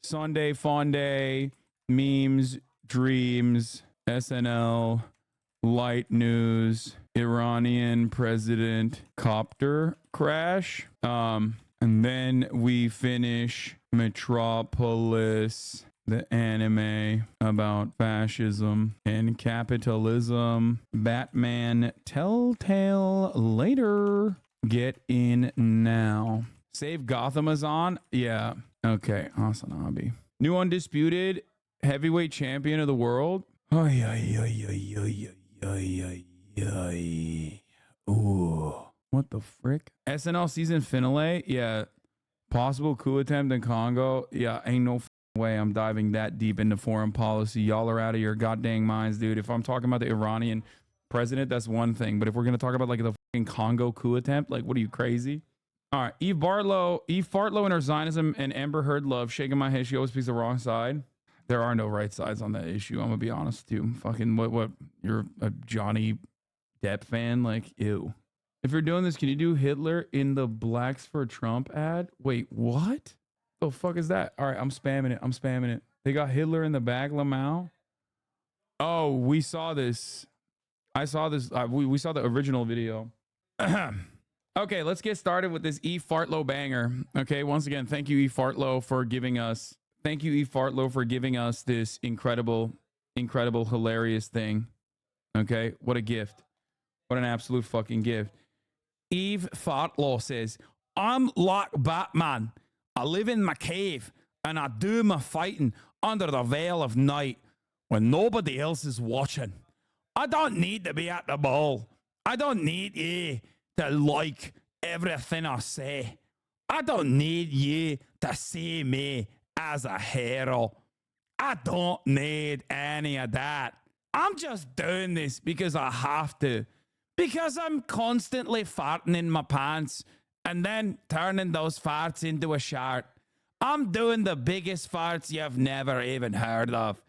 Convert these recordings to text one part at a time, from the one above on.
Sunday, Funday, memes, dreams, SNL, Lite news, Iranian president copter crash. And then we finish Metropolis, the anime about fascism and capitalism. Batman Telltale later. Get in now. Save Gotham is on? Yeah. Okay. Hasanabi. New undisputed heavyweight champion of the world. Oh, yeah. Ooh. What the frick? SNL season finale? Yeah. Possible coup attempt in Congo? Yeah, ain't no way I'm diving that deep into foreign policy. Y'all are out of your goddamn minds, dude. If I'm talking about the Iranian president, that's one thing. But if we're going to talk about like the fucking Congo coup attempt, like, what are you, crazy? All right. Eve Fartlow and her Zionism and Amber Heard love. Shaking my head. She always picks the wrong side. There are no right sides on that issue. I'm going to be honest, too. Fucking what? You're a Johnny Depp fan? Like, ew. If you're doing this, can you do Hitler in the Blacks for Trump ad? Wait, what? The fuck is that? All right, I'm spamming it. They got Hitler in the back, Lamau. Oh, we saw this. I saw this. We saw the original video. Okay, let's get started with this E Fartlow banger. Okay, once again, thank you, E Fartlow, for giving us. Thank you, E Fartlow, for giving us this incredible, hilarious thing. Okay, what a gift. What an absolute fucking gift. Eve Fartlow says, I'm like Batman. I live in my cave and I do my fighting under the veil of night when nobody else is watching. I don't need to be at the ball. I don't need you to like everything I say. I don't need you to see me as a hero. I don't need any of that. I'm just doing this because I have to. Because I'm constantly farting in my pants and then turning those farts into a shirt. I'm doing the biggest farts you've never even heard of.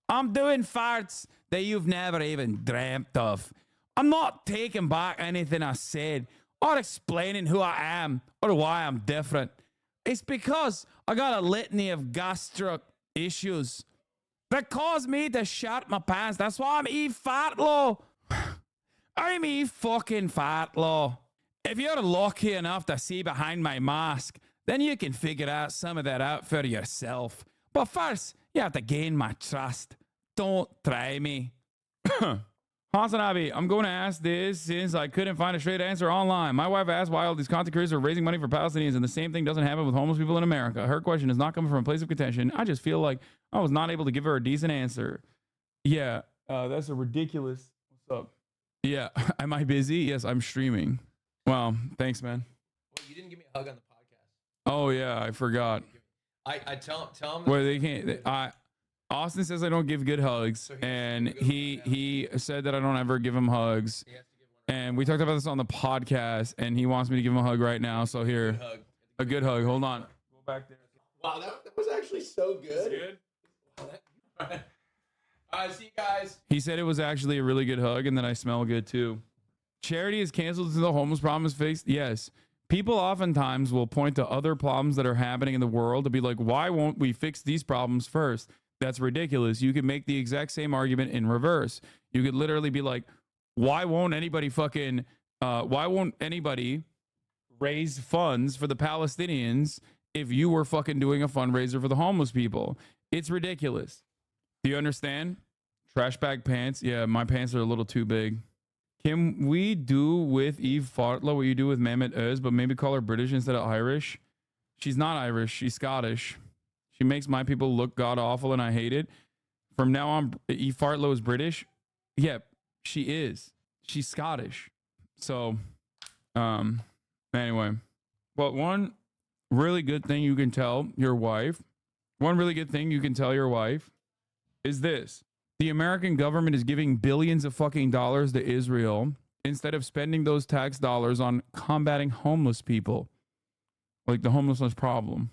I'm doing farts that you've never even dreamt of. I'm not taking back anything I said or explaining who I am or why I'm different. It's because I got a litany of gastric issues that cause me to shit my pants. That's why I'm Eve Fartlow. I'm E fucking Fartlow. If you're lucky enough to see behind my mask, then you can figure out some of that out for yourself. But first, you have to gain my trust. Don't try me. Hasanabi, I'm going to ask this since I couldn't find a straight answer online. My wife asked why all these content creators are raising money for Palestinians, and the same thing doesn't happen with homeless people in America. Her question is not coming from a place of contention. I just feel like I was not able to give her a decent answer. Yeah, that's a ridiculous. What's up? Yeah, am I busy? Yes, I'm streaming. Wow, thanks, man. Well, you didn't give me a hug on the podcast. Oh yeah, I forgot. I tell him. Well, they can't. Austin says I don't give good hugs, so and he said that I don't ever give him hugs. And we talked about this on the podcast, and he wants me to give him a hug right now. So here, a good hug. Hold on. Go back there. Wow, that was actually so good. All right, see you guys. He said it was actually a really good hug, and that I smell good too. Charity is canceled until the homeless problem is fixed. Yes. People oftentimes will point to other problems that are happening in the world to be like, why won't we fix these problems first? That's ridiculous. You could make the exact same argument in reverse. You could literally be like, why won't anybody raise funds for the Palestinians if you were fucking doing a fundraiser for the homeless people? It's ridiculous. Do you understand? Trash bag pants. Yeah, my pants are a little too big. Can we do with Eve Fartlow what you do with Mehmet Öz, but maybe call her British instead of Irish? She's not Irish. She's Scottish. She makes my people look god awful, and I hate it. From now on, Eve Fartlow is British. Yeah, she is. She's Scottish. So, anyway. But one really good thing you can tell your wife is this. The American government is giving billions of fucking dollars to Israel instead of spending those tax dollars on combating homeless people. Like the homelessness problem.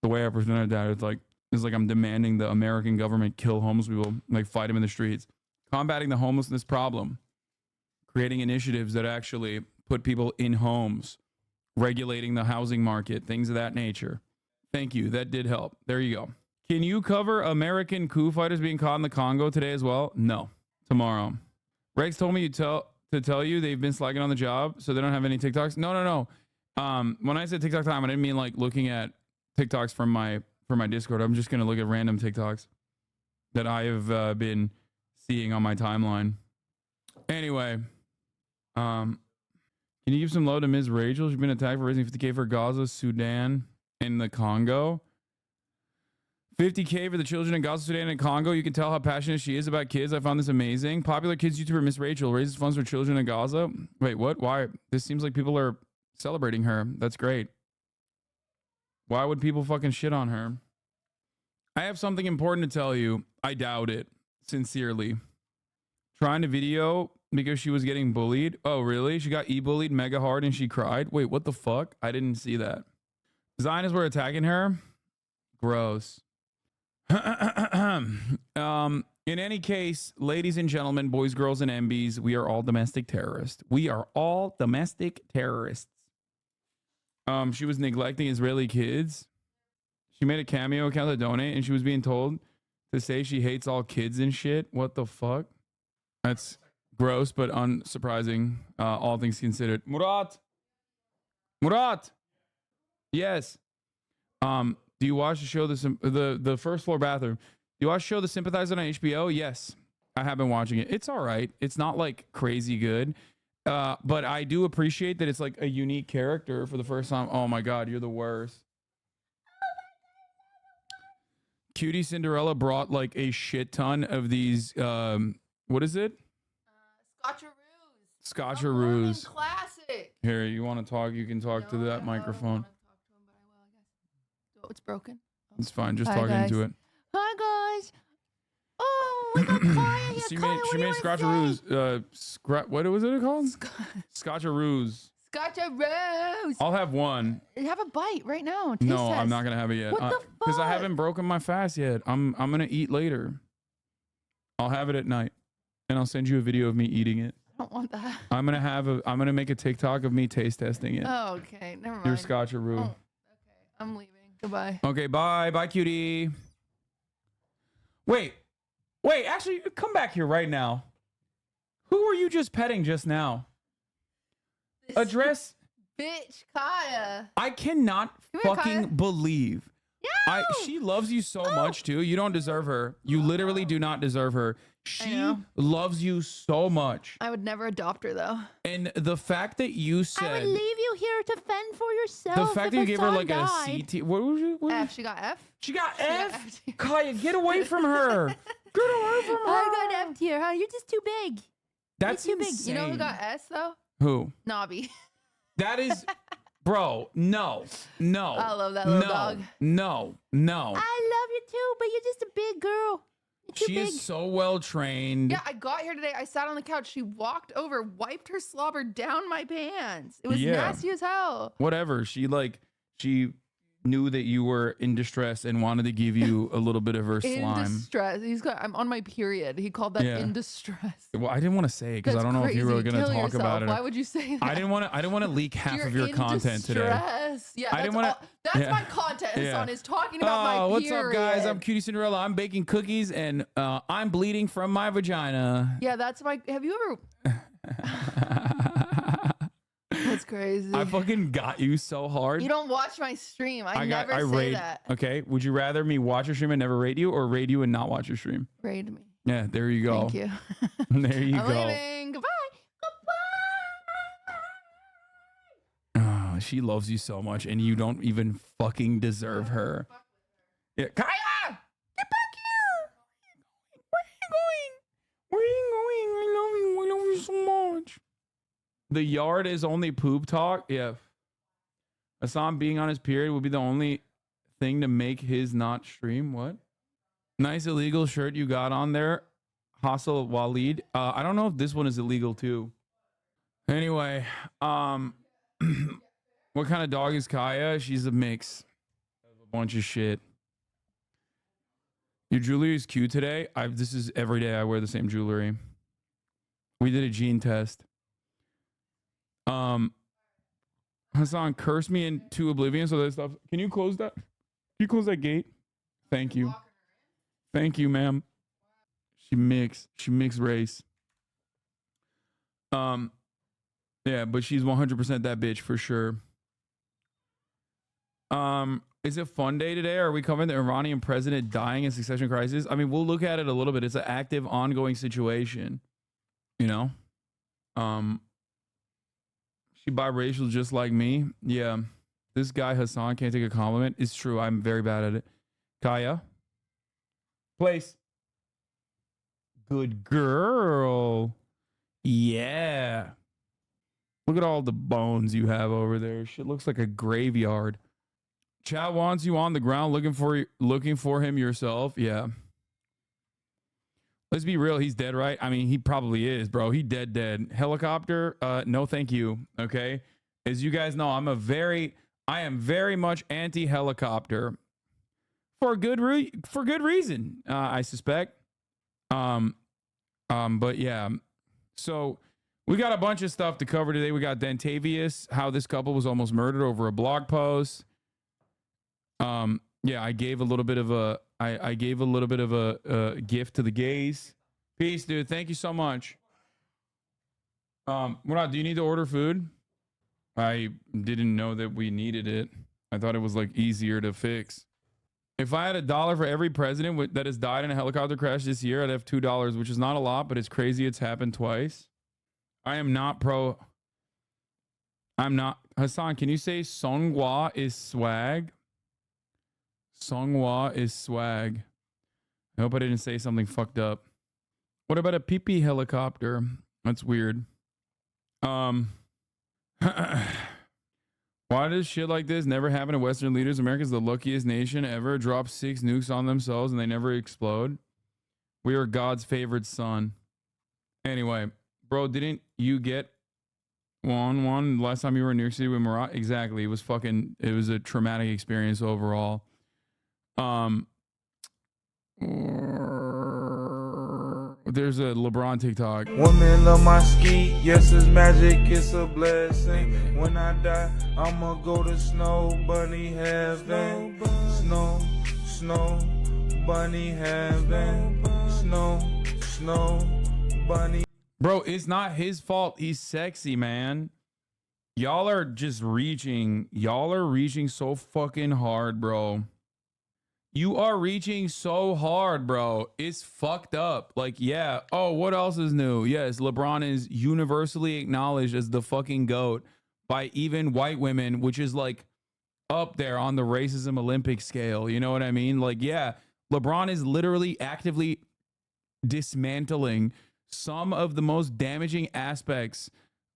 The way I presented that, it's like I'm demanding the American government kill homeless people, like fight them in the streets. Combating the homelessness problem. Creating initiatives that actually put people in homes. Regulating the housing market. Things of that nature. Thank you. That did help. There you go. Can you cover American coup fighters being caught in the Congo today as well? No. Tomorrow. Rex told me to tell you they've been slacking on the job, so they don't have any TikToks. No. When I said TikTok time, I didn't mean like looking at TikToks from my Discord. I'm just gonna look at random TikToks that I have been seeing on my timeline. Anyway, can you give some love to Ms. Rachel? She's been attacked for raising 50K for Gaza, Sudan, and the Congo. 50K for the children in Gaza, Sudan, and Congo. You can tell how passionate she is about kids. I found this amazing. Popular kids YouTuber Miss Rachel raises funds for children in Gaza. Wait, what? Why? This seems like people are celebrating her. That's great. Why would people fucking shit on her? I have something important to tell you. I doubt it. Sincerely. Trying to video because she was getting bullied. Oh, really? She got e-bullied mega hard and she cried? Wait, what the fuck? I didn't see that. Zionists were attacking her? Gross. In any case, ladies and gentlemen, boys, girls, and MBs, we are all domestic terrorists. We are all domestic terrorists. She was neglecting Israeli kids. She made a cameo account to donate, and she was being told to say she hates all kids and shit. What the fuck? That's gross, but unsurprising. All things considered. Murat. Yes. Do you watch the show the first floor bathroom? Do you watch the show The Sympathizer on HBO? Yes, I have been watching it. It's all right. It's not like crazy good, but I do appreciate that it's like a unique character for the first time. Oh my god, you're the worst. Cutie Cinderella brought like a shit ton of these. What is it? Scotcheroos. Classic. Here, you want to talk? You can talk to that microphone. Oh, it's broken. It's fine. Just Hi, talk guys. into it. Hi guys. Oh, we got Kaya here. She Kaya, made Scotcheroos. What was it called? Scotcheroos. Scotcheroos. I'll have one. Have a bite right now. Taste No, I'm test. not gonna have it yet. What the Because I fuck? haven't broken my fast yet. I'm gonna eat later. I'll have it at night, and I'll send you a video of me eating it. I don't want that. I'm gonna make a TikTok of me taste testing it. Oh, okay. Never mind. Your Scotcheroo. Oh, okay. I'm leaving. Goodbye. Okay, bye, cutie. Wait. Actually, come back here right now. Who were you just petting just now? Address. Bitch, Kaya. I cannot Come here, fucking Kaya. believe. No! She loves you so much too. You don't deserve her. You literally do not deserve her. She know. loves you so much. I would never adopt her though. And the fact that you I said would leave you here to fend for yourself. the fact if that you a gave her son like died. a CT. What was it? F. She got F. She got got F. F tier. Kaya, get away from her. Get away from her. I got F tier, huh? You're just too big. That's You're too insane. big. You know who got S though? Who? Nobby. That is, bro. No. I love that little no, dog. No. I love you too, but you're just a big girl. You're too She big. is so well trained. Yeah, I got here today. I sat on the couch. She walked over, wiped her slobber down my pants. It was Yeah. nasty as hell. Whatever. She knew that you were in distress and wanted to give you a little bit of her In slime. distress. I'm on my period. He called that Yeah. in distress. Well, I didn't want to say it because I That's don't know if you were crazy. going to Kill talk yourself. about it. Why would you say that? I didn't want to leak half You're of your in content today. distress. Yeah, I that's didn't wanna- all. That's yeah. my content. Yeah. Hassan is talking about my Oh, period. what's up, guys? I'm Cutie Cinderella. I'm baking cookies and I'm bleeding from my vagina. Yeah, that's my. Have you ever? That's crazy. I fucking got you so hard. You don't watch my stream. I never say raid. that. Okay, would you rather me watch your stream and never raid you, or raid you and not watch your stream? Raid me. Yeah, there you go. Thank you. There you I'm go. leaving. Goodbye. Oh, she loves you so much, and you don't even fucking deserve her. Yeah, Kaya, get back here. Where are you going? I love you so much. The yard is only poop talk. Yeah. Assam being on his period would be the only thing to make his not stream. What? Nice illegal shirt you got on there, Hassel Walid. I don't know if this one is illegal too. Anyway, what kind of dog is Kaya? She's a mix of a bunch of shit. Your jewelry is cute today. This is every day I wear the same jewelry. We did a gene test. Hassan cursed me into oblivion, so that stuff. Can you close that? you close that gate? Thank you. Thank you, ma'am. She mixed race. Yeah, but she's 100% that bitch for sure. Is it Funday today? Are we covering the Iranian president dying in succession crisis? I mean, we'll look at it a little bit. It's an active, ongoing situation. You know? She biracial just like me. Yeah. This guy Hassan can't take a compliment. It's true. I'm very bad at it. Kaya. Place. Good girl. Yeah. Look at all the bones you have over there. Shit looks like a graveyard. Chat wants you on the ground looking for him yourself. Yeah. Let's be real. He's dead, right? I mean, he probably is, bro. He dead. Helicopter? No, thank you. Okay. As you guys know, I am very much anti-helicopter for good reason. I suspect. But yeah. So we got a bunch of stuff to cover today. We got Dentavious, how this couple was almost murdered over a blog post. Yeah, I gave a little bit of a gift to the gays. Peace, dude. Thank you so much. Murad, do you need to order food? I didn't know that we needed it. I thought it was like easier to fix. If I had $1 for every president that has died in a helicopter crash this year, I'd have $2, which is not a lot, but it's crazy it's happened twice. I am not pro. I'm not. Hassan, can you say Songhua is swag? Songhua is swag. I hope I didn't say something fucked up. What about a pee-pee helicopter? That's weird. Why does shit like this never happen to Western leaders? America's the luckiest nation ever. Drop 6 nukes on themselves and they never explode. We are God's favorite son. Anyway, bro, didn't you get one last time you were in New York City with Murat? Exactly. It was a traumatic experience overall. There's a LeBron TikTok. Women love my ski, yes, it's magic, it's a blessing. When I die, I'ma go to snow bunny heaven. Snow bunny heaven. Snow bunny. Bro, it's not his fault. He's sexy, man. Y'all are just reaching. Y'all are reaching so fucking hard, bro. You are reaching so hard, bro. It's fucked up. Like, yeah. Oh, what else is new? Yes, LeBron is universally acknowledged as the fucking GOAT by even white women, which is like up there on the racism Olympic scale. You know what I mean? Like, yeah, LeBron is literally actively dismantling some of the most damaging aspects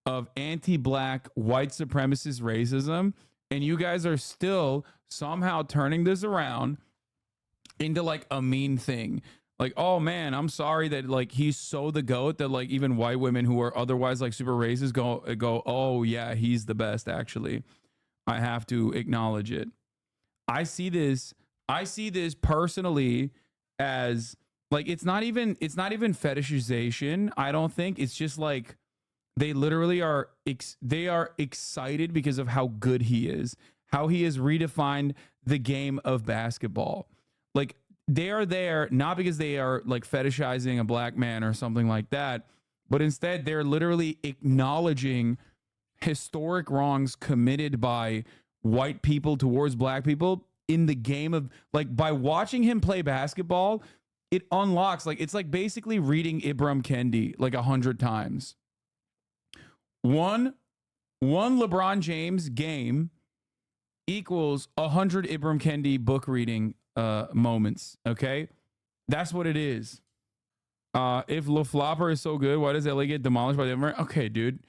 of anti-black white supremacist racism. And you guys are still somehow turning this around into like a mean thing. Like, oh man, I'm sorry that like he's so the GOAT that like even white women who are otherwise like super racist go, oh yeah, he's the best. Actually, I have to acknowledge it. I see this personally as like, it's not even fetishization. I don't think it's just like they literally are excited because of how good he is, how he has redefined the game of basketball. Like, they are there not because they are like fetishizing a black man or something like that, but instead they're literally acknowledging historic wrongs committed by white people towards black people in the game of, like, by watching him play basketball, it unlocks, like, it's like basically reading Ibram Kendi like 100 times. One LeBron James game equals 100 Ibram Kendi book reading moments. Okay, that's what it is. If LaFlopper is so good, why does LA get demolished by Denver? Okay, dude,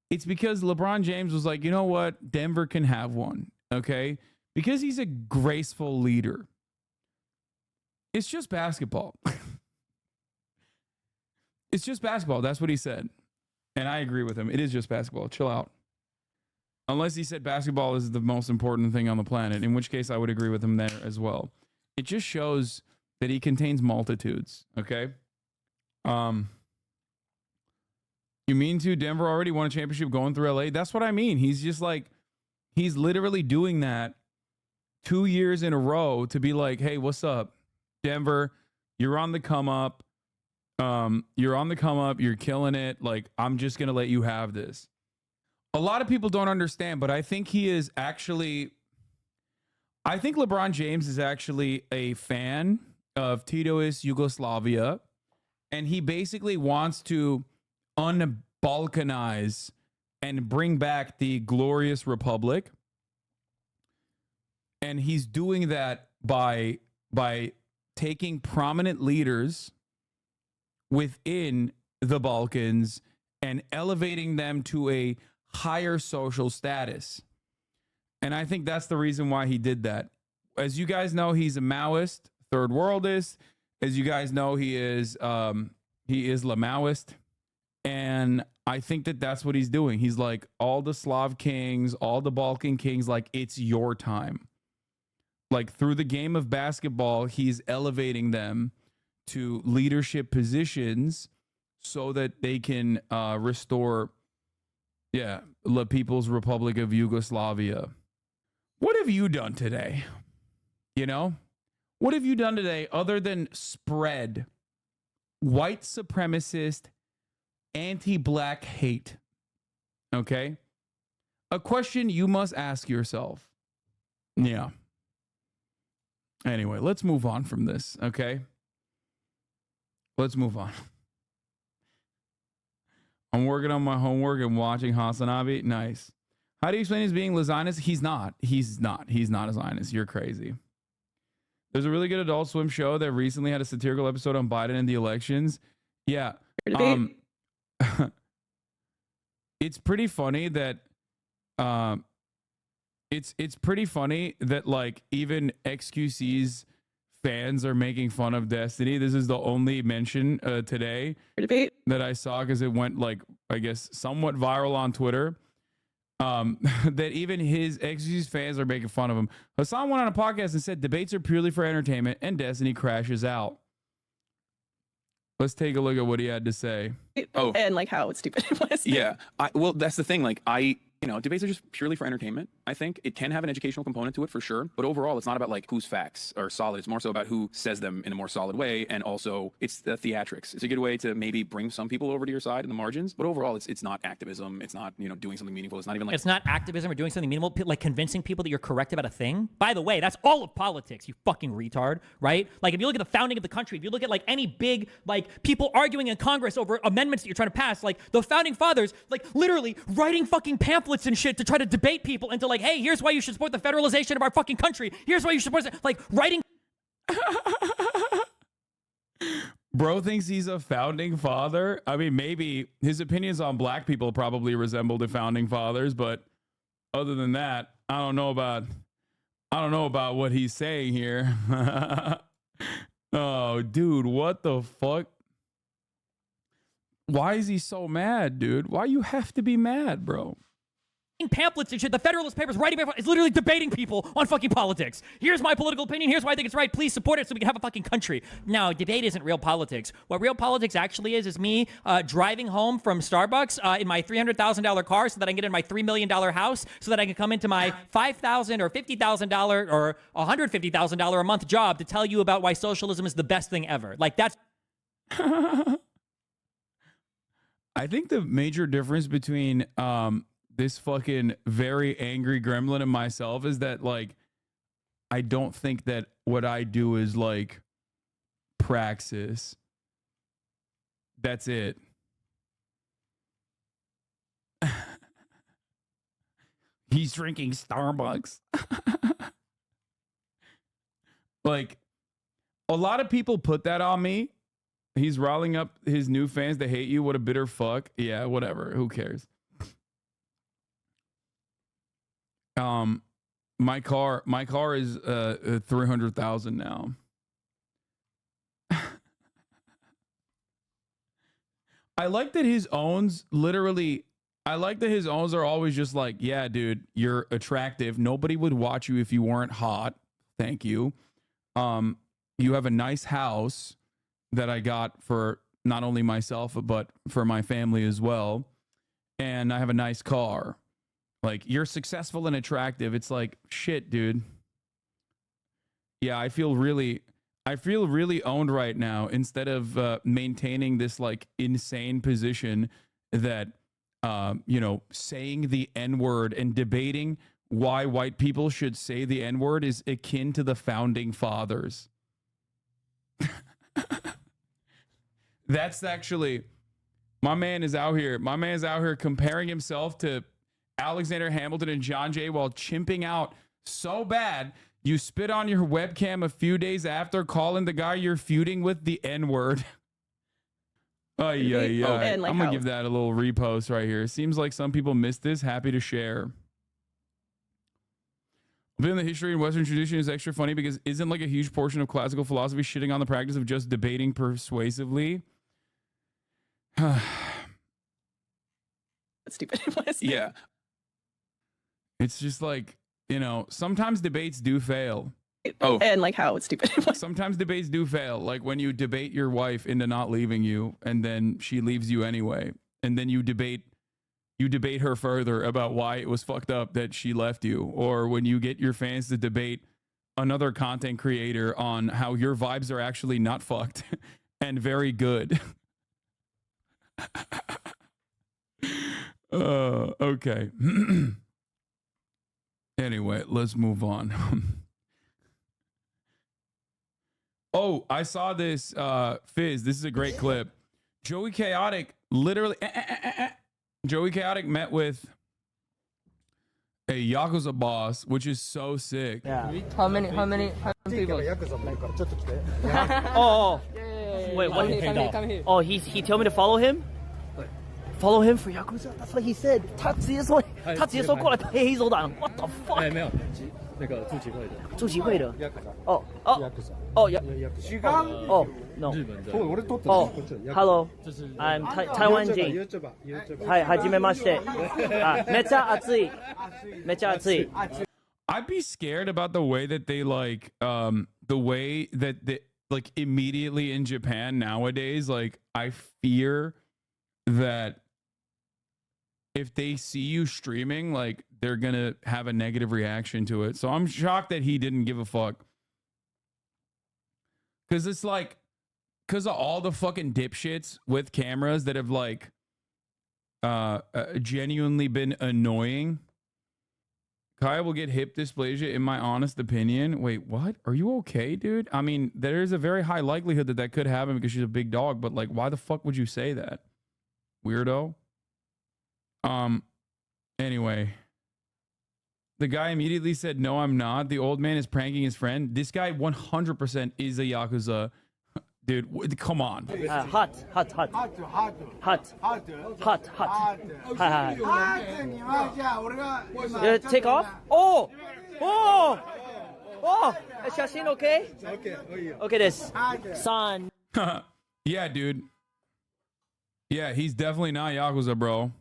it's because LeBron James was like, you know what, Denver can have one. Okay, because he's a graceful leader. It's just basketball. It's just basketball. That's what he said, and I agree with him. It is just basketball. Chill out. Unless he said basketball is the most important thing on the planet, in which case I would agree with him there as well. It just shows that he contains multitudes, okay? You mean to Denver already won a championship going through LA? That's what I mean. He's just like, he's literally doing that 2 years in a row to be like, hey, what's up, Denver? You're on the come up. You're on the come up. You're killing it. Like, I'm just going to let you have this. A lot of people don't understand, but I think he is actually, I think LeBron James is actually a fan of Titoist Yugoslavia. And he basically wants to un-Balkanize and bring back the glorious republic. And he's doing that by taking prominent leaders within the Balkans and elevating them to a higher social status. And I think that's the reason why he did that. As you guys know, he's a Maoist, third worldist. As you guys know, he is La Maoist. And I think that that's what he's doing. He's like, all the Slav kings, all the Balkan kings, like, it's your time. Like, through the game of basketball, he's elevating them to leadership positions so that they can restore, the People's Republic of Yugoslavia. What have you done today? You know? What have you done today other than spread white supremacist, anti-black hate? Okay? A question you must ask yourself. Yeah. Anyway, let's move on from this, okay? Let's move on. I'm working on my homework and watching Hasanabi. Nice. How do you explain his being a Zionist? He's not. He's not a Zionist. You're crazy. There's a really good Adult Swim show that recently had a satirical episode on Biden and the elections. Yeah. It's pretty funny that it's pretty funny that like even XQC's fans are making fun of Destiny. This is the only mention today that I saw because it went like, I guess, somewhat viral on Twitter. That even his XQC's fans are making fun of him. Hassan went on a podcast and said debates are purely for entertainment and Destiny crashes out. Let's take a look at what he had to say. Oh, and like how stupid it was. yeah. Well, that's the thing. Like, debates are just purely for entertainment. I think it can have an educational component to it for sure. But overall, it's not about like whose facts are solid. It's more so about who says them in a more solid way. And also it's the theatrics. It's a good way to maybe bring some people over to your side in the margins. But overall, it's not activism. It's not, doing something meaningful. It's not even like, it's not activism or doing something meaningful, like convincing people that you're correct about a thing. By the way, that's all of politics, you fucking retard, right? Like if you look at the founding of the country, if you look at like any big, like people arguing in Congress over amendments that you're trying to pass, like the founding fathers, like literally writing fucking pamphlets and shit to try to debate people into like, hey, here's why you should support the federalization of our fucking country. Here's why you should support, like writing. Bro thinks he's a founding father. I mean, maybe his opinions on black people probably resemble the founding fathers, but other than that, I don't know about what he's saying here. Oh, dude, what the fuck? Why is he so mad, dude? Why you have to be mad, bro? Pamphlets and shit. The Federalist Papers writing pamphlets. It's literally debating people on fucking politics. Here's my political opinion. Here's why I think it's right. Please support it so we can have a fucking country. Now, debate isn't real politics. What real politics actually is me driving home from Starbucks in my $300,000 car so that I can get in my $3 million house so that I can come into my $5,000 or $50,000 or $150,000 a month job to tell you about why socialism is the best thing ever. Like that's... I think the major difference between this fucking very angry gremlin and myself is that like I don't think that what I do is like praxis. That's it. He's drinking Starbucks. Like a lot of people put that on me. He's riling up his new fans to hate you. What a bitter fuck. Yeah, whatever. Who cares? My car is 300,000 now. I like that his owns are always just like, yeah, dude, you're attractive. Nobody would watch you if you weren't hot. Thank you. You have a nice house that I got for not only myself, but for my family as well. And I have a nice car. Like, you're successful and attractive. It's like, shit, dude. yeah, I feel really owned right now instead of maintaining this like insane position that you know, saying the N-word and debating why white people should say the N-word is akin to the founding fathers. That's actually, my man is out here comparing himself to Alexander Hamilton and John Jay while chimping out so bad you spit on your webcam a few days after calling the guy you're feuding with the N-word. Yeah. I'm gonna give that a little repost right here. Seems like some people missed this. Happy to share. But in the history and Western tradition is extra funny because isn't like a huge portion of classical philosophy shitting on the practice of just debating persuasively? That's stupid. Yeah. It's just like, you know, sometimes debates do fail. Oh. And like how it's stupid. Sometimes debates do fail. Like when you debate your wife into not leaving you and then she leaves you anyway. And then you debate her further about why it was fucked up that she left you. Or when you get your fans to debate another content creator on how your vibes are actually not fucked and very good. Okay. Anyway, let's move on. Oh, I saw this Fizz. This is a great clip. Joey Chaotic literally Joey Chaotic met with a Yakuza boss, which is so sick. Yeah. How many people? Oh, wait, what? Come here. Oh, he told me to follow him. Follow him for Yakuza. That's what he said. 他直接说过来黑手党。What the fuck？ 哎，没有，那个住集会的。哦 no。哦 ，Hello，I'm Taiwan人。はじめまして。あ、めっちゃ暑い。めっちゃ暑い。 I'd be scared about the way that they like the way that they like immediately in Japan nowadays. Like I fear that if they see you streaming, like they're gonna have a negative reaction to it. So I'm shocked that he didn't give a fuck. Cause it's like, cause of all the fucking dipshits with cameras that have like genuinely been annoying. Kaya will get hip dysplasia in my honest opinion. Wait, what? Are you okay, dude? I mean, there's a very high likelihood that could happen because she's a big dog, but like, why the fuck would you say that? Weirdo. Anyway, the guy immediately said, no, I'm not. The old man is pranking his friend. This guy 100% is a Yakuza. Dude, come on. Hot. Take off? Oh! 写真 okay? Okay, this. Son. Yeah, dude. Yeah, he's definitely not Yakuza, bro.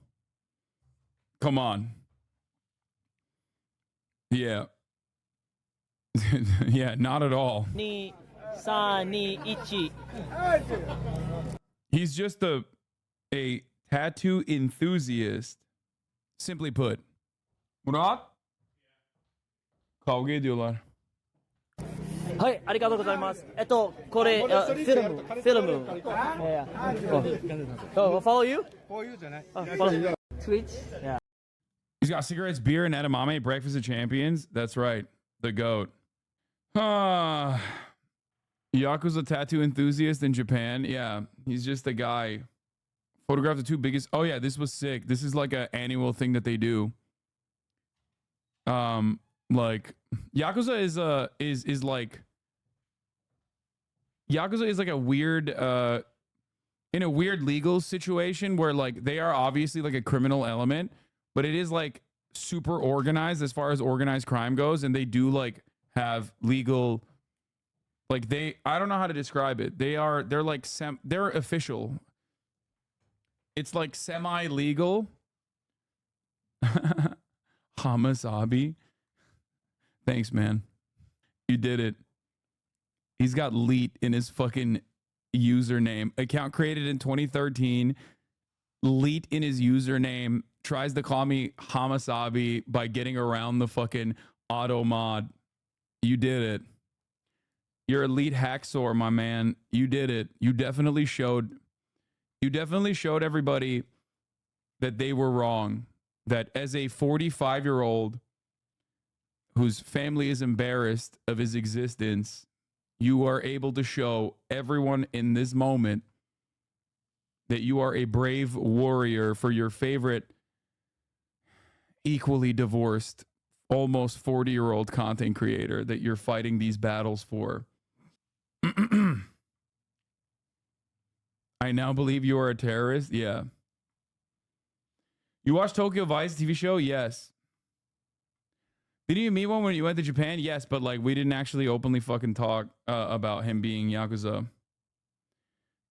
Come on. Yeah. Yeah, not at all. 2, 3, 2, 1. He's just a tattoo enthusiast. Simply put. Murat? Kavga ediyorlar. はい、ありがとうございます。これ、フィルム。Oh, follow you? Follow you. Twitch? Yeah. He's got cigarettes, beer, and edamame, breakfast of champions. That's right. The GOAT. Yakuza tattoo enthusiast in Japan. Yeah, he's just a guy. Photographed the two biggest. Oh yeah, this was sick. This is like an annual thing that they do. Like Yakuza is like Yakuza is like a weird in a weird legal situation where like they are obviously like a criminal element, but it is like super organized as far as organized crime goes, and they do like have legal, like I don't know how to describe it. They're like they're official. It's like semi-legal. Hasanabi. Thanks, man. You did it. He's got Lite in his fucking username. Account created in 2013. Lite in his username. Tries to call me Hasanabi by getting around the fucking auto mod. You did it. You're elite hacksaw, my man. You did it. You definitely showed everybody that they were wrong. That as a 45-year-old whose family is embarrassed of his existence, you are able to show everyone in this moment that you are a brave warrior for your favorite equally divorced, almost 40-year-old content creator that you're fighting these battles for. I now believe you are a terrorist. Yeah. You watched Tokyo Vice TV show? Yes. Did you meet one when you went to Japan? Yes, but like we didn't actually openly fucking talk about him being Yakuza.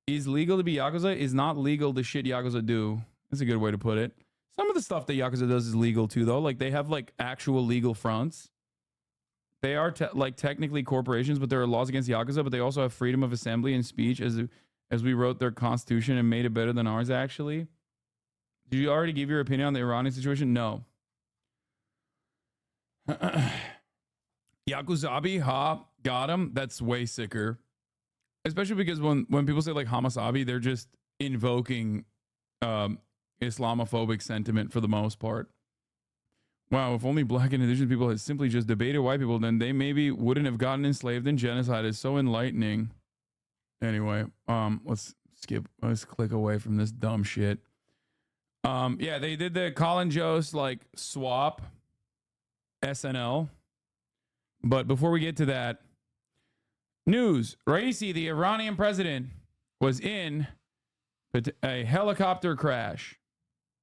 Is legal to be Yakuza? Is not legal to shit Yakuza do. That's a good way to put it. Some of the stuff that Yakuza does is legal too, though. Like they have like actual legal fronts. They are like technically corporations, but there are laws against Yakuza, but they also have freedom of assembly and speech as we wrote their constitution and made it better than ours, actually. Did you already give your opinion on the Iranian situation? No. Yakuzabi, ha, got him. That's way sicker. Especially because when people say like Hamasabi, they're just invoking Islamophobic sentiment for the most part. Wow, if only black and indigenous people had simply just debated white people, then they maybe wouldn't have gotten enslaved and genocide. It's so enlightening. Anyway, let's click away from this dumb shit. Yeah, they did the Colin Jost like swap SNL. But before we get to that, news. Raisi, the Iranian president, was in a helicopter crash.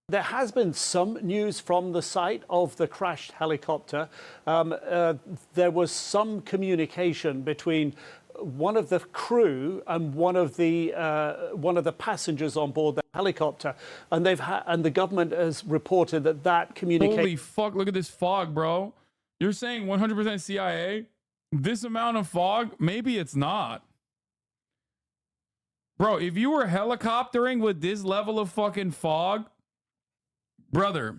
There has been some news from the site of the crashed helicopter. There was some communication between one of the crew and one of the passengers on board the helicopter, and the government has reported that communication. Holy fuck! Look at this fog, bro. You're saying 100% CIA? This amount of fog? Maybe it's not. Bro, if you were helicoptering with this level of fucking fog, brother,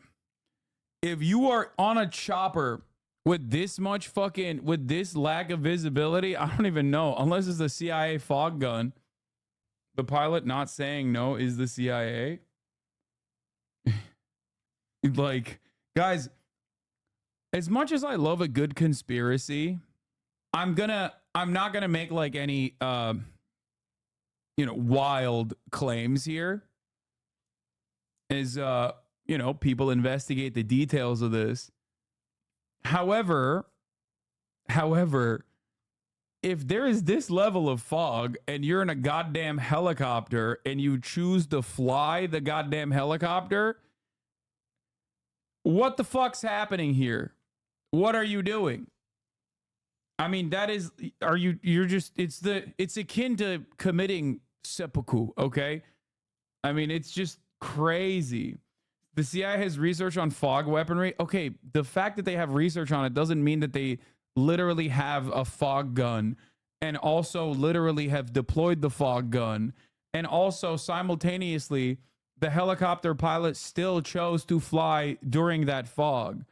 if you are on a chopper with this much fucking, with this lack of visibility, I don't even know. Unless it's the CIA fog gun. The pilot not saying no is the CIA. Like, guys, as much as I love a good conspiracy, I'm not gonna make like any wild claims here. As people investigate the details of this. However, if there is this level of fog and you're in a goddamn helicopter and you choose to fly the goddamn helicopter, what the fuck's happening here? What are you doing? I mean, it's akin to committing seppuku, okay? I mean, it's just crazy. The CIA has research on fog weaponry. Okay, the fact that they have research on it doesn't mean that they literally have a fog gun and also literally have deployed the fog gun. And also simultaneously, the helicopter pilot still chose to fly during that fog.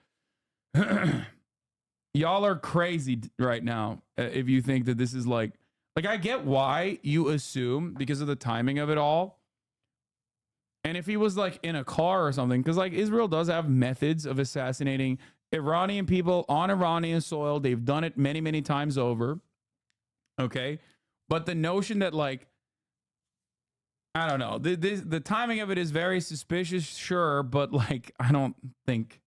Y'all are crazy right now if you think that this is like I get why you assume because of the timing of it all. And if he was like in a car or something, because like Israel does have methods of assassinating Iranian people on Iranian soil. They've done it many, many times over. Okay. But the notion that like, I don't know, the timing of it is very suspicious, sure, but like, I don't think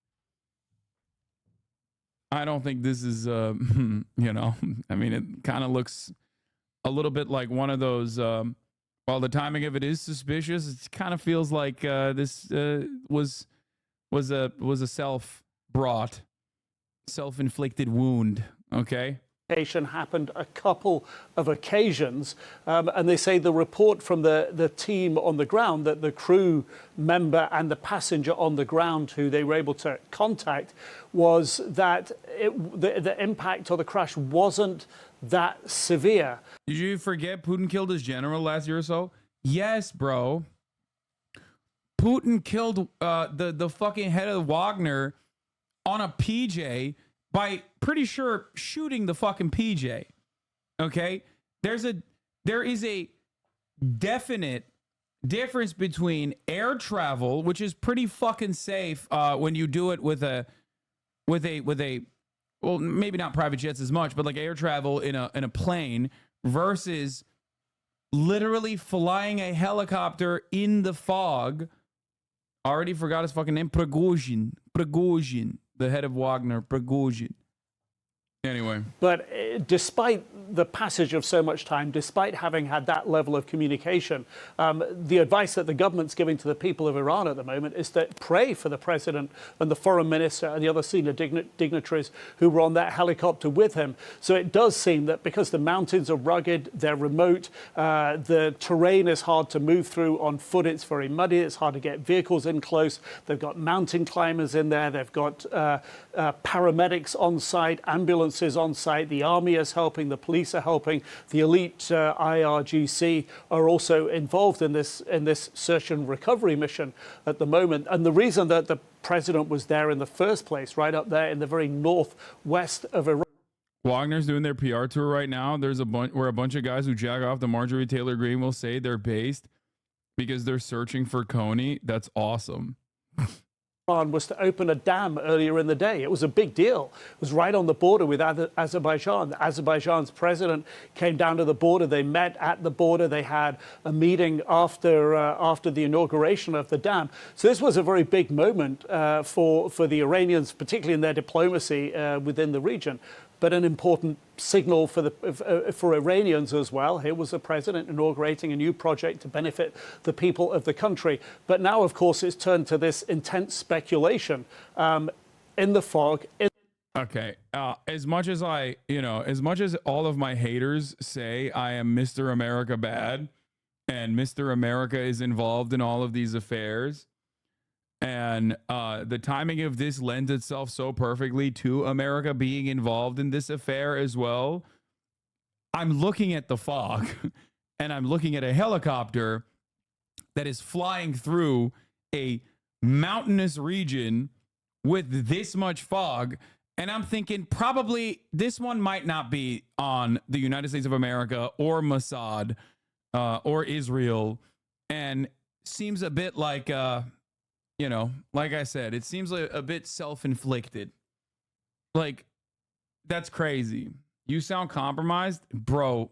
this is, I mean, it kind of looks a little bit like one of those, while the timing of it is suspicious, it kind of feels like this was a self-brought, self-inflicted wound, okay? Happened a couple of occasions, and they say the report from the team on the ground that the crew member and the passenger on the ground who they were able to contact was that the impact or the crash wasn't that severe. Did you forget Putin killed his general last year or so? Yes, bro. Putin killed the fucking head of Wagner on a PJ by pretty sure shooting the fucking PJ. Okay? There is a definite difference between air travel, which is pretty fucking safe when you do it with a well, maybe not private jets as much, but like air travel in a plane versus literally flying a helicopter in the fog. Already forgot his fucking name. Prigozhin, the head of Wagner, Prigozhin. Anyway. But despite the passage of so much time, despite having had that level of communication, the advice that the government's giving to the people of Iran at the moment is to pray for the president and the foreign minister and the other senior dignitaries who were on that helicopter with him. So it does seem that because the mountains are rugged, they're remote, the terrain is hard to move through on foot, it's very muddy, it's hard to get vehicles in close. They've got mountain climbers in there, they've got paramedics on site, ambulances on site, the army is helping, the police are helping, the elite IRGC are also involved in this search and recovery mission at the moment. And the reason that the president was there in the first place, right up there in the very northwest of Iran. Wagner's doing their PR tour right now. There's a bunch where a bunch of guys who jack off the Marjorie Taylor Greene will say they're based because they're searching for Coney. That's awesome. Was to open a dam earlier in the day. It was a big deal. It was right on the border with Azerbaijan. Azerbaijan's president came down to the border. They met at the border. They had a meeting after the inauguration of the dam. So this was a very big moment for the Iranians, particularly in their diplomacy within the region. But an important signal for Iranians as well. Here was the president inaugurating a new project to benefit the people of the country. But now, of course, it's turned to this intense speculation in the fog. Okay. As much as as much as all of my haters say I am Mr. America bad and Mr. America is involved in all of these affairs, and the timing of this lends itself so perfectly to America being involved in this affair as well. I'm looking at the fog and I'm looking at a helicopter that is flying through a mountainous region with this much fog. And I'm thinking probably this one might not be on the United States of America or Mossad or Israel, and seems a bit like... like I said, it seems like a bit self-inflicted. Like, that's crazy. You sound compromised? Bro.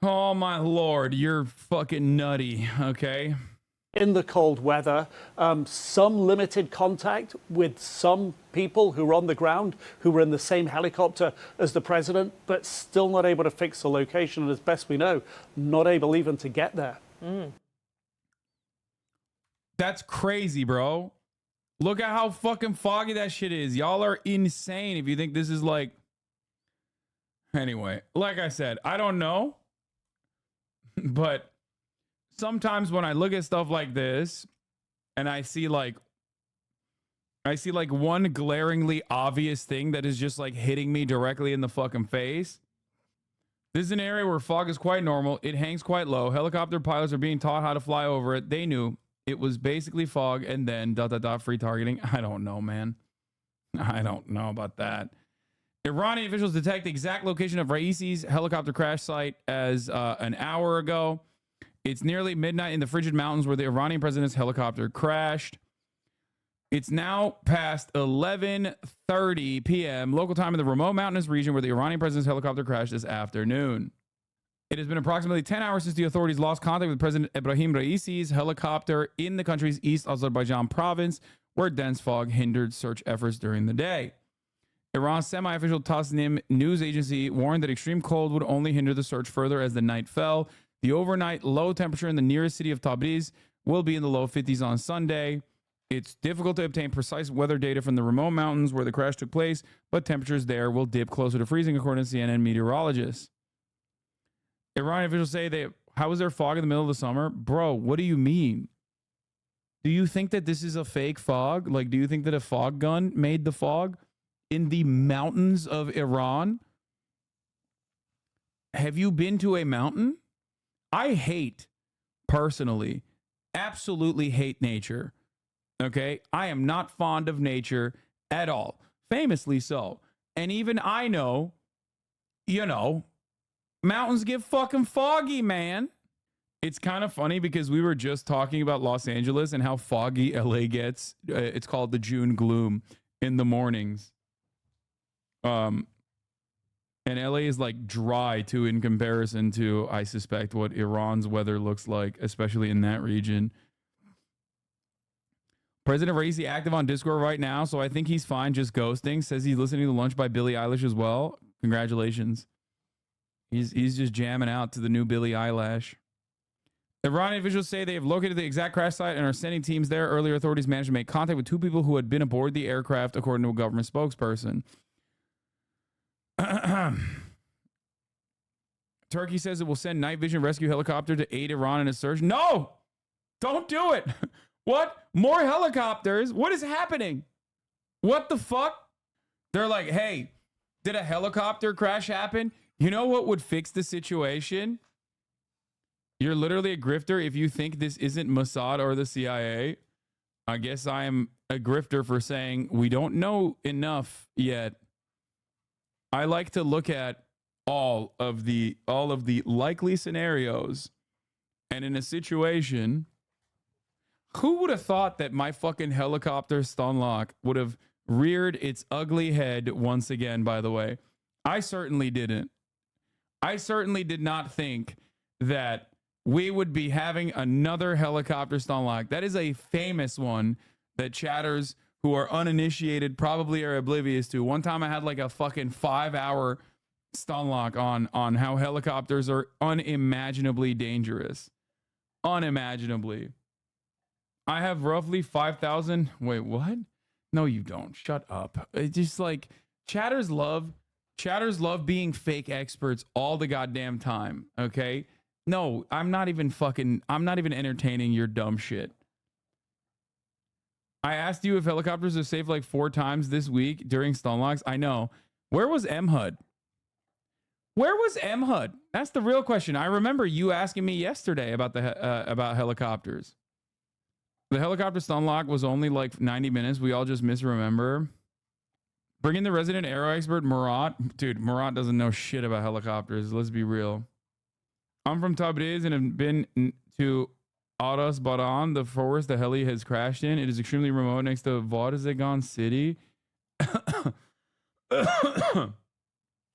Oh, my Lord. You're fucking nutty, okay? In the cold weather, some limited contact with some people who were on the ground, who were in the same helicopter as the president, but still not able to fix the location. And as best we know, not able even to get there. That's crazy, bro. Look at how fucking foggy that shit is. Y'all are insane if you think this is like... Anyway, like I said, I don't know. But sometimes when I look at stuff like this and I see like one glaringly obvious thing that is just like hitting me directly in the fucking face. This is an area where fog is quite normal. It hangs quite low. Helicopter pilots are being taught how to fly over it. They knew. It was basically fog and then ... free targeting. I don't know, man. I don't know about that. Iranian officials detect the exact location of Raisi's helicopter crash site as an hour ago. It's nearly midnight in the frigid mountains where the Iranian president's helicopter crashed. It's now past 11:30 p.m. local time in the remote mountainous region where the Iranian president's helicopter crashed this afternoon. It has been approximately 10 hours since the authorities lost contact with President Ebrahim Raisi's helicopter in the country's East Azerbaijan province, where dense fog hindered search efforts during the day. Iran's semi-official Tasnim news agency warned that extreme cold would only hinder the search further as the night fell. The overnight low temperature in the nearest city of Tabriz will be in the low 50s on Sunday. It's difficult to obtain precise weather data from the remote mountains where the crash took place, but temperatures there will dip closer to freezing, according to CNN meteorologists. Iranian officials say how is there fog in the middle of the summer? Bro, what do you mean? Do you think that this is a fake fog? Like, do you think that a fog gun made the fog in the mountains of Iran? Have you been to a mountain? I hate, personally, absolutely hate nature. Okay? I am not fond of nature at all. Famously so. And even I know you know, mountains get fucking foggy, man. It's kind of funny because we were just talking about Los Angeles and how foggy LA gets. It's called the June gloom in the mornings. And LA is like dry too in comparison to, I suspect, what Iran's weather looks like, especially in that region. President Raisi active on Discord right now, so I think he's fine just ghosting. Says he's listening to Lunch by Billie Eilish as well. Congratulations. He's just jamming out to the new Billie Eilish. Iranian officials say they have located the exact crash site and are sending teams there. Earlier, authorities managed to make contact with 2 people who had been aboard the aircraft, according to a government spokesperson. Turkey says it will send night vision rescue helicopter to aid Iran in a search. No! Don't do it! What? More helicopters? What is happening? What the fuck? They're like, hey, did a helicopter crash happen? You know what would fix the situation? You're literally a grifter if you think this isn't Mossad or the CIA. I guess I am a grifter for saying we don't know enough yet. I like to look at all of the likely scenarios, and in a situation, who would have thought that my fucking helicopter stunlock would have reared its ugly head once again, by the way? I certainly didn't. I certainly did not think that we would be having another helicopter stunlock. That is a famous one that chatters who are uninitiated probably are oblivious to. One time I had like a fucking 5-hour stunlock on how helicopters are unimaginably dangerous. Unimaginably. I have roughly 5,000. Wait, what? No, you don't. Shut up. It's just like chatters love being fake experts all the goddamn time. Okay. No, I'm not even entertaining your dumb shit. I asked you if helicopters are safe like 4 times this week during stunlocks. I know. Where was MHUD? Where was MHUD? That's the real question. I remember you asking me yesterday about about helicopters. The helicopter stunlock was only like 90 minutes. We all just misremember. Bring in the resident aero expert, Murat. Dude, Murat doesn't know shit about helicopters. Let's be real. I'm from Tabriz and have been to Aras Baran, the forest the heli has crashed in. It is extremely remote next to Varzegan City.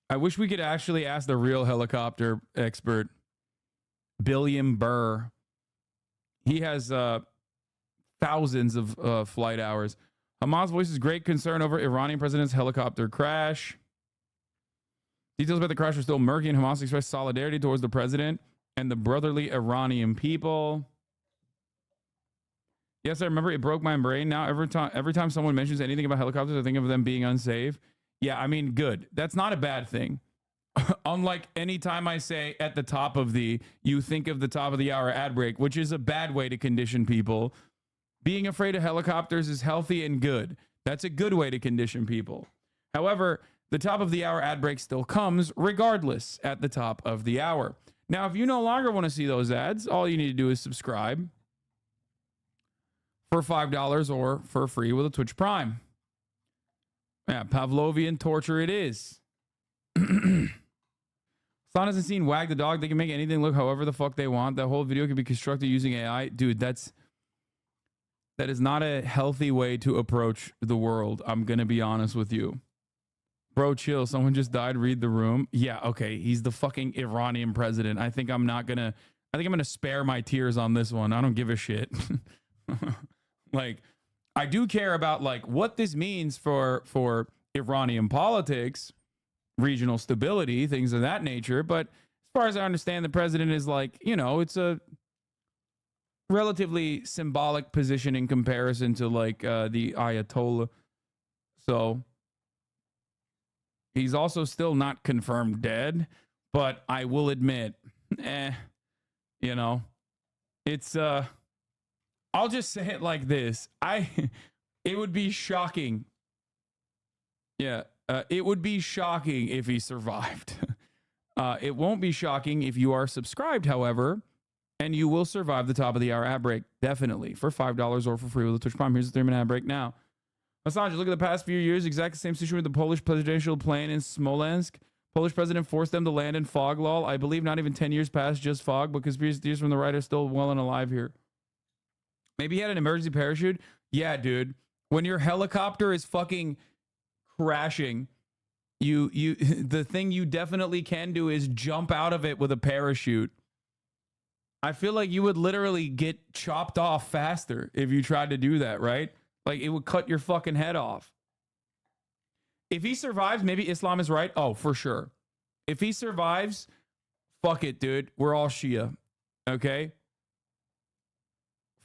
I wish we could actually ask the real helicopter expert, Billiam Burr. He has thousands of flight hours. Hamas voices great concern over Iranian president's helicopter crash. Details about the crash are still murky, and Hamas expressed solidarity towards the president and the brotherly Iranian people. Yes, I remember. It broke my brain. Now every time someone mentions anything about helicopters, I think of them being unsafe. Yeah, I mean, good. That's not a bad thing. Unlike any time I say at the top of you think of the top of the hour ad break, which is a bad way to condition people. Being afraid of helicopters is healthy and good. That's a good way to condition people. However, the top of the hour ad break still comes regardless at the top of the hour. Now, if you no longer want to see those ads, all you need to do is subscribe for $5 or for free with a Twitch Prime. Yeah, Pavlovian torture it is. Son hasn't seen Wag the Dog. They can make anything look however the fuck they want. That whole video can be constructed using AI. Dude, that is not a healthy way to approach the world. I'm going to be honest with you. Bro, chill. Someone just died. Read the room. Yeah, okay. He's the fucking Iranian president. I think I'm going to spare my tears on this one. I don't give a shit. Like, I do care about like what this means for Iranian politics, regional stability, things of that nature. But as far as I understand, the president is like, you know, it's a relatively symbolic position in comparison to like the Ayatollah. So he's also still not confirmed dead, but I will admit, you know, it's I'll just say it like this. It would be shocking. Yeah, it would be shocking if he survived. It won't be shocking if you are subscribed, however, and you will survive the top of the hour ad break, definitely, for $5 or for free with a Twitch Prime. Here's the 3-minute ad break now. Assange, look at the past few years, exactly the same situation with the Polish presidential plane in Smolensk. Polish president forced them to land in fog, lol. I believe not even 10 years past, just fog, but conspiracy theories from the right are still well and alive here. Maybe he had an emergency parachute? Yeah, dude. When your helicopter is fucking crashing, the thing you definitely can do is jump out of it with a parachute. I feel like you would literally get chopped off faster if you tried to do that, right? Like, it would cut your fucking head off. If he survives, maybe Islam is right. Oh, for sure. If he survives, fuck it, dude. We're all Shia. Okay?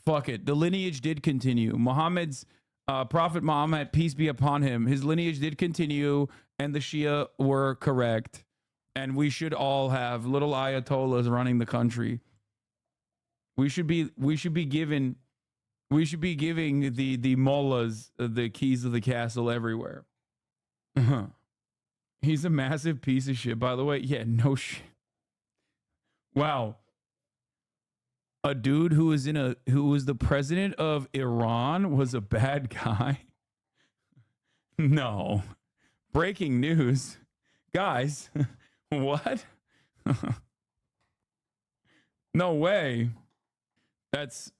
Fuck it. The lineage did continue. Muhammad's Prophet Muhammad, peace be upon him, his lineage did continue, and the Shia were correct. And we should all have little ayatollahs running the country. We should be giving the mullahs the keys of the castle everywhere. He's a massive piece of shit, by the way. Yeah, no shit. Wow. A dude who was the president of Iran was a bad guy. No. Breaking news. Guys, what? No way. That's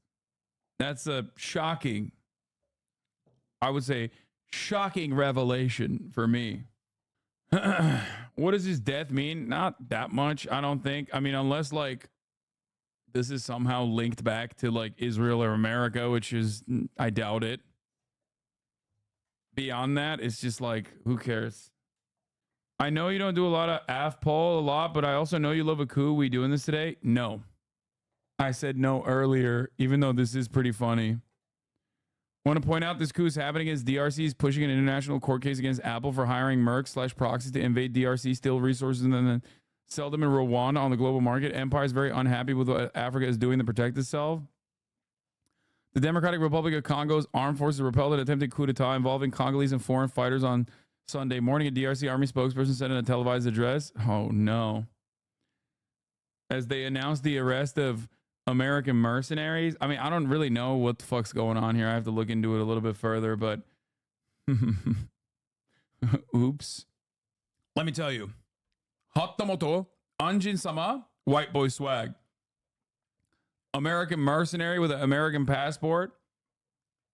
a shocking, I would say, shocking revelation for me. What does his death mean? Not that much, I don't think. I mean, unless like this is somehow linked back to like Israel or America, which is, I doubt it. Beyond that, it's just like, who cares? I know you don't do a lot of AFPOL a lot, but I also know you love a coup. We doing this today? No. I said no earlier, even though this is pretty funny. Want to point out this coup is happening as DRC is pushing an international court case against Apple for hiring mercs/proxies to invade DRC, steal resources, and then sell them in Rwanda on the global market. Empire is very unhappy with what Africa is doing to protect itself. The Democratic Republic of Congo's armed forces repelled an attempted coup d'etat involving Congolese and foreign fighters on Sunday morning. A DRC army spokesperson said in a televised address, oh no, as they announced the arrest of American mercenaries. I mean, I don't really know what the fuck's going on here. I have to look into it a little bit further, but oops. Let me tell you. Hatamoto, Anjin Sama, white boy swag. American mercenary with an American passport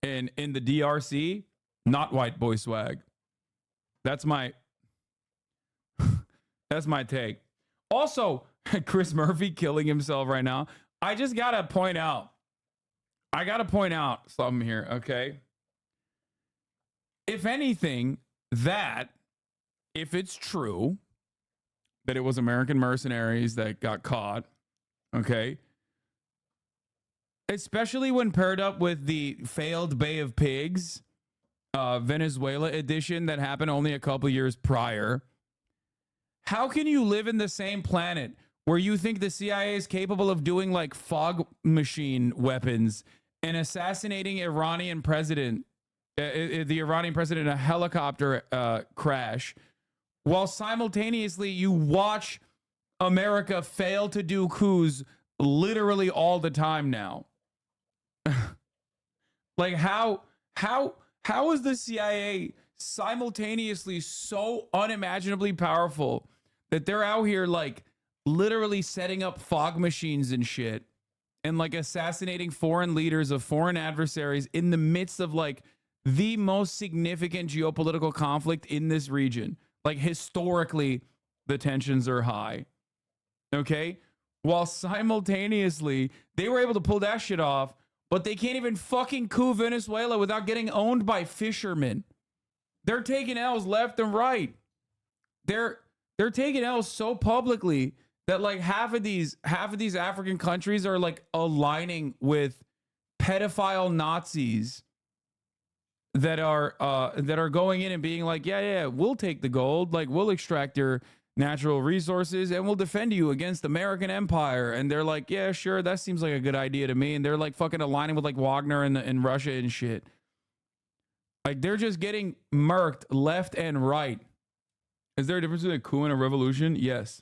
and in the DRC, not white boy swag. That's my take. Also, Chris Murphy killing himself right now. I gotta point out something here, okay? If anything, if it's true that it was American mercenaries that got caught, okay? Especially when paired up with the failed Bay of Pigs, Venezuela edition that happened only a couple years prior. How can you live in the same planet where you think the CIA is capable of doing like fog machine weapons and assassinating Iranian president, the Iranian president in a helicopter crash, while simultaneously you watch America fail to do coups literally all the time now? Like how is the CIA simultaneously so unimaginably powerful that they're out here like literally setting up fog machines and shit and like assassinating foreign leaders of foreign adversaries in the midst of like the most significant geopolitical conflict in this region? Like historically, the tensions are high. Okay? While simultaneously, they were able to pull that shit off, but they can't even fucking coup Venezuela without getting owned by fishermen. They're taking L's left and right. They're taking L's so publicly that like half of these African countries are like aligning with pedophile Nazis that are going in and being like, yeah, we'll take the gold, like we'll extract your natural resources and we'll defend you against American empire. And they're like, yeah, sure, that seems like a good idea to me. And they're like fucking aligning with like Wagner and Russia and shit. Like they're just getting murked left and right. Is there a difference between a coup and a revolution? Yes.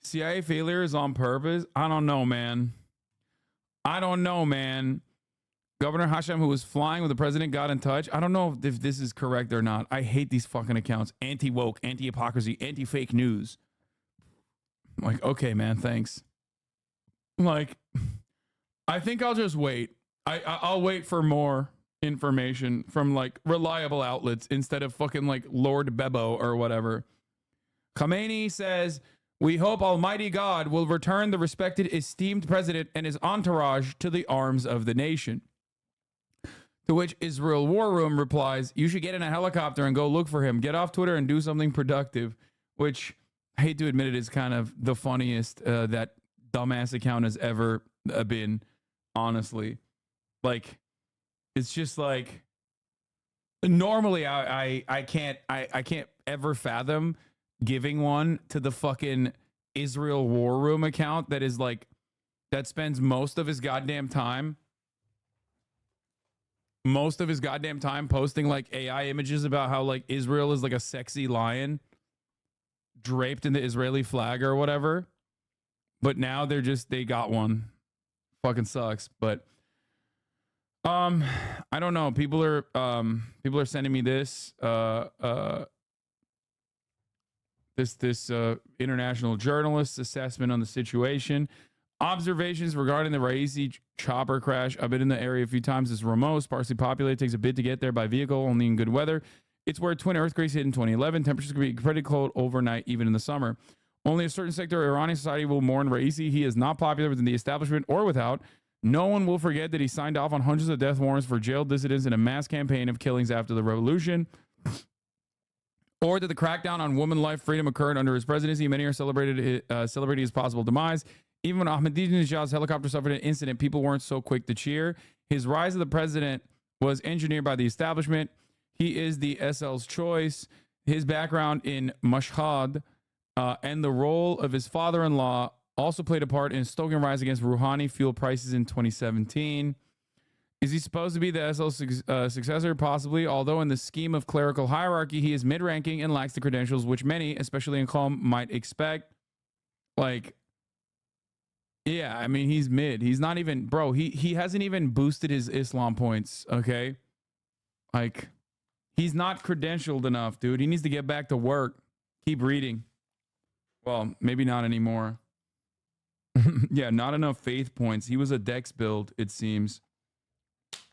CIA failure is on purpose? I don't know, man. Governor Hashem, who was flying with the president, got in touch. I don't know if this is correct or not. I hate these fucking accounts. Anti-woke, anti-hypocrisy, anti-fake news. I'm like, okay, man, thanks. Like, I think I'll just wait. I'll wait for more information from like reliable outlets instead of fucking like Lord Bebo or whatever. Khamenei says, we hope Almighty God will return the respected, esteemed president and his entourage to the arms of the nation. To which Israel War Room replies, you should get in a helicopter and go look for him. Get off Twitter and do something productive. Which, I hate to admit it, is kind of the funniest that dumbass account has ever been, honestly. Like, it's just like, normally I can't ever fathom giving one to the fucking Israel War Room account that is like, that spends most of his goddamn time posting like AI images about how like Israel is like a sexy lion draped in the Israeli flag or whatever. But now they got one. Fucking sucks. But I don't know. People are sending me this this international journalist's assessment on the situation. Observations regarding the Raisi chopper crash. I've been in the area a few times. It's remote, sparsely populated, takes a bit to get there by vehicle, only in good weather. It's where twin earthquakes hit in 2011. Temperatures can be pretty cold overnight, even in the summer. Only a certain sector of Iranian society will mourn Raisi. He is not popular within the establishment or without. No one will forget that he signed off on hundreds of death warrants for jailed dissidents in a mass campaign of killings after the revolution. Or that the crackdown on woman life freedom occurred under his presidency. Many are celebrating his possible demise. Even when Ahmadinejad's helicopter suffered an incident, people weren't so quick to cheer. His rise as the president was engineered by the establishment. He is the SL's choice. His background in Mashhad and the role of his father-in-law also played a part in stoking rise against Rouhani fuel prices in 2017. Is he supposed to be the SL's successor? Possibly, although in the scheme of clerical hierarchy, he is mid-ranking and lacks the credentials which many, especially in Qom, might expect. Like, yeah, I mean, he's mid. He's not even, bro, he hasn't even boosted his Islam points, okay? Like, he's not credentialed enough, dude. He needs to get back to work. Keep reading. Well, maybe not anymore. Yeah, not enough faith points. He was a Dex build, it seems.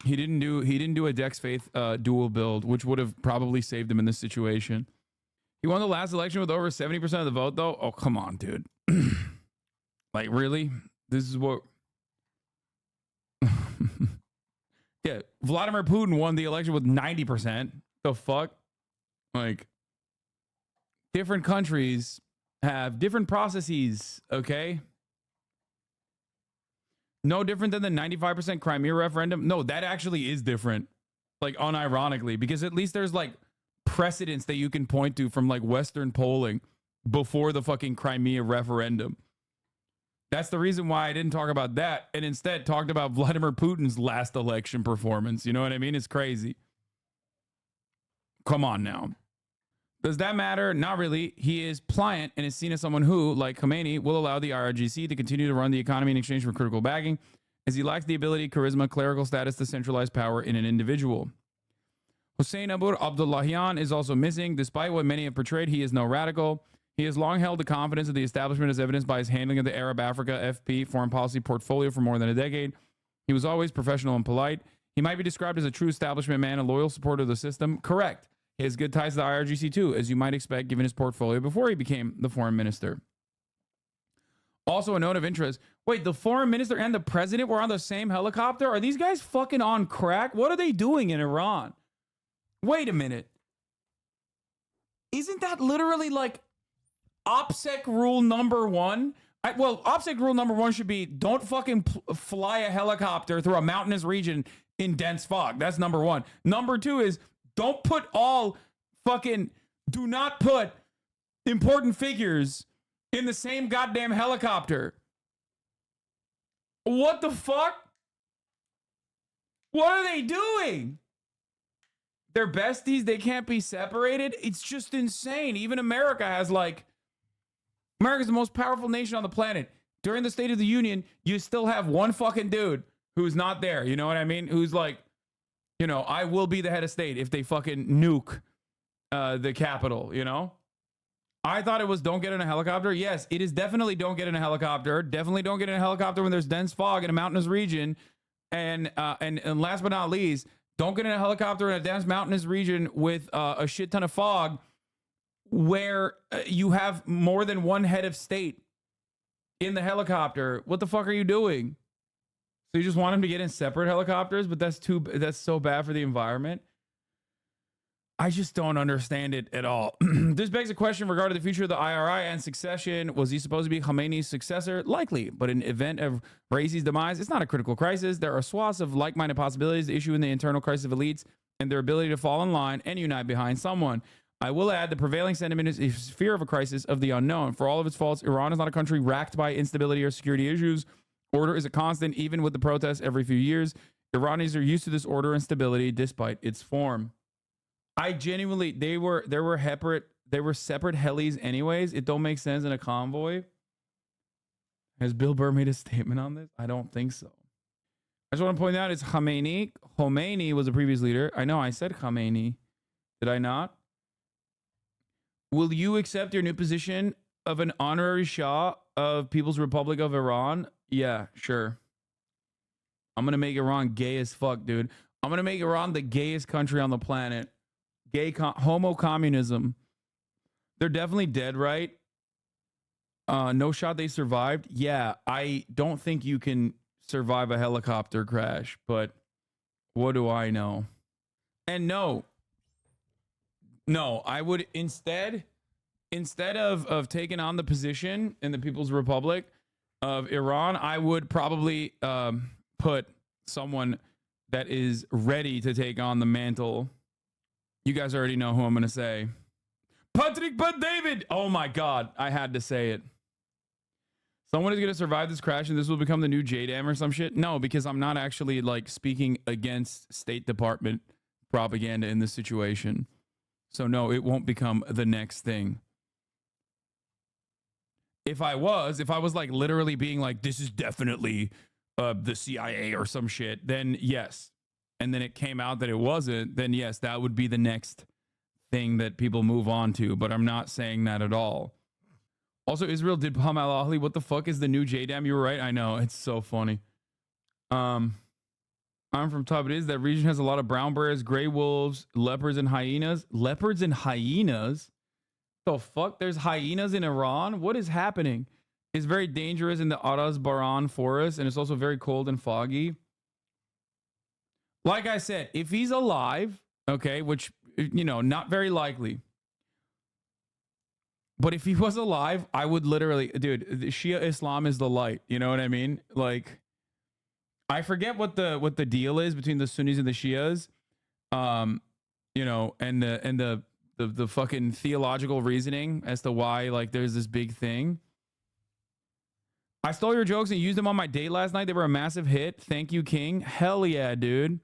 He didn't do a Dex Faith dual build, which would have probably saved him in this situation. He won the last election with over 70% of the vote, though. Oh, come on, dude. Like, really? This is what... Yeah, Vladimir Putin won the election with 90%. The fuck? Like, different countries have different processes, okay? No different than the 95% Crimea referendum. No, that actually is different. Like, unironically, because at least there's like precedents that you can point to from like Western polling before the fucking Crimea referendum. That's the reason why I didn't talk about that and instead talked about Vladimir Putin's last election performance. You know what I mean? It's crazy. Come on now. Does that matter? Not really. He is pliant and is seen as someone who, like Khamenei, will allow the IRGC to continue to run the economy in exchange for critical backing, as he lacks the ability, charisma, clerical status to centralize power in an individual. Hossein Abur Abdullahian is also missing. Despite what many have portrayed, he is no radical. He has long held the confidence of the establishment as evidenced by his handling of the Arab Africa FP foreign policy portfolio for more than a decade. He was always professional and polite. He might be described as a true establishment man, a loyal supporter of the system. Correct. He has good ties to the IRGC too, as you might expect given his portfolio before he became the foreign minister. Also a note of interest. Wait, the foreign minister and the president were on the same helicopter? Are these guys fucking on crack? What are they doing in Iran? Wait a minute. Isn't that literally like OPSEC rule number one? OPSEC rule number one should be don't fucking fly a helicopter through a mountainous region in dense fog. That's number one. Number two is do not put important figures in the same goddamn helicopter. What the fuck? What are they doing? They're besties. They can't be separated. It's just insane. Even America has America's the most powerful nation on the planet. During the State of the Union, you still have one fucking dude who's not there. You know what I mean? Who's like, you know, I will be the head of state if they fucking nuke the Capitol, you know? I thought it was don't get in a helicopter. Yes, it is definitely don't get in a helicopter. Definitely don't get in a helicopter when there's dense fog in a mountainous region. And last but not least, don't get in a helicopter in a dense mountainous region with a shit ton of fog where you have more than one head of state in the helicopter. What the fuck are you doing? So you just want them to get in separate helicopters, but that's so bad for the environment. I just don't understand it at all. This begs a question regarding the future of the IRI and succession. Was he supposed to be Khomeini's successor? Likely, but in event of Raisi's demise, it's not a critical crisis. There are swaths of like-minded possibilities. The issue in the internal crisis of elites and their ability to fall in line and unite behind someone. I will add the prevailing sentiment is fear of a crisis of the unknown. For all of its faults, Iran is not a country racked by instability or security issues. Order is a constant, even with the protests every few years. Iranians are used to this order and stability despite its form. I genuinely, they were separate helis anyways. It don't make sense in a convoy. Has Bill Burr made a statement on this? I don't think so. I just want to point out it's Khomeini. Khomeini was a previous leader. I know I said Khomeini. Did I not? Will you accept your new position of an honorary Shah of People's Republic of Iran? Yeah, sure. I'm going to make Iran gay as fuck, dude. I'm going to make Iran the gayest country on the planet. Homo communism. They're definitely dead, right? No shot they survived. Yeah, I don't think you can survive a helicopter crash, but what do I know? And no, I would instead of taking on the position in the People's Republic of Iran, I would probably put someone that is ready to take on the mantle. You guys already know who I'm going to say. Patrick Bet-David. Oh my God. I had to say it. Someone is going to survive this crash and this will become the new JDAM or some shit. No, because I'm not actually like speaking against State Department propaganda in this situation. So no, it won't become the next thing. If I was like literally being like, this is definitely the CIA or some shit, then yes. And then it came out that it wasn't, then yes, that would be the next thing that people move on to. But I'm not saying that at all. Also, Israel did bomb al-Ahli. What the fuck is the new JDAM? You were right. I know. It's so funny. I'm from Tabriz. That region has a lot of brown bears, gray wolves, leopards, and hyenas. Leopards and hyenas? The fuck? There's hyenas in Iran? What is happening? It's very dangerous in the Araz Baran forest, and it's also very cold and foggy. Like I said, if he's alive, okay, which, you know, not very likely. But if he was alive, I would literally, dude, Shia Islam is the light. You know what I mean? Like, I forget what the deal is between the Sunnis and the Shias. You know, and the fucking theological reasoning as to why, like, there's this big thing. I stole your jokes and used them on my date last night. They were a massive hit. Thank you, King. Hell yeah, dude.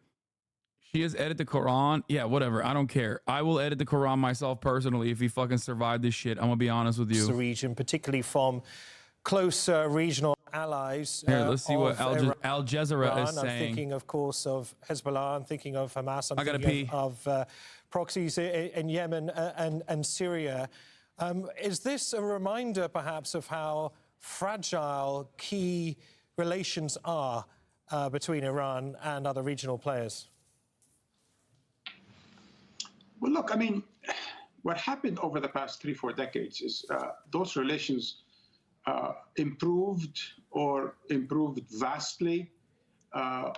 She has edited the Quran. Yeah, whatever. I don't care. I will edit the Quran myself personally if he fucking survived this shit. I'm going to be honest with you. The region, particularly from close regional allies. Here, let's see what Al Jazeera is saying. I'm thinking, of course, of Hezbollah. I'm thinking of Hamas. I'm I gotta thinking pee. of proxies in Yemen and Syria. Is this a reminder, perhaps, of how fragile key relations are between Iran and other regional players? Well, look, I mean, what happened over the past 3-4 decades is those relations improved vastly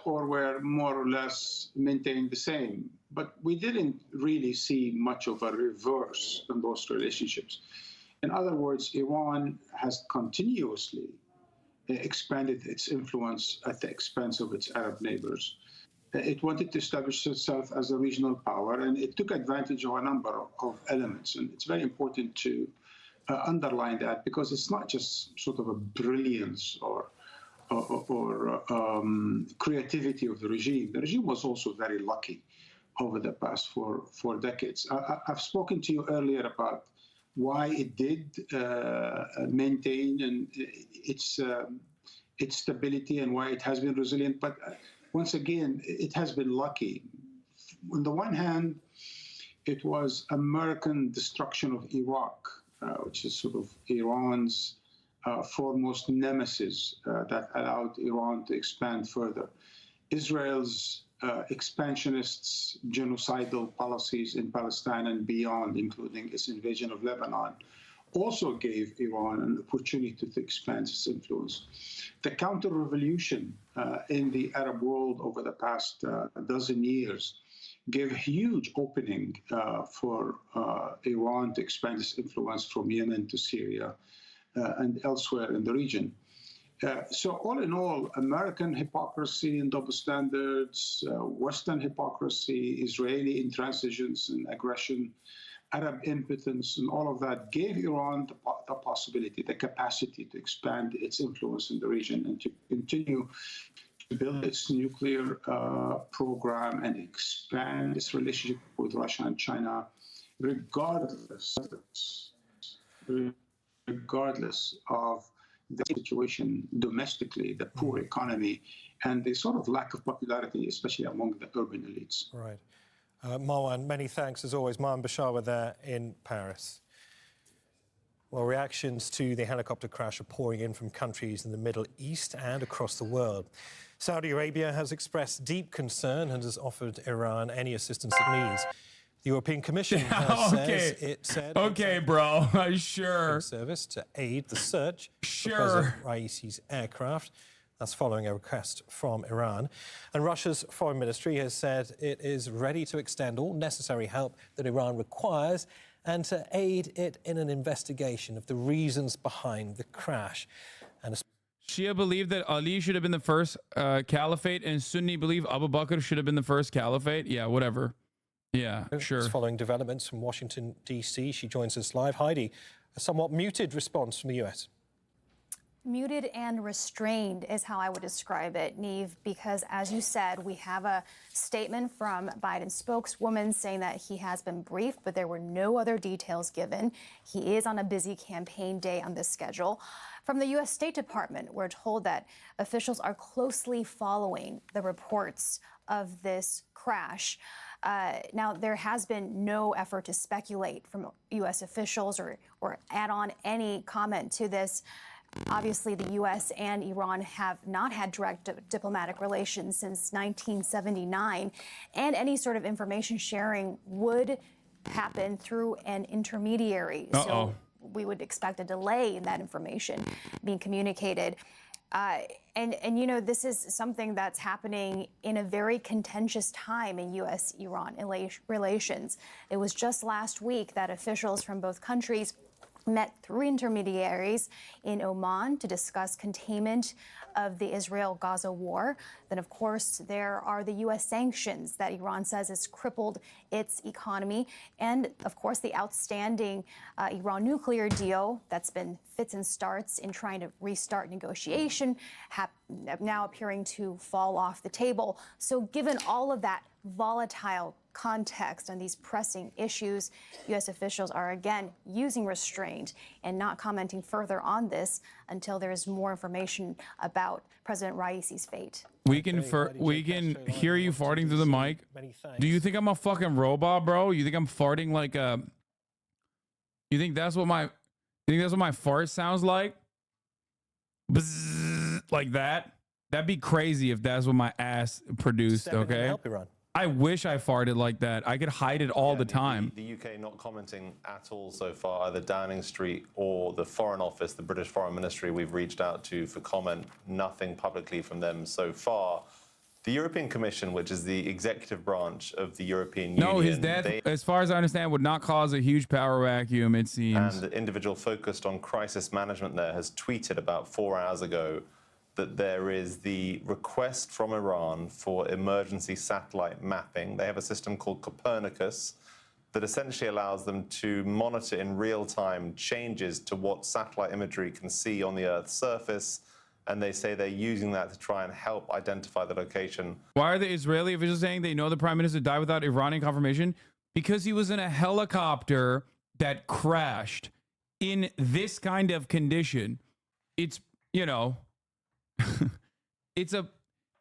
or were more or less maintained the same. But we didn't really see much of a reverse in those relationships. In other words, Iran has continuously expanded its influence at the expense of its Arab neighbors. It wanted to establish itself as a regional power, and it took advantage of a number of elements. And it's very important to underline that, because it's not just sort of a brilliance or creativity of the regime. The regime was also very lucky over the past four decades. I've spoken to you earlier about why it did maintain and its stability and why it has been resilient. But once again, it has been lucky. On the one hand, it was American destruction of Iraq, which is sort of Iran's foremost nemesis that allowed Iran to expand further. Israel's expansionists' genocidal policies in Palestine and beyond, including its invasion of Lebanon, also gave Iran an opportunity to expand its influence. The counter-revolution in the Arab world over the past dozen years gave a huge opening for Iran to expand its influence from Yemen to Syria and elsewhere in the region. So all in all, American hypocrisy and double standards, Western hypocrisy, Israeli intransigence and aggression, Arab impotence, and all of that gave Iran the possibility, the capacity to expand its influence in the region and to continue to build its nuclear program and expand its relationship with Russia and China, regardless of the situation domestically, the poor economy, and the sort of lack of popularity, especially among the urban elites. Right. Marwan, many thanks as always. Marwan Bashar there in Paris. Well, reactions to the helicopter crash are pouring in from countries in the Middle East and across the world. Saudi Arabia has expressed deep concern and has offered Iran any assistance it needs. The European Commission said okay, bro, sure. Service to aid the search for President Raisi's aircraft. That's following a request from Iran. And Russia's foreign ministry has said it is ready to extend all necessary help that Iran requires and to aid it in an investigation of the reasons behind the crash. And Shia believe that Ali should have been the first caliphate, and Sunni believe Abu Bakr should have been the first caliphate. Yeah, whatever. Yeah, sure. Following developments from Washington, D.C., she joins us live. Heidi, a somewhat muted response from the U.S. Muted and restrained is how I would describe it, Neve, because as you said, we have a statement from Biden's spokeswoman saying that he has been briefed, but there were no other details given. He is on a busy campaign day on this schedule. From the U.S. State Department, we're told that officials are closely following the reports of this crash. Now, there has been no effort to speculate from U.S. officials or add on any comment to this. Obviously, the U.S. and Iran have not had direct diplomatic relations since 1979, and any sort of information sharing would happen through an intermediary. So we would expect a delay in that information being communicated. And you know, this is something that's happening in a very contentious time in U.S.-Iran relations. It was just last week that officials from both countries met through intermediaries in Oman to discuss containment of the Israel-Gaza war. Then, of course, there are the U.S. sanctions that Iran says has crippled its economy. And, of course, the outstanding Iran nuclear deal that's been fits and starts in trying to restart negotiation, now appearing to fall off the table. So given all of that volatile context and these pressing issues, U.S. officials are again using restraint and not commenting further on this until there is more information about President Raisi's fate. We can hear you farting through the mic. Do you think I'm a fucking robot, bro? You think I'm farting like a? You think that's what my fart sounds like? Bzzz, like that? That'd be crazy if that's what my ass produced. Okay. I wish I farted like that. I could hide it all the time. The UK not commenting at all so far, either Downing Street or the Foreign Office, the British Foreign Ministry we've reached out to for comment, nothing publicly from them so far. The European Commission, which is the executive branch of the European Union. No, his death, as far as I understand, would not cause a huge power vacuum, it seems. And the individual focused on crisis management there has tweeted about 4 hours ago that there is the request from Iran for emergency satellite mapping. They have a system called Copernicus that essentially allows them to monitor in real time changes to what satellite imagery can see on the Earth's surface. And they say they're using that to try and help identify the location. Why are the Israeli officials saying they know the prime minister died without Iranian confirmation? Because he was in a helicopter that crashed in this kind of condition. It's, you know,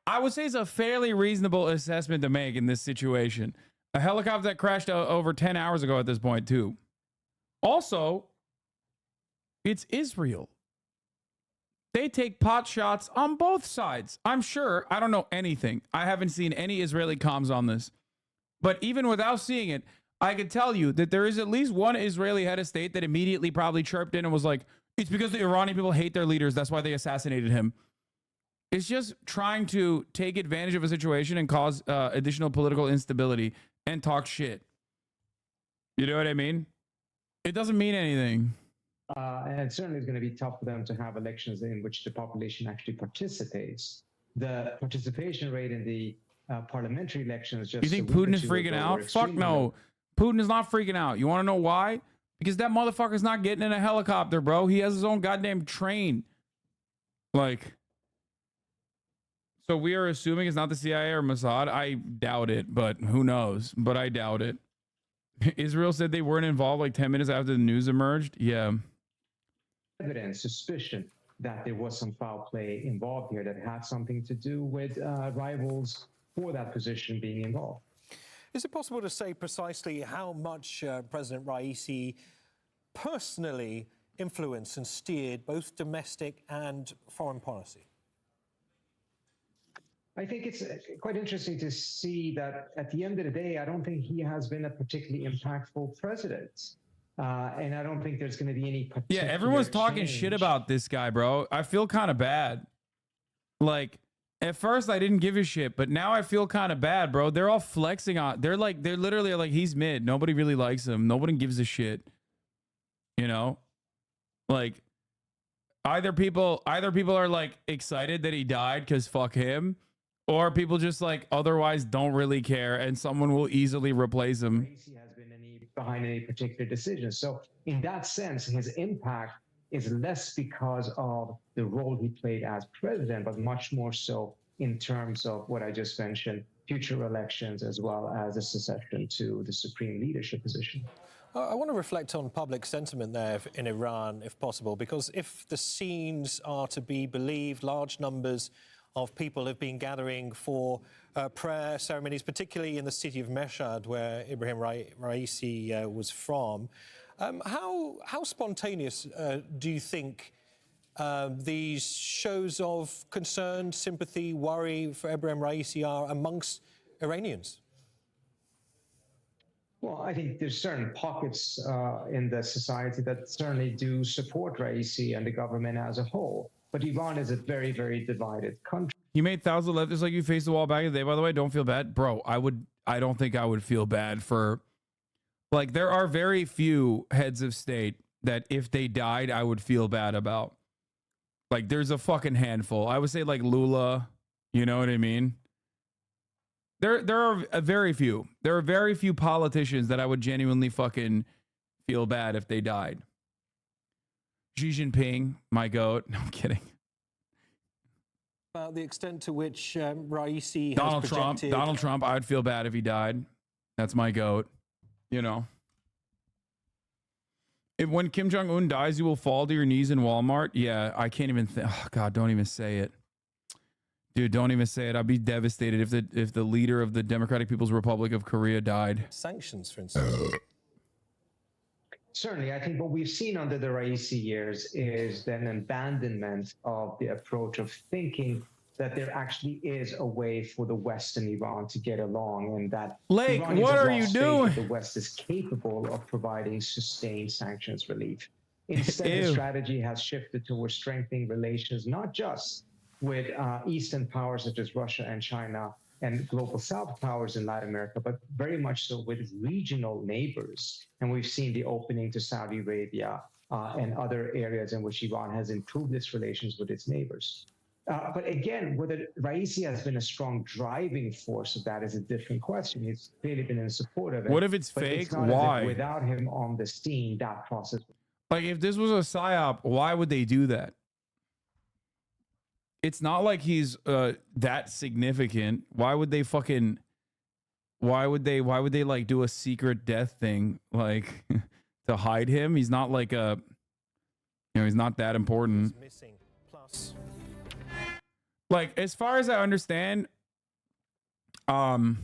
I would say it's a fairly reasonable assessment to make in this situation. A helicopter that crashed over 10 hours ago at this point, too. Also, it's Israel. They take pot shots on both sides. I'm sure. I don't know anything. I haven't seen any Israeli comms on this. But even without seeing it, I can tell you that there is at least one Israeli head of state that immediately probably chirped in and was like, it's because the Iranian people hate their leaders. That's why they assassinated him. It's just trying to take advantage of a situation and cause additional political instability and talk shit. You know what I mean? It doesn't mean anything. And certainly it's going to be tough for them to have elections in which the population actually participates. The participation rate in the parliamentary elections just... You think Putin is freaking out? Fuck no. Putin is not freaking out. You want to know why? Because that motherfucker's not getting in a helicopter, bro. He has his own goddamn train. Like... So we are assuming it's not the CIA or Mossad. I doubt it, but who knows? But I doubt it. Israel said they weren't involved like 10 minutes after the news emerged. Yeah. Evidence, suspicion that there was some foul play involved here that had something to do with rivals for that position being involved. Is it possible to say precisely how much President Raisi personally influenced and steered both domestic and foreign policy? I think it's quite interesting to see that at the end of the day, I don't think he has been a particularly impactful president. And I don't think there's going to be any particular everyone's talking change. shit about this guy, bro. I feel kind of bad. Like, at first I didn't give a shit, but now I feel kind of bad, bro. They're all flexing on. They're literally like, he's mid. Nobody really likes him. Nobody gives a shit. You know? Like, either people are like excited that he died because fuck him. Or people just like otherwise don't really care and someone will easily replace him. Raisi has been behind any particular decision. So in that sense, his impact is less because of the role he played as president, but much more so in terms of what I just mentioned, future elections, as well as a succession to the supreme leadership position. I want to reflect on public sentiment there in Iran, if possible, because if the scenes are to be believed, large numbers of people have been gathering for prayer ceremonies, particularly in the city of Mashhad, where Ibrahim Raisi was from. How spontaneous do you think these shows of concern, sympathy, worry for Ibrahim Raisi are amongst Iranians? Well, I think there's certain pockets in the society that certainly do support Raisi and the government as a whole. But Iran is a very, very divided country. You made thousands of leftists like you faced the wall back in the day, by the way. Don't feel bad. Bro, I don't think I would feel bad for... Like, there are very few heads of state that if they died, I would feel bad about. Like, there's a fucking handful. I would say, like, Lula. You know what I mean? There are very few. There are very few politicians that I would genuinely fucking feel bad if they died. Xi Jinping, my goat. No, I'm kidding. About the extent to which Raisi Donald has Trump. projected... Donald Trump, I'd feel bad if he died. That's my goat. You know. If when Kim Jong-un dies, you will fall to your knees in Walmart. Yeah, I can't even think. Oh, God, don't even say it. Dude, don't even say it. I'd be devastated if the leader of the Democratic People's Republic of Korea died. Sanctions, for instance. Certainly, I think what we've seen under the Raisi years is an abandonment of the approach of thinking that there actually is a way for the West and Iran to get along, and that Lake, Iran is what a are lost you state doing? that the West is capable of providing sustained sanctions relief. Instead, Ew. the strategy has shifted towards strengthening relations, not just with Eastern powers such as Russia and China and global South powers in Latin America, but very much so with regional neighbors. And we've seen the opening to Saudi Arabia and other areas in which Iran has improved its relations with its neighbors. But again, whether Raisi has been a strong driving force of that is a different question. He's clearly been in support of it. What if it's but fake? It's not Why? as if without him on the scene, that process. Like, if this was a psyop, why would they do that? It's not like he's that significant. Why would they fucking... Why would they like do a secret death thing, like, to hide him? He's not like a... You know, he's not that important. Missing. Plus... like as far as I understand, the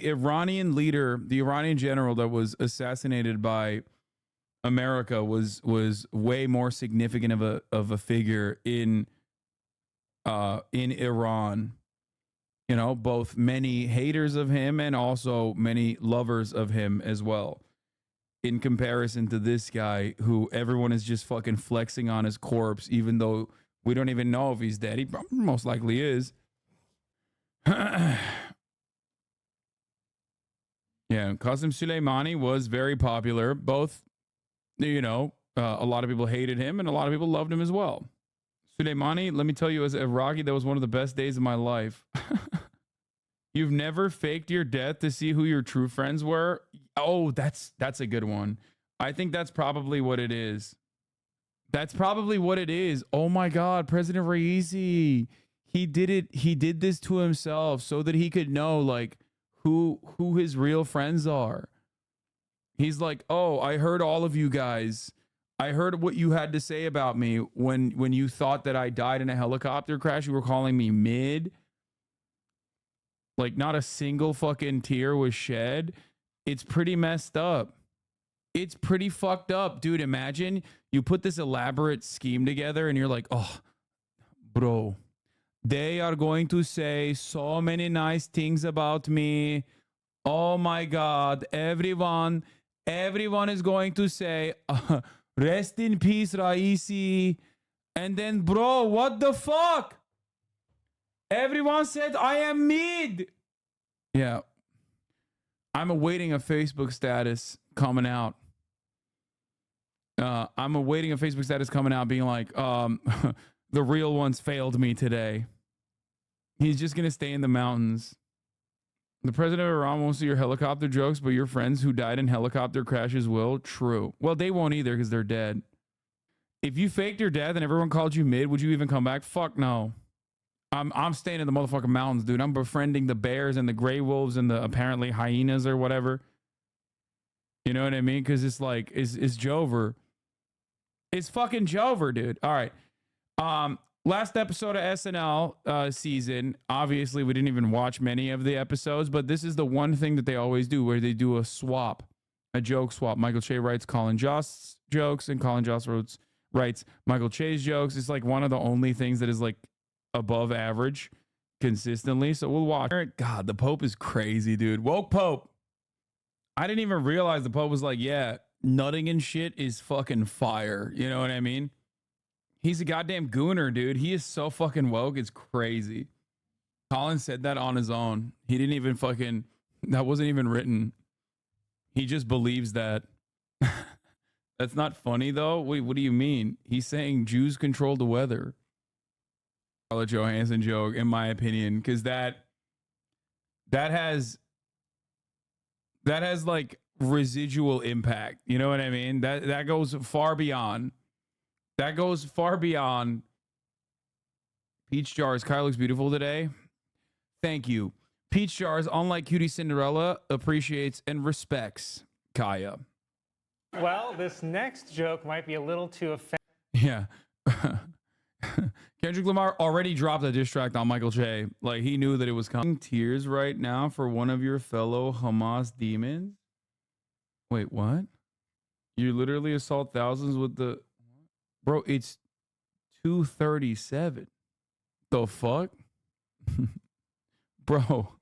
Iranian leader, the Iranian general that was assassinated by America was way more significant of a figure in Iran. You know, both many haters of him and also many lovers of him as well. In comparison to this guy who everyone is just fucking flexing on his corpse, even though we don't even know if he's dead. He most likely is. Yeah, Qasem Soleimani was very popular. Both, you know, a lot of people hated him and a lot of people loved him as well. Soleimani, let me tell you, as a Iraqi, that was one of the best days of my life. You've never faked your death to see who your true friends were? Oh, that's a good one. I think that's probably what it is. That's probably what it is. Oh my God, President Raisi. He did it. He did this to himself so that he could know like who his real friends are. He's like, oh, I heard all of you guys. I heard what you had to say about me when you thought that I died in a helicopter crash. You were calling me mid. Like not a single fucking tear was shed. It's pretty messed up. It's pretty fucked up, dude. Imagine you put this elaborate scheme together and you're like, oh, bro, they are going to say so many nice things about me. Oh my God, everyone is going to say, rest in peace, Raisi. And then, bro, what the fuck? Everyone said I am mid. Yeah. I'm awaiting a Facebook status coming out. I'm awaiting a Facebook status coming out being like, the real ones failed me today. He's just going to stay in the mountains. The president of Iran won't see your helicopter jokes, but your friends who died in helicopter crashes will. True. Well, they won't either because they're dead. If you faked your death and everyone called you mid, would you even come back? Fuck no. I'm staying in the motherfucking mountains, dude. I'm befriending the bears and the gray wolves and the apparently hyenas or whatever. You know what I mean? Because it's like, it's Jover. It's fucking Jover, dude. All right. Last episode of SNL season. Obviously, we didn't even watch many of the episodes, but this is the one thing that they always do where they do a swap, a joke swap. Michael Che writes Colin Jost jokes and Colin Jost writes Michael Che's jokes. It's like one of the only things that is like above average consistently. So we'll watch. God, the Pope is crazy, dude. Woke Pope. I didn't even realize the Pope was like, yeah, nutting and shit is fucking fire. You know what I mean? He's a goddamn gooner, dude. He is so fucking woke. It's crazy. Colin said that on his own. He didn't even fucking, that wasn't even written. He just believes that. That's not funny though. Wait, what do you mean? He's saying Jews control the weather. Scarlett Johansson joke, in my opinion, because that has like residual impact. You know what I mean? That goes far beyond. That goes far beyond. Peach Jars, Kyle looks beautiful today. Thank you. Peach Jars, unlike Cutie Cinderella, appreciates and respects Kaya. Well, this next joke might be a little too offensive. Yeah. Kendrick Lamar already dropped a diss track on Michael Che. Like, he knew that it was coming. Tears right now for one of your fellow Hamas demons? Wait, what? You literally assault thousands with the... Bro, it's 2:37. The fuck? Bro.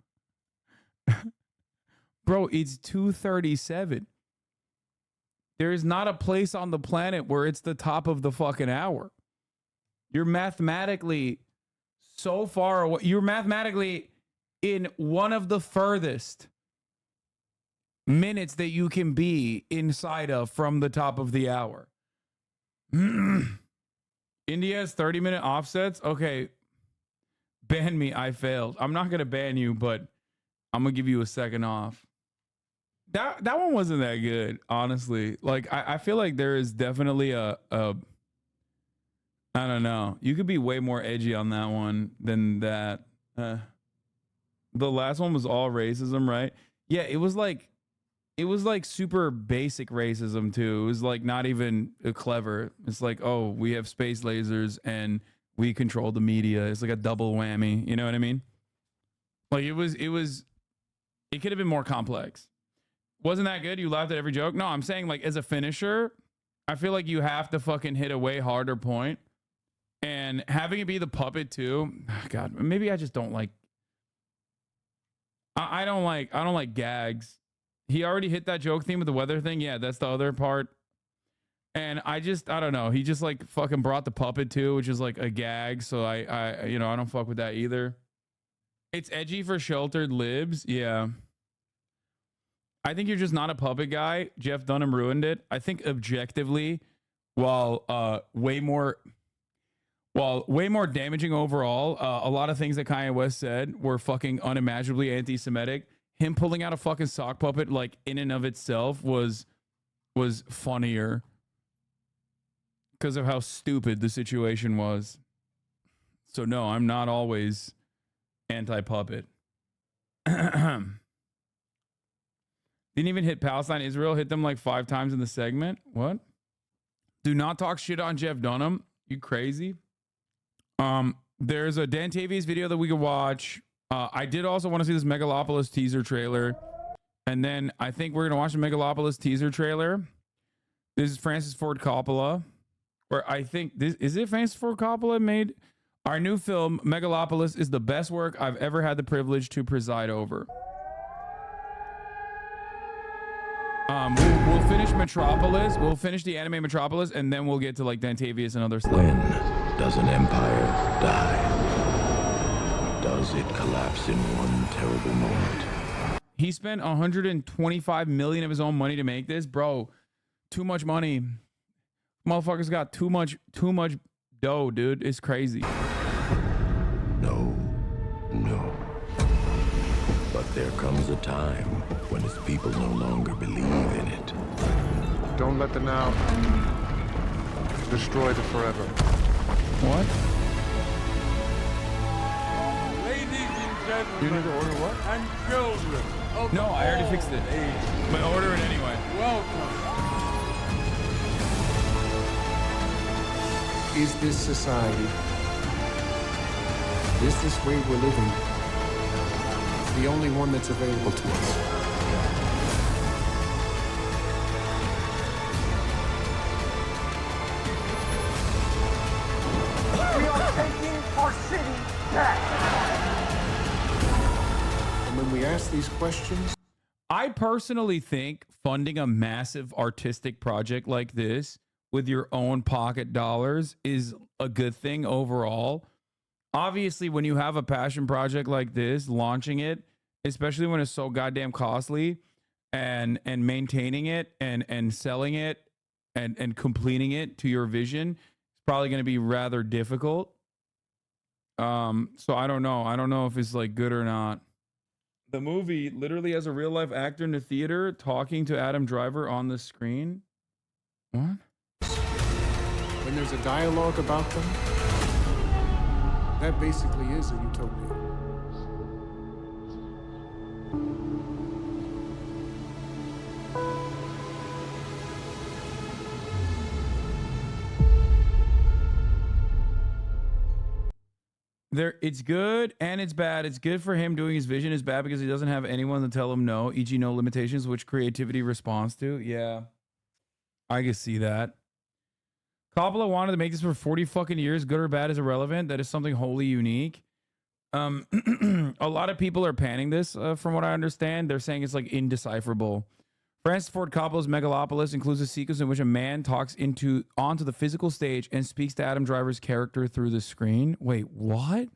Bro, it's 2:37. There is not a place on the planet where it's the top of the fucking hour. You're mathematically so far away. You're mathematically in one of the furthest minutes that you can be inside of from the top of the hour. India has 30-minute offsets. Okay. Ban me. I failed. I'm not going to ban you, but I'm going to give you a second off. That one wasn't that good, honestly. Like, I feel like there is definitely a I don't know. You could be way more edgy on that one than that. The last one was all racism, right? Yeah, it was like it was like super basic racism too. It was like not even clever. It's like, oh, we have space lasers and we control the media. It's like a double whammy. You know what I mean? Like it could have been more complex. Wasn't that good? You laughed at every joke? No, I'm saying like as a finisher, I feel like you have to fucking hit a way harder point. And having it be the puppet too. God, maybe I just don't like. I don't like gags. He already hit that joke theme with the weather thing. Yeah, that's the other part. And I don't know. He just like fucking brought the puppet too, which is like a gag. So I don't fuck with that either. It's edgy for sheltered libs. Yeah. I think you're just not a puppet guy. Jeff Dunham ruined it. I think objectively, while way more damaging overall, a lot of things that Kanye West said were fucking unimaginably anti-Semitic. Him pulling out a fucking sock puppet, like in and of itself, was funnier because of how stupid the situation was. So no, I'm not always anti-puppet. Didn't even hit Palestine, Israel. Hit them like 5 times in the segment. What? Do not talk shit on Jeff Dunham. You crazy? There's a Dan Tavies video that we could watch. I did also want to see this Megalopolis teaser trailer. And then I think we're going to watch the Megalopolis teaser trailer. This is Francis Ford Coppola. Where I think is it Francis Ford Coppola made our new film Megalopolis is the best work I've ever had the privilege to preside over. We'll finish Metropolis. We'll finish the anime Metropolis, and then we'll get to like Dantavius and other stuff. When does an empire die? Does it collapse in one terrible moment? He spent 125 million of his own money to make this, bro. Too much money. Motherfuckers got too much dough, dude. It's crazy. No. But there comes a time when its people no longer believe in it. Don't let the now destroy the forever. What? Ladies and gentlemen. You need to order what? And children. No, I already fixed it. But order it anyway. Welcome. Is this society? Is this way we're living the only one that's available to us? We are taking our city back. And when we ask these questions, I personally think funding a massive artistic project like this with your own pocket dollars is a good thing overall. Obviously, when you have a passion project like this, launching it, especially when it's so goddamn costly, and maintaining it and selling it and completing it to your vision, it's probably going to be rather difficult. So I don't know. I don't know if it's like good or not. The movie literally has a real life actor in the theater talking to Adam Driver on the screen. What? when there's a dialogue about them, that basically is a utopia. It's good and it's bad. It's good for him doing his vision. It's bad because he doesn't have anyone to tell him no, e.g. no limitations, which creativity responds to. Yeah, I can see that. Coppola wanted to make this for 40 fucking years. Good or bad is irrelevant. That is something wholly unique. A lot of people are panning this, from what I understand. They're saying it's like indecipherable. Francis Ford Coppola's Megalopolis includes a sequence in which a man talks onto the physical stage and speaks to Adam Driver's character through the screen. Wait, what?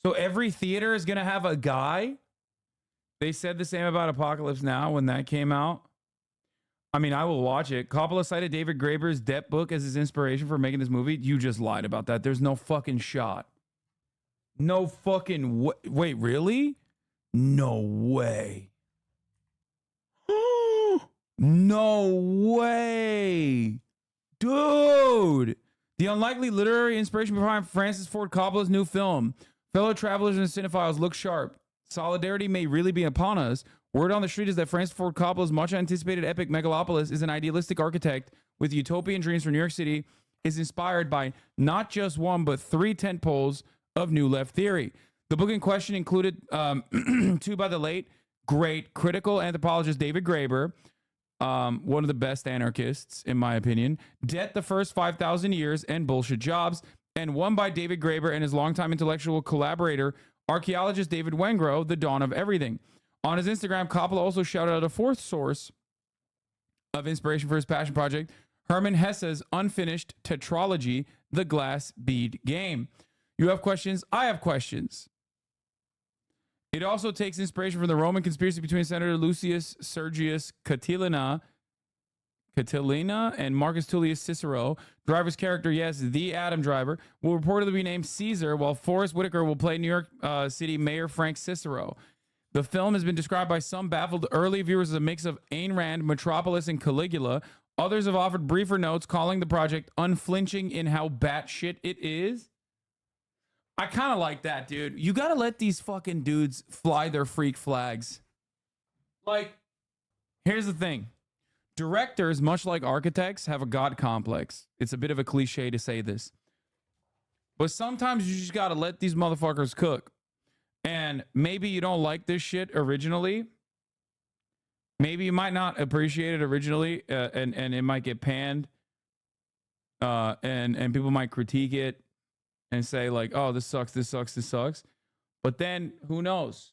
So every theater is going to have a guy? They said the same about Apocalypse Now when that came out. I mean, I will watch it. Coppola cited David Graeber's Depp book as his inspiration for making this movie. You just lied about that. There's no fucking shot. No fucking wait, really? No way. No way. Dude. The unlikely literary inspiration behind Francis Ford Coppola's new film. Fellow travelers and cinephiles, look sharp. Solidarity may really be upon us. Word on the street is that Francis Ford Coppola's much anticipated epic Megalopolis is an idealistic architect with utopian dreams for New York City, is inspired by not just one, but 3 tentpoles of New Left theory. The book in question included 2 by the late, great critical anthropologist David Graeber, one of the best anarchists, in my opinion, Debt the First 5,000 Years and Bullshit Jobs, and one by David Graeber and his longtime intellectual collaborator, archaeologist David Wengrow, The Dawn of Everything. On his Instagram, Coppola also shouted out a 4th source of inspiration for his passion project, Hermann Hesse's unfinished tetralogy, The Glass Bead Game. You have questions? I have questions. It also takes inspiration from the Roman conspiracy between Senator Lucius Sergius Catilina and Marcus Tullius Cicero. Driver's character, yes, the Adam Driver, will reportedly be named Caesar, while Forrest Whitaker will play New York City Mayor Frank Cicero. The film has been described by some baffled early viewers as a mix of Ayn Rand, Metropolis, and Caligula. Others have offered briefer notes, calling the project unflinching in how batshit it is. I kind of like that, dude. You got to let these fucking dudes fly their freak flags. Like, here's the thing. Directors, much like architects, have a God complex. It's a bit of a cliche to say this. But sometimes you just got to let these motherfuckers cook. And maybe you don't like this shit originally. Maybe you might not appreciate it originally, and it might get panned. And people might critique it and say like, oh, this sucks, this sucks, this sucks. But then, who knows?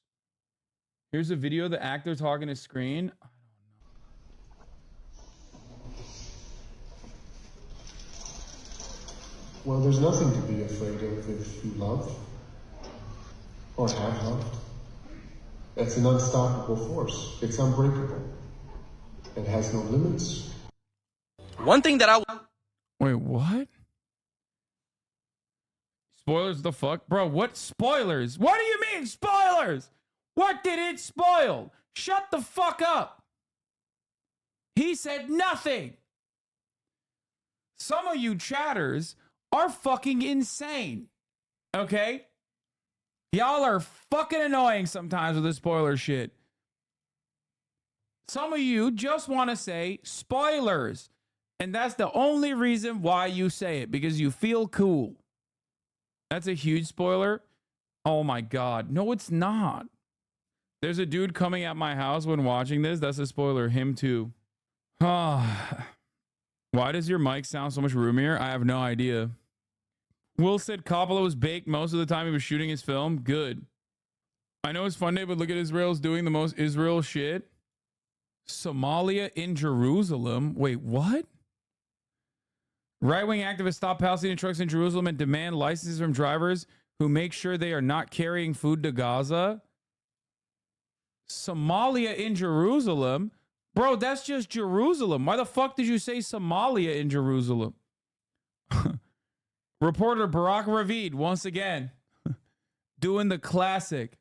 Here's a video of the actor talking to screen. Well, there's nothing to be afraid of if you love or have loved. It's an unstoppable force. It's unbreakable. It has no limits. One thing that I... Wait, what? Spoilers the fuck? Bro, what spoilers? What do you mean spoilers? What did it spoil? Shut the fuck up. He said nothing. Some of you chatters are fucking insane. Okay? Y'all are fucking annoying sometimes with the spoiler shit. Some of you just want to say spoilers. And that's the only reason why you say it, because you feel cool. That's a huge spoiler. Oh my God. No, it's not. There's a dude coming at my house when watching this. That's a spoiler. Him too. Why does your mic sound so much roomier? I have no idea. Will said Coppola was baked most of the time he was shooting his film. Good. I know it's Funday, but look at Israel's doing the most Israel shit. Somalia in Jerusalem. Wait, what? Right-wing activists stop Palestinian trucks in Jerusalem and demand licenses from drivers who make sure they are not carrying food to Gaza. Somalia in Jerusalem? Bro, that's just Jerusalem. Why the fuck did you say Somalia in Jerusalem? Reporter Barack Ravid, once again, doing the classic.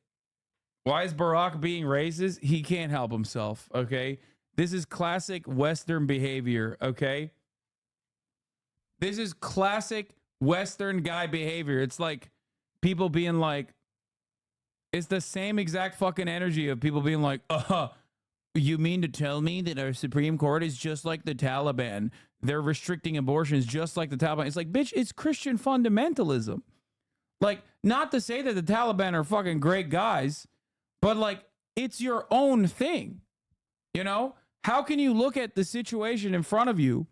Why is Barack being racist? He can't help himself, okay? This is classic Western behavior, okay? This is classic Western guy behavior. It's like people being like, it's the same exact fucking energy of people being like, you mean to tell me that our Supreme Court is just like the Taliban? They're restricting abortions just like the Taliban. It's like, bitch, it's Christian fundamentalism. Like, not to say that the Taliban are fucking great guys, but like, it's your own thing. You know? How can you look at the situation in front of you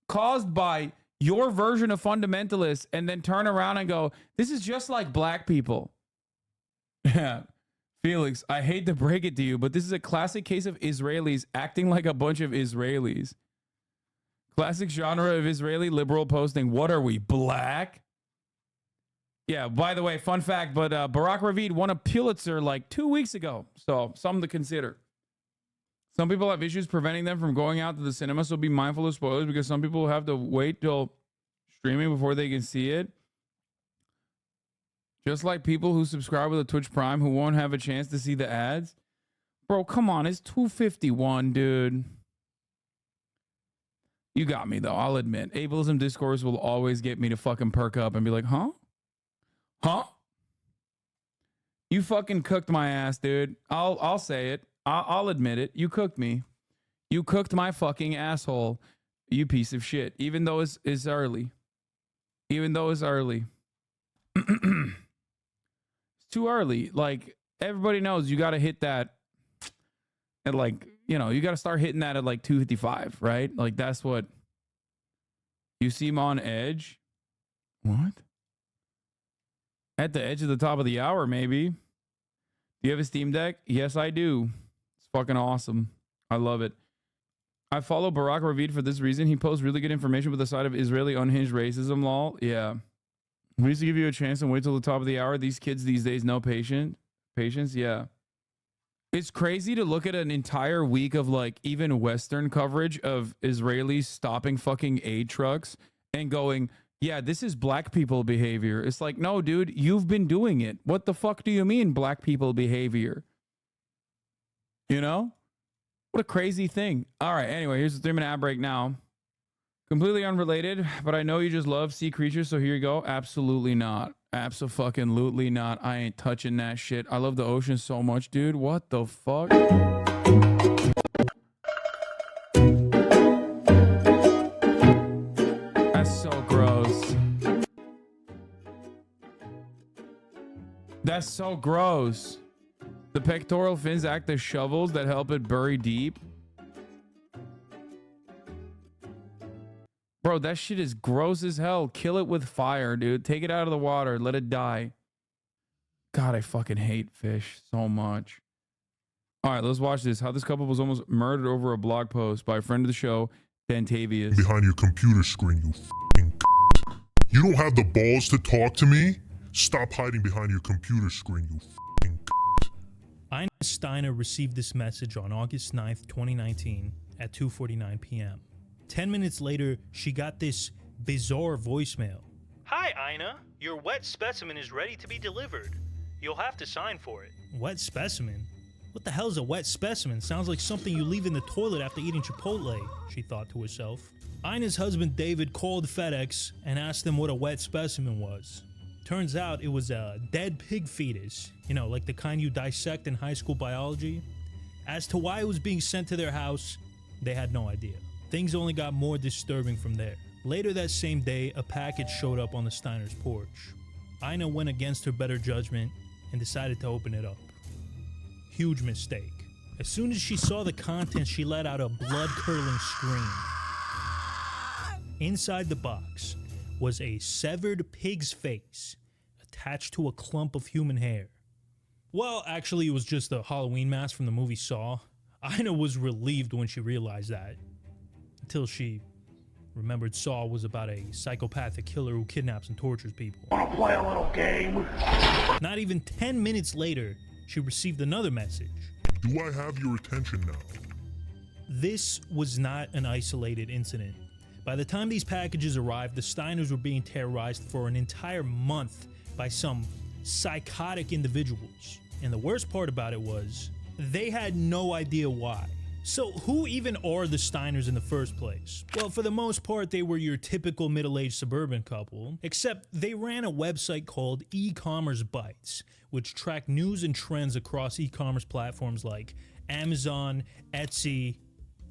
caused by your version of fundamentalists and then turn around and go, this is just like black people? Yeah. Felix, I hate to break it to you, but this is a classic case of Israelis acting like a bunch of Israelis. Classic genre of Israeli liberal posting. What are we, black? Yeah, by the way, fun fact, but Barack Ravid won a Pulitzer like 2 weeks ago. So something to consider. Some people have issues preventing them from going out to the cinema, so be mindful of spoilers because some people have to wait till streaming before they can see it. Just like people who subscribe with a Twitch Prime who won't have a chance to see the ads. Bro, come on. It's 2:51, dude. You got me, though. I'll admit. Ableism discourse will always get me to fucking perk up and be like, huh? Huh? You fucking cooked my ass, dude. I'll say it. I'll admit it. You cooked me. You cooked my fucking asshole, you piece of shit. Even though it's early. Even though it's early. It's too early. Like, everybody knows you got to hit that at like, you know, you got to start hitting that at like 2:55, right? Like, that's what you seem on edge. What? At the edge of the top of the hour, maybe. Do you have a Steam Deck? Yes, I do. It's fucking awesome. I love it. I follow Barack Ravid for this reason. He posts really good information with the side of Israeli unhinged racism, lol. Yeah. We used to give you a chance and wait till the top of the hour. These kids these days, no patience. Yeah. It's crazy to look at an entire week of like even Western coverage of Israelis stopping fucking aid trucks and going, yeah, this is black people behavior. It's like, no, dude, you've been doing it. What the fuck do you mean black people behavior? You know? What a crazy thing. All right, anyway, here's the 3-minute ad break now. Completely unrelated, but I know you just love sea creatures, so here you go. Absolutely not. Abso-fucking-lutely not. I ain't touching that shit. I love the ocean so much, dude. What the fuck? That's so gross. That's so gross. The pectoral fins act as shovels that help it bury deep. Bro, that shit is gross as hell. Kill it with fire, dude. Take it out of the water. Let it die. God, I fucking hate fish so much. All right, let's watch this. How this couple was almost murdered over a blog post by a friend of the show, Dantavius. Behind your computer screen, you f***ing c***. You don't have the balls to talk to me? Stop hiding behind your computer screen, you f***ing c***. Ina Steiner received this message on August 9th, 2019 at 2:49 p.m. 10 minutes later, she got this bizarre voicemail. Hi, Ina. Your wet specimen is ready to be delivered. You'll have to sign for it. Wet specimen? What the hell is a wet specimen? Sounds like something you leave in the toilet after eating Chipotle, she thought to herself. Ina's husband David called FedEx and asked them what a wet specimen was. Turns out it was a dead pig fetus, you know, like the kind you dissect in high school biology. As to why it was being sent to their house, they had no idea. Things only got more disturbing from there. Later that same day, a package showed up on the Steiners' porch. Ina went against her better judgment and decided to open it up. Huge mistake. As soon as she saw the contents, she let out a blood-curdling scream. Inside the box was a severed pig's face attached to a clump of human hair. Well, actually, it was just a Halloween mask from the movie Saw. Ina was relieved when she realized that, until she remembered Saw was about a psychopathic killer who kidnaps and tortures people. Wanna play a little game? Not even 10 minutes later, she received another message. Do I have your attention now? This was not an isolated incident. By the time these packages arrived, the Steiners were being terrorized for an entire month by some psychotic individuals. And the worst part about it was, they had no idea why. So who even are the Steiners in the first place? Well, for the most part, they were your typical middle-aged suburban couple, except they ran a website called E-Commerce Bytes, which tracked news and trends across e-commerce platforms like Amazon, Etsy,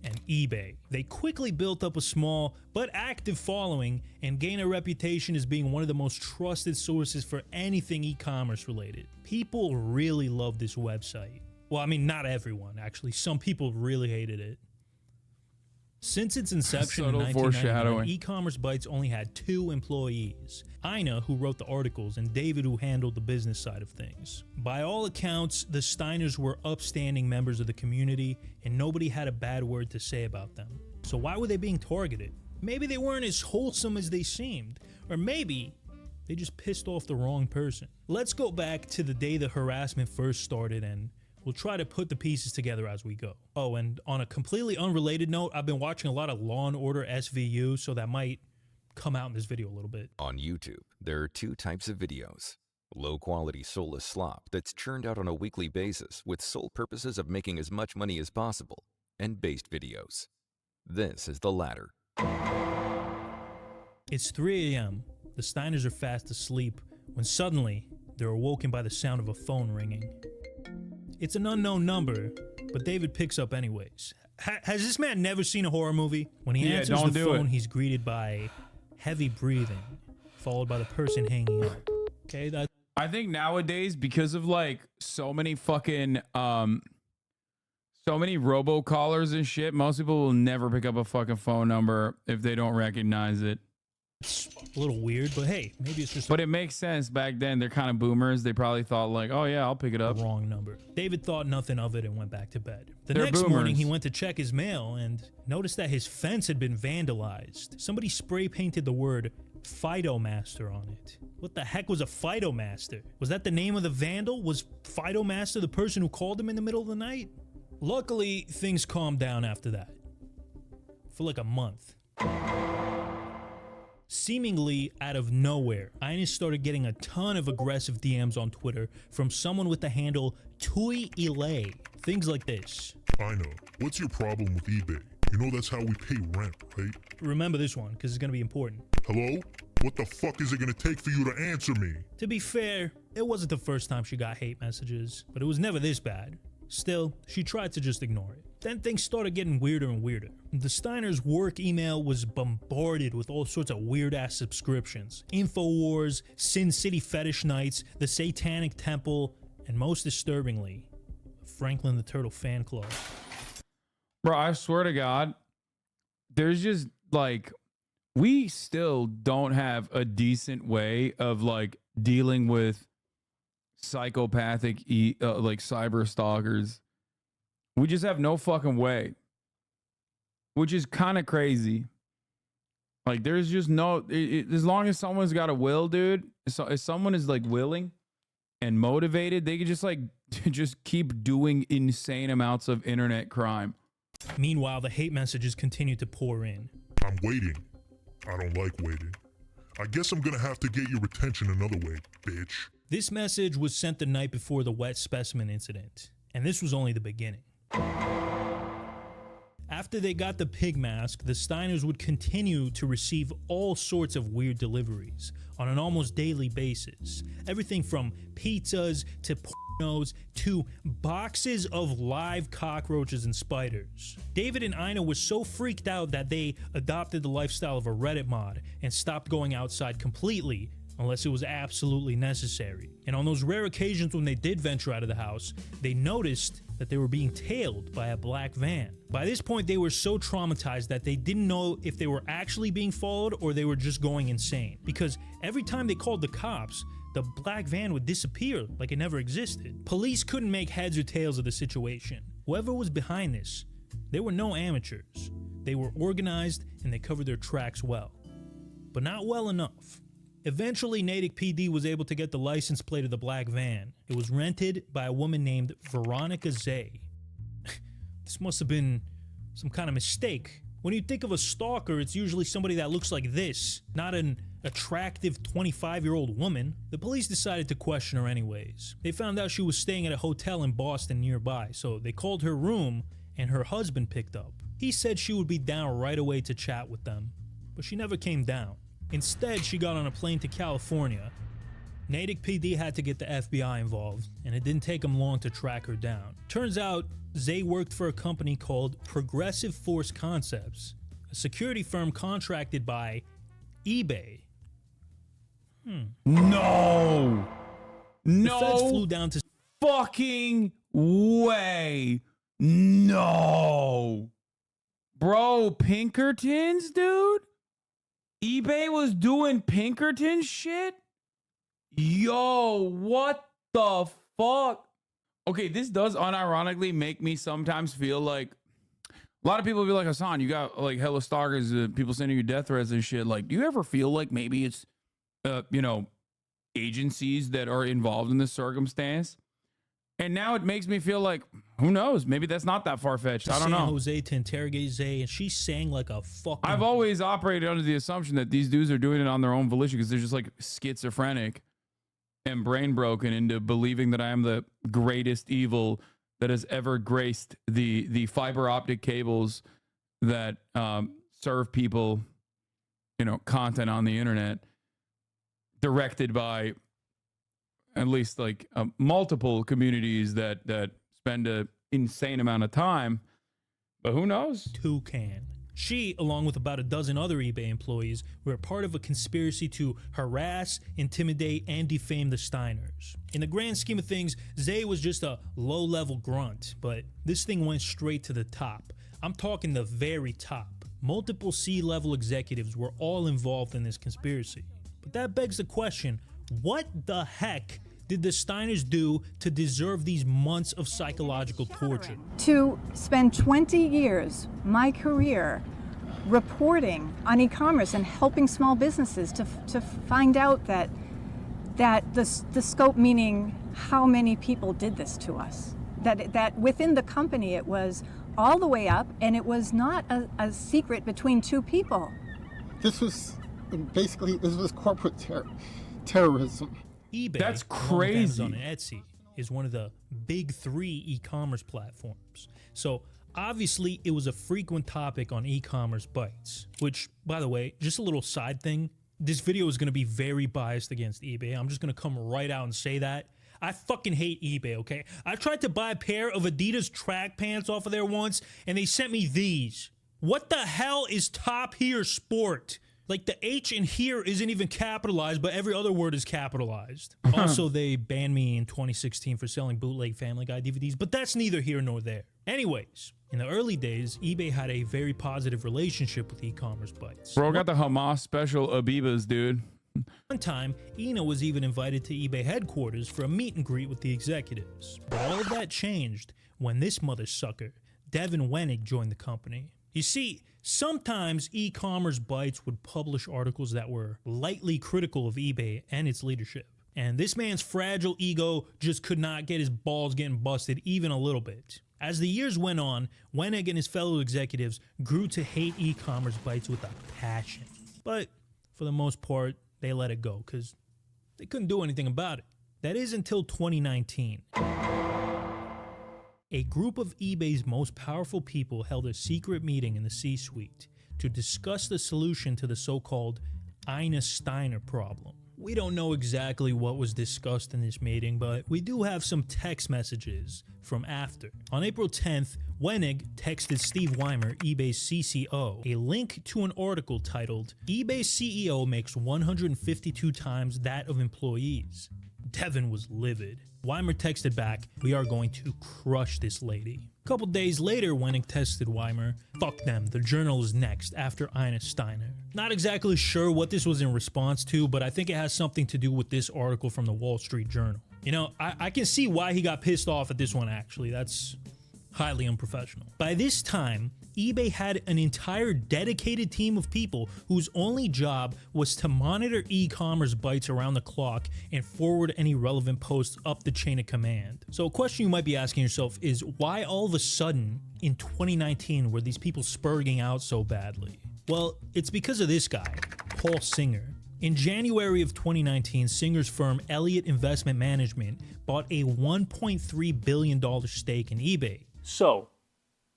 and eBay. They quickly built up a small but active following and gained a reputation as being one of the most trusted sources for anything e-commerce related. People really loved this website. Well, I mean, not everyone, actually. Some people really hated it. Since its inception in 1999, E-Commerce Bytes only had 2 employees. Ina, who wrote the articles, and David, who handled the business side of things. By all accounts, the Steiners were upstanding members of the community, and nobody had a bad word to say about them. So why were they being targeted? Maybe they weren't as wholesome as they seemed. Or maybe they just pissed off the wrong person. Let's go back to the day the harassment first started, and we'll try to put the pieces together as we go. Oh, and on a completely unrelated note, I've been watching a lot of Law & Order SVU, so that might come out in this video a little bit. On YouTube, there are 2 types of videos. Low-quality soulless slop that's churned out on a weekly basis with sole purposes of making as much money as possible, and based videos. This is the latter. It's 3 a.m. The Steiners are fast asleep when suddenly they're awoken by the sound of a phone ringing. It's an unknown number, but David picks up anyways. Has this man never seen a horror movie? When he Yeah, answers don't the do phone, it. he's greeted by heavy breathing, followed by the person hanging up. Okay, that. I think nowadays, because of like so many fucking so many robocallers and shit, most people will never pick up a fucking phone number if they don't recognize it. It's a little weird, but hey, maybe it's just But it makes sense. Back then, they're kind of boomers. They probably thought like, oh yeah, I'll pick it up. wrong number. David thought nothing of it and went back to bed. The They're next morning, boomers. he went to check his mail and noticed that his fence had been vandalized. Somebody spray painted the word Phytomaster on it. What the heck was a Phytomaster? Was that the name of the vandal? Was Phytomaster the person who called him in the middle of the night? Luckily, things calmed down after that. For like a month. Seemingly out of nowhere, Ines started getting a ton of aggressive DMs on Twitter from someone with the handle Tui Ilay. Things like this. I know. What's your problem with eBay? You know that's how we pay rent, right? Remember this one, because it's going to be important. Hello? What the fuck is it gonna take for you to answer me? To be fair, it wasn't the first time she got hate messages, but it was never this bad. Still, she tried to just ignore it. Then things started getting weirder and weirder. The Steiners' work email was bombarded with all sorts of weird-ass subscriptions. InfoWars, Sin City Fetish Nights, the Satanic Temple, and most disturbingly, Franklin the Turtle fan club. Bro, I swear to God, there's just like, we still don't have a decent way of like dealing with psychopathic like cyber stalkers. We just have no fucking way, which is kind of crazy. Like there's just no, as long as someone's got a will, dude, so if someone is like willing and motivated, they can just like just keep doing insane amounts of internet crime. Meanwhile, the hate messages continue to pour in. I'm waiting. I don't like waiting. I guess I'm gonna have to get your attention another way, bitch. This message was sent the night before the wet specimen incident, and this was only the beginning. After they got the pig mask, the Steiners would continue to receive all sorts of weird deliveries on an almost daily basis. Everything from pizzas to pornos to boxes of live cockroaches and spiders. David and Ina were so freaked out that they adopted the lifestyle of a Reddit mod and stopped going outside completely unless it was absolutely necessary. And on those rare occasions when they did venture out of the house, they noticed that they were being tailed by a black van. By this point, they were so traumatized that they didn't know if they were actually being followed or they were just going insane. Because every time they called the cops, the black van would disappear like it never existed. Police couldn't make heads or tails of the situation. Whoever was behind this, they were no amateurs. They were organized and they covered their tracks well. But not well enough. Eventually, Natick PD was able to get the license plate of the black van. It was rented by a woman named Veronica Zay. This must have been some kind of mistake. When you think of a stalker, it's usually somebody that looks like this, not an attractive 25-year-old woman. The police decided to question her anyways. They found out she was staying at a hotel in Boston nearby, so they called her room and her husband picked up. He said she would be down right away to chat with them, but she never came down. Instead, she got on a plane to California. Natick PD had to get the FBI involved, and it didn't take them long to track her down. Turns out, Zay worked for a company called Progressive Force Concepts, a security firm contracted by eBay. No! No! The feds flew down to fucking way. No! Bro, Pinkertons, dude? eBay was doing Pinkerton shit? Yo, what the fuck? Okay, this does unironically make me sometimes feel like a lot of people be like, Hassan, you got like hella stalkers, people sending you death threats and shit. Like, do you ever feel like maybe it's, you know, agencies that are involved in this circumstance? And now it makes me feel like, who knows? Maybe that's not that far-fetched. I don't know. San Jose to interrogate Zay, and she sang like a fucking... I've always operated under the assumption that these dudes are doing it on their own volition because they're just like schizophrenic and brain broken into believing that I am the greatest evil that has ever graced the fiber optic cables that serve people, you know, content on the internet, directed by at least like multiple communities that spend a insane amount of time. But who knows? Toucan. She, along with about a dozen other eBay employees, were part of a conspiracy to harass, intimidate, and defame the Steiners. In the grand scheme of things, Zay was just a low-level grunt, but this thing went straight to the top. I'm talking the very top. Multiple C-level executives were all involved in this conspiracy. But that begs the question, what the heck did the Steiners do to deserve these months of psychological torture? To spend 20 years, my career, reporting on e-commerce and helping small businesses to find out that the scope, meaning how many people did this to us. That within the company it was all the way up, and it was not a secret between two people. This was corporate terrorism. eBay, That's along with crazy. Amazon and Etsy, is one of the big 3 e-commerce platforms. So obviously it was a frequent topic on e-commerce bites, which, by the way, just a little side thing, this video is going to be very biased against eBay. I'm just going to come right out and say that. I fucking hate eBay, okay? I tried to buy a pair of Adidas track pants off of there once, and they sent me these. What the hell is top here sport? Like, the H in here isn't even capitalized, but every other word is capitalized. Also, they banned me in 2016 for selling bootleg Family Guy DVDs, but that's neither here nor there. Anyways, in the early days, eBay had a very positive relationship with e-commerce bites. Bro got the Hamas special Abibas, dude. One time, Ina was even invited to eBay headquarters for a meet and greet with the executives. But all of that changed when this mother sucker, Devin Wenig, joined the company. You see, sometimes e-commerce bites would publish articles that were lightly critical of eBay and its leadership. And this man's fragile ego just could not get his balls getting busted even a little bit. As the years went on, Wenig and his fellow executives grew to hate e-commerce bites with a passion. But for the most part, they let it go because they couldn't do anything about it. That is until 2019. A group of eBay's most powerful people held a secret meeting in the C-suite to discuss the solution to the so-called Ina Steiner problem. We don't know exactly what was discussed in this meeting, but we do have some text messages from after. On April 10th, Wenig texted Steve Weimer, eBay's CCO, a link to an article titled, "eBay's CEO makes 152 times that of employees." Devin was livid. Weimer texted back, "We are going to crush this lady." A couple days later, Wenig texted Weimer, "Fuck them, the journal is next after Ina Steiner." Not exactly sure what this was in response to, but I think it has something to do with this article from the Wall Street Journal. You know, I can see why he got pissed off at this one, actually. That's highly unprofessional. By this time, eBay had an entire dedicated team of people whose only job was to monitor e-commerce bites around the clock and forward any relevant posts up the chain of command. So a question you might be asking yourself is, why all of a sudden in 2019 were these people spurging out so badly? Well, it's because of this guy, Paul Singer. In January of 2019, Singer's firm Elliott Investment Management bought a $1.3 billion stake in eBay. So,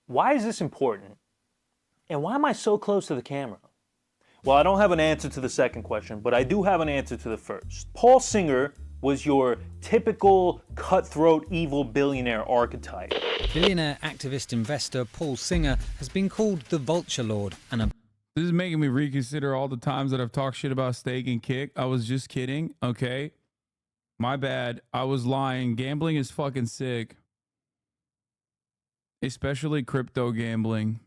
why is this important? And why am I so close to the camera? Well, I don't have an answer to the second question, but I do have an answer to the first. Paul Singer was your typical cutthroat evil billionaire archetype. Billionaire activist investor Paul Singer has been called the Vulture Lord and a... This is making me reconsider all the times that I've talked shit about Steak and Kick. I was just kidding, okay? My bad. I was lying. Gambling is fucking sick. Especially crypto gambling.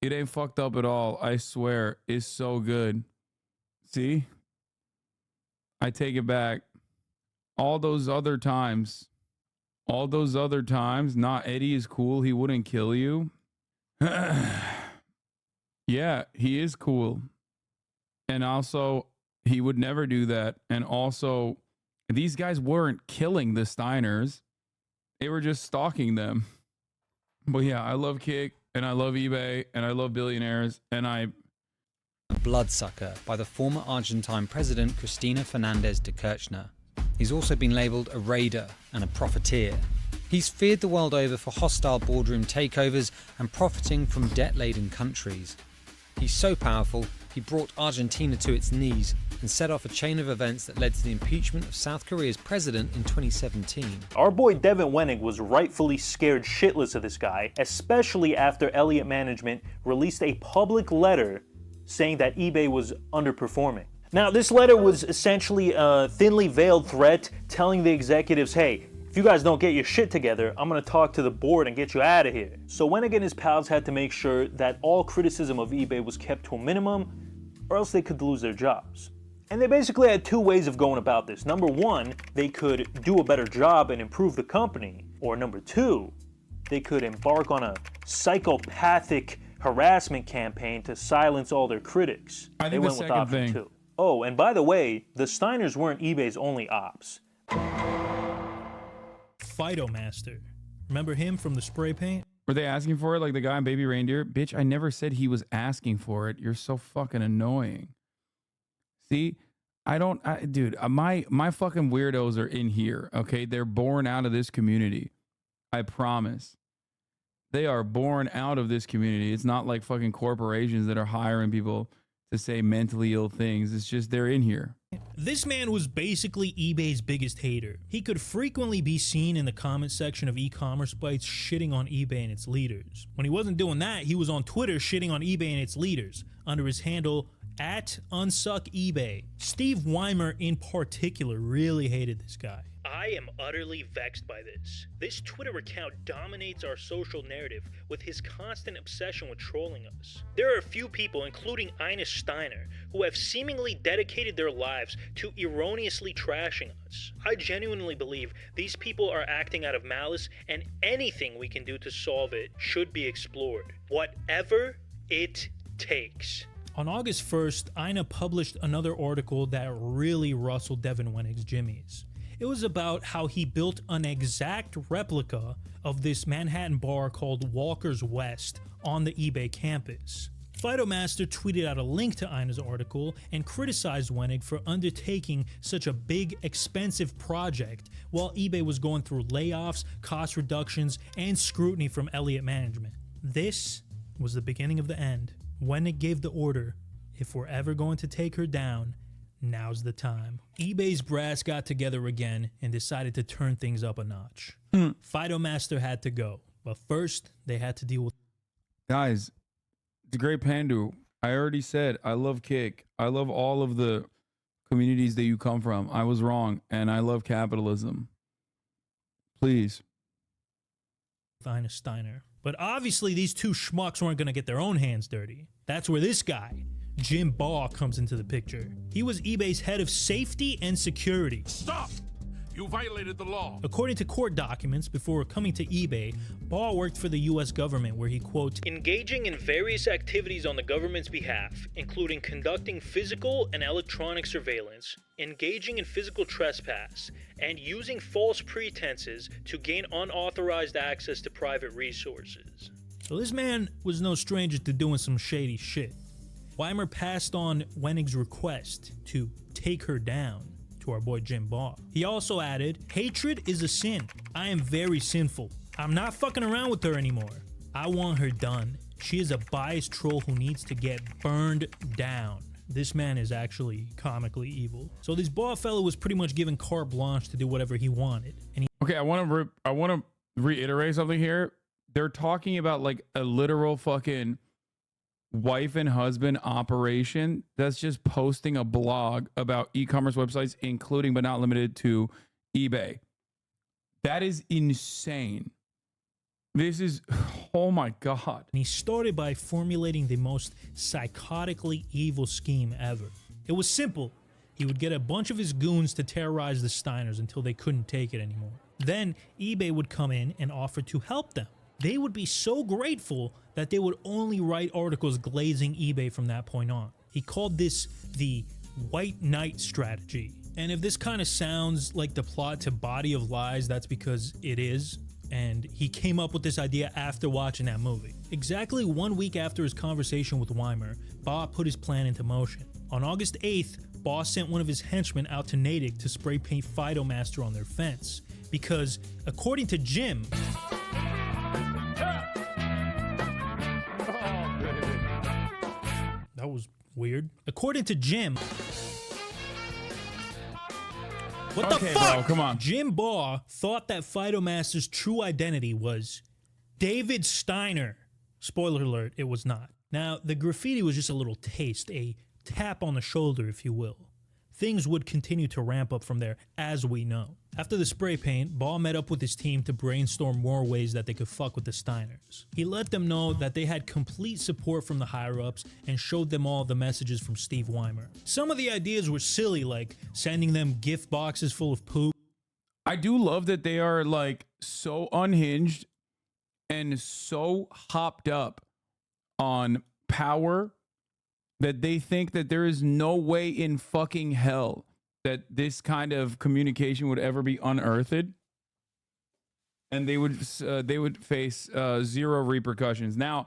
It ain't fucked up at all. I swear. It's so good. See? I take it back. All those other times. Not Eddie is cool. He wouldn't kill you. Yeah, he is cool. And also, he would never do that. And also, these guys weren't killing the Steiners. They were just stalking them. But yeah, I love Kick, and I love eBay, and I love billionaires, and I... bloodsucker by the former Argentine president Cristina Fernandez de Kirchner. He's also been labelled a raider and a profiteer. He's feared the world over for hostile boardroom takeovers and profiting from debt-laden countries. He's so powerful, he brought Argentina to its knees and set off a chain of events that led to the impeachment of South Korea's president in 2017. Our boy Devin Wenig was rightfully scared shitless of this guy, especially after Elliott Management released a public letter saying that eBay was underperforming. Now, this letter was essentially a thinly veiled threat telling the executives, hey, if you guys don't get your shit together, I'm gonna talk to the board and get you out of here. So Wenig and his pals had to make sure that all criticism of eBay was kept to a minimum, or else they could lose their jobs. And they basically had two ways of going about this. Number one, they could do a better job and improve the company. Or number two, they could embark on a psychopathic harassment campaign to silence all their critics. I think they the went with second option thing. two. Oh, and by the way, the Steiners weren't eBay's only ops. Phytomaster. Remember him from the spray paint? Were they asking for it like the guy in Baby Reindeer? Bitch, I never said he was asking for it. You're so fucking annoying. See, dude, my fucking weirdos are in here, okay? They're born out of this community. I promise. They are born out of this community. It's not like fucking corporations that are hiring people to say mentally ill things. It's just they're in here. This man was basically eBay's biggest hater. He could frequently be seen in the comment section of e-commerce sites shitting on eBay and its leaders. When he wasn't doing that, he was on Twitter shitting on eBay and its leaders under his handle @unsuckebay. Steve Weimer in particular really hated this guy. I am utterly vexed by this. This Twitter account dominates our social narrative with his constant obsession with trolling us. There are a few people, including Ina Steiner, who have seemingly dedicated their lives to erroneously trashing us. I genuinely believe these people are acting out of malice, and anything we can do to solve it should be explored. Whatever it takes. On August 1st, Ina published another article that really rustled Devin Wenig's jimmies. It was about how he built an exact replica of this Manhattan bar called Walker's West on the eBay campus. Phytomaster tweeted out a link to Ina's article and criticized Wenig for undertaking such a big, expensive project while eBay was going through layoffs, cost reductions, and scrutiny from Elliott Management. This was the beginning of the end. Wenig gave the order, if we're ever going to take her down, now's the time. eBay's brass got together again and decided to turn things up a notch. Phytomaster had to go, but first they had to deal with... Guys, it's a great Pandu. I already said I love Kick. I love all of the communities that you come from. I was wrong, and I love capitalism. Please. Ina Steiner. But obviously these two schmucks weren't going to get their own hands dirty. That's where this guy, Jim Baugh, comes into the picture. He was eBay's head of safety and security. Stop! You violated the law. According to court documents, before coming to eBay, Baugh worked for the US government where he, quote, engaging in various activities on the government's behalf, including conducting physical and electronic surveillance, engaging in physical trespass, and using false pretenses to gain unauthorized access to private resources. So this man was no stranger to doing some shady shit. Weimer passed on Wenig's request to take her down to our boy Jim Baugh. He also added, hatred is a sin. I am very sinful. I'm not fucking around with her anymore. I want her done. She is a biased troll who needs to get burned down. This man is actually comically evil. So this Baugh fellow was pretty much given carte blanche to do whatever he wanted. And Okay, I want to reiterate something here. They're talking about like a literal fucking wife and husband operation that's just posting a blog about e-commerce websites, including but not limited to eBay. That is insane. This is, oh my God. he started by formulating the most psychotically evil scheme ever. It was simple. He would get a bunch of his goons to terrorize the Steiners until they couldn't take it anymore. Then eBay would come in and offer to help them. They would be so grateful that they would only write articles glazing eBay from that point on. He called this the White Knight strategy. And if this kind of sounds like the plot to Body of Lies, that's because it is. And he came up with this idea after watching that movie. Exactly 1 week after his conversation with Weimer, Baugh put his plan into motion. On August 8th, Baugh sent one of his henchmen out to Natick to spray paint Phytomaster on their fence. Because, according to Jim, that was weird. According to Jim, What the Okay, fuck? bro, come on. Jim Baugh thought that Phytomaster's true identity was David Steiner. Spoiler alert, it was not. Now, the graffiti was just a little taste, a tap on the shoulder, if you will. Things would continue to ramp up from there, as we know. After the spray paint, Baugh met up with his team to brainstorm more ways that they could fuck with the Steiners. He let them know that they had complete support from the higher-ups and showed them all the messages from Steve Weimer. Some of the ideas were silly, like sending them gift boxes full of poop. I do love that they are like so unhinged and so hopped up on power that they think that there is no way in fucking hell that this kind of communication would ever be unearthed, and they would face zero repercussions. Now,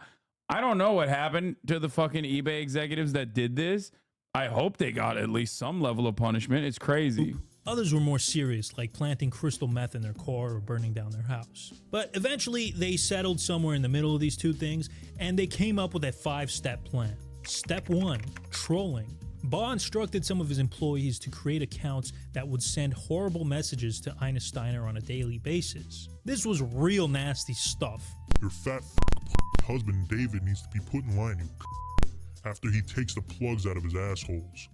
I don't know what happened to the fucking eBay executives that did this. I hope they got at least some level of punishment. It's crazy. Others were more serious, like planting crystal meth in their car or burning down their house. But eventually, they settled somewhere in the middle of these two things, and they came up with a 5-step plan. Step 1, trolling. Baugh instructed some of his employees to create accounts that would send horrible messages to Ina Steiner on a daily basis. This was real nasty stuff. Your fat husband David needs to be put in line, after he takes the plugs out of his assholes.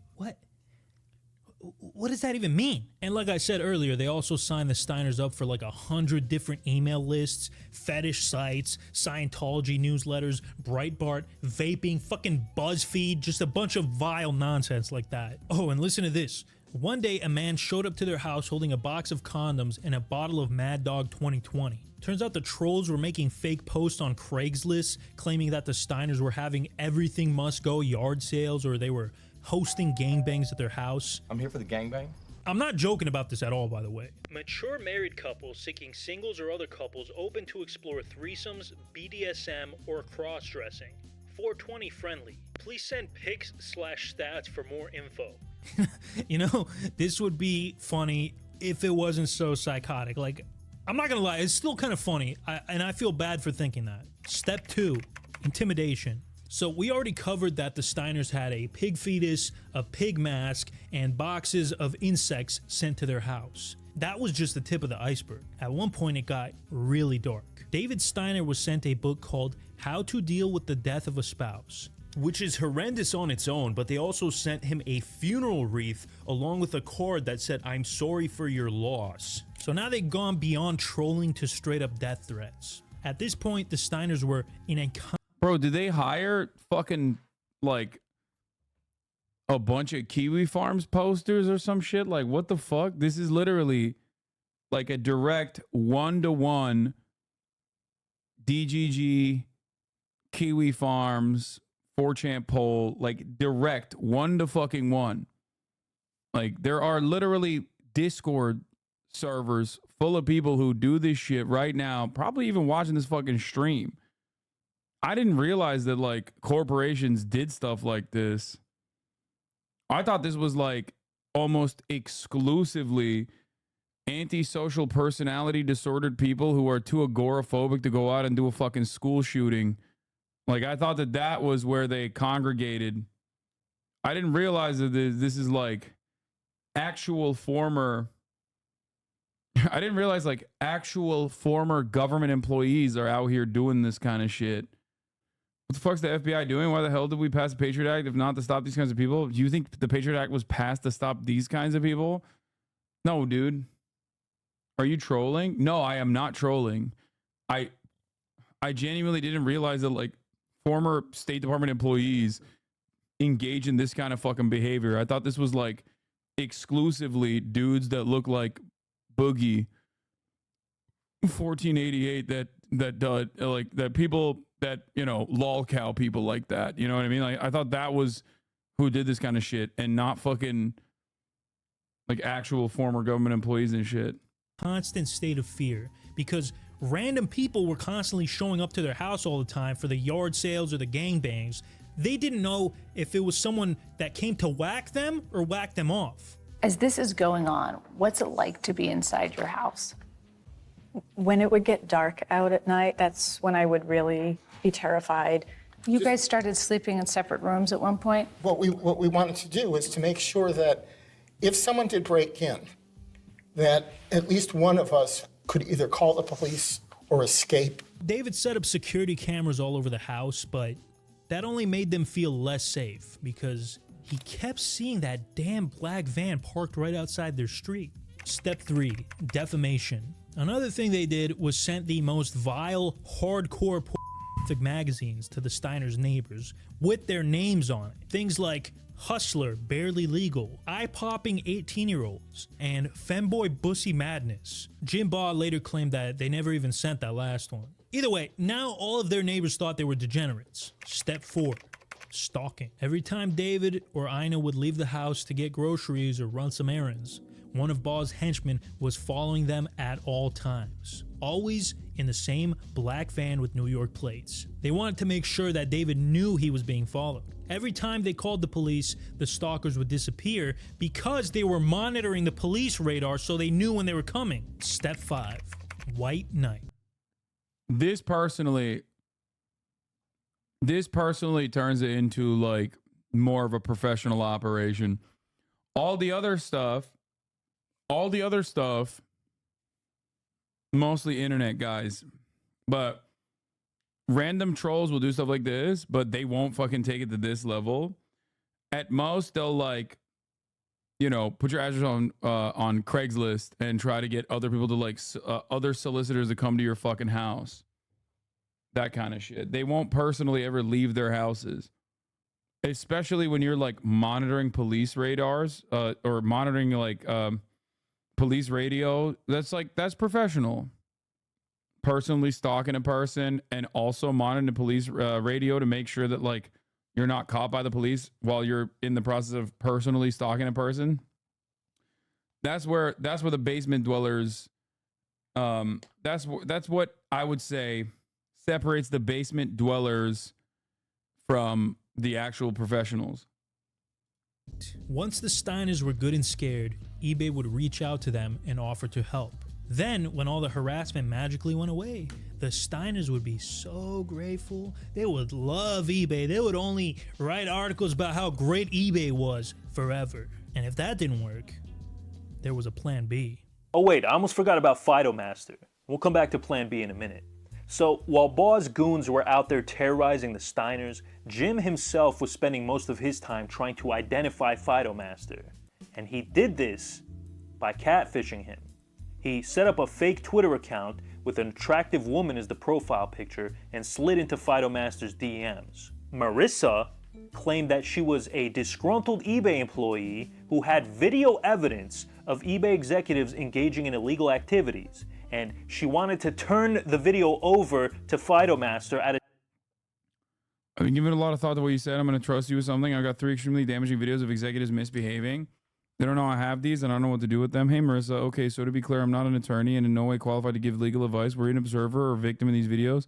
What does that even mean? And like I said earlier, they also signed the Steiners up for like 100 different email lists, fetish sites, Scientology newsletters, Breitbart, vaping, fucking BuzzFeed, just a bunch of vile nonsense like that. Oh, and listen to this. One day, a man showed up to their house holding a box of condoms and a bottle of Mad Dog 2020. Turns out the trolls were making fake posts on Craigslist, claiming that the Steiners were having everything must go yard sales, or they were hosting gangbangs at their house. I'm here for the gangbang. I'm not joking about this at all, by the way. Mature married couples seeking singles or other couples open to explore threesomes, BDSM, or cross-dressing. 420 friendly. Please send pics/stats for more info. You know, this would be funny if it wasn't so psychotic. Like, I'm not gonna lie, it's still kind of funny, and I feel bad for thinking that. Step 2, intimidation. So we already covered that the Steiners had a pig fetus, a pig mask, and boxes of insects sent to their house. That was just the tip of the iceberg. At one point it got really dark. David Steiner was sent a book called How to Deal with the Death of a Spouse, which is horrendous on its own, but they also sent him a funeral wreath along with a card that said, "I'm sorry for your loss." So now they've gone beyond trolling to straight up death threats. At this point, the Steiners were in a Bro, did they hire fucking like a bunch of Kiwi Farms posters or some shit? Like, what the fuck? This is literally like a direct 1-to-1 DGG Kiwi Farms 4chan poll, like direct 1-to-1. Like, there are literally Discord servers full of people who do this shit right now, probably even watching this fucking stream. I didn't realize that like corporations did stuff like this. I thought this was like almost exclusively antisocial personality disordered people who are too agoraphobic to go out and do a fucking school shooting. Like, I thought that that was where they congregated. I didn't realize that this is like actual former I didn't realize like actual former government employees are out here doing this kind of shit. What the fuck's the FBI doing? Why the hell did we pass the Patriot Act if not to stop these kinds of people? Do you think the Patriot Act was passed to stop these kinds of people? No, dude. Are you trolling? No, I am not trolling. I genuinely didn't realize that like former State Department employees engage in this kind of fucking behavior. I thought this was like exclusively dudes that look like Boogie 1488 that people that, you know, lolcow people like that. You know what I mean? Like, I thought that was who did this kind of shit and not fucking like actual former government employees and shit. Constant state of fear because random people were constantly showing up to their house all the time for the yard sales or the gangbangs. They didn't know if it was someone that came to whack them or whack them off. As this is going on, what's it like to be inside your house? When it would get dark out at night, that's when I would really be terrified. You guys started sleeping in separate rooms at one point? What we wanted to do was to make sure that if someone did break in, that at least one of us could either call the police or escape. David set up security cameras all over the house, but that only made them feel less safe because he kept seeing that damn black van parked right outside their street. Step 3, defamation. Another thing they did was sent the most vile, hardcore pornographic magazines to the Steiners' neighbors with their names on it. Things like Hustler, Barely Legal, Eye-Popping 18-Year-Olds, and Femboy Bussy Madness. Jim Baugh later claimed that they never even sent that last one. Either way, now all of their neighbors thought they were degenerates. Step 4, stalking. Every time David or Ina would leave the house to get groceries or run some errands, one of Baugh's henchmen was following them at all times, always in the same black van with New York plates. They wanted to make sure that David knew he was being followed. Every time they called the police, the stalkers would disappear because they were monitoring the police radar so they knew when they were coming. Step 5, white knight. This personally turns it into like more of a professional operation. All the other stuff, mostly internet guys, but random trolls will do stuff like this, but they won't fucking take it to this level. At most, they'll like, you know, put your address on Craigslist and try to get other people to like other solicitors to come to your fucking house. That kind of shit. They won't personally ever leave their houses, especially when you're like monitoring police radars or monitoring like police radio. That's professional. Personally stalking a person and also monitoring the police radio to make sure that like you're not caught by the police while you're in the process of personally stalking a person. That's where the basement dwellers. That's what I would say separates the basement dwellers from the actual professionals. Once the Steiners were good and scared, eBay would reach out to them and offer to help. Then, when all the harassment magically went away, the Steiners would be so grateful. They would love eBay. They would only write articles about how great eBay was forever. And if that didn't work, there was a plan B. Oh wait, I almost forgot about Fidomaster. We'll come back to plan B in a minute. So, while Baugh's goons were out there terrorizing the Steiners, Jim himself was spending most of his time trying to identify Fidomaster. And he did this by catfishing him. He set up a fake Twitter account with an attractive woman as the profile picture and slid into Fidomaster's DMs. Marissa claimed that she was a disgruntled eBay employee who had video evidence of eBay executives engaging in illegal activities, and she wanted to turn the video over to Fidomaster at a... I've been giving a lot of thought to what you said. I'm going to trust you with something. I've got 3 extremely damaging videos of executives misbehaving. They don't know I have these and I don't know what to do with them. Hey, Marissa. Okay, so to be clear, I'm not an attorney and in no way qualified to give legal advice. Were you an observer or victim in these videos?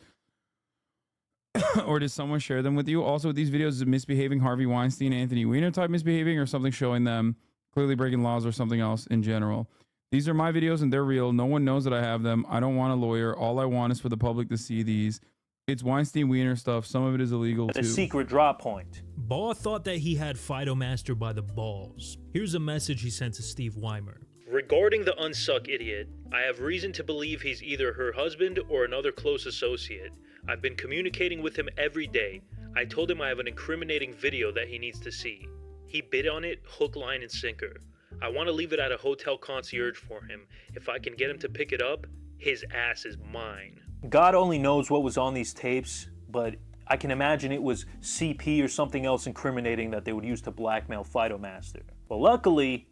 Or did someone share them with you? Also, with these videos, is it misbehaving Harvey Weinstein, Anthony Weiner type misbehaving, or something showing them clearly breaking laws or something else in general? These are my videos and they're real. No one knows that I have them. I don't want a lawyer. All I want is for the public to see these. It's Weinstein Weiner stuff. Some of it is illegal too. A secret drop point. Baugh thought that he had Fidomaster by the balls. Here's a message he sent to Steve Weimer. Regarding the unsuck idiot, I have reason to believe he's either her husband or another close associate. I've been communicating with him every day. I told him I have an incriminating video that he needs to see. He bid on it hook, line, and sinker. I want to leave it at a hotel concierge for him. If I can get him to pick it up, his ass is mine. God only knows what was on these tapes, but I can imagine it was CP or something else incriminating that they would use to blackmail Fidomaster. Well, luckily,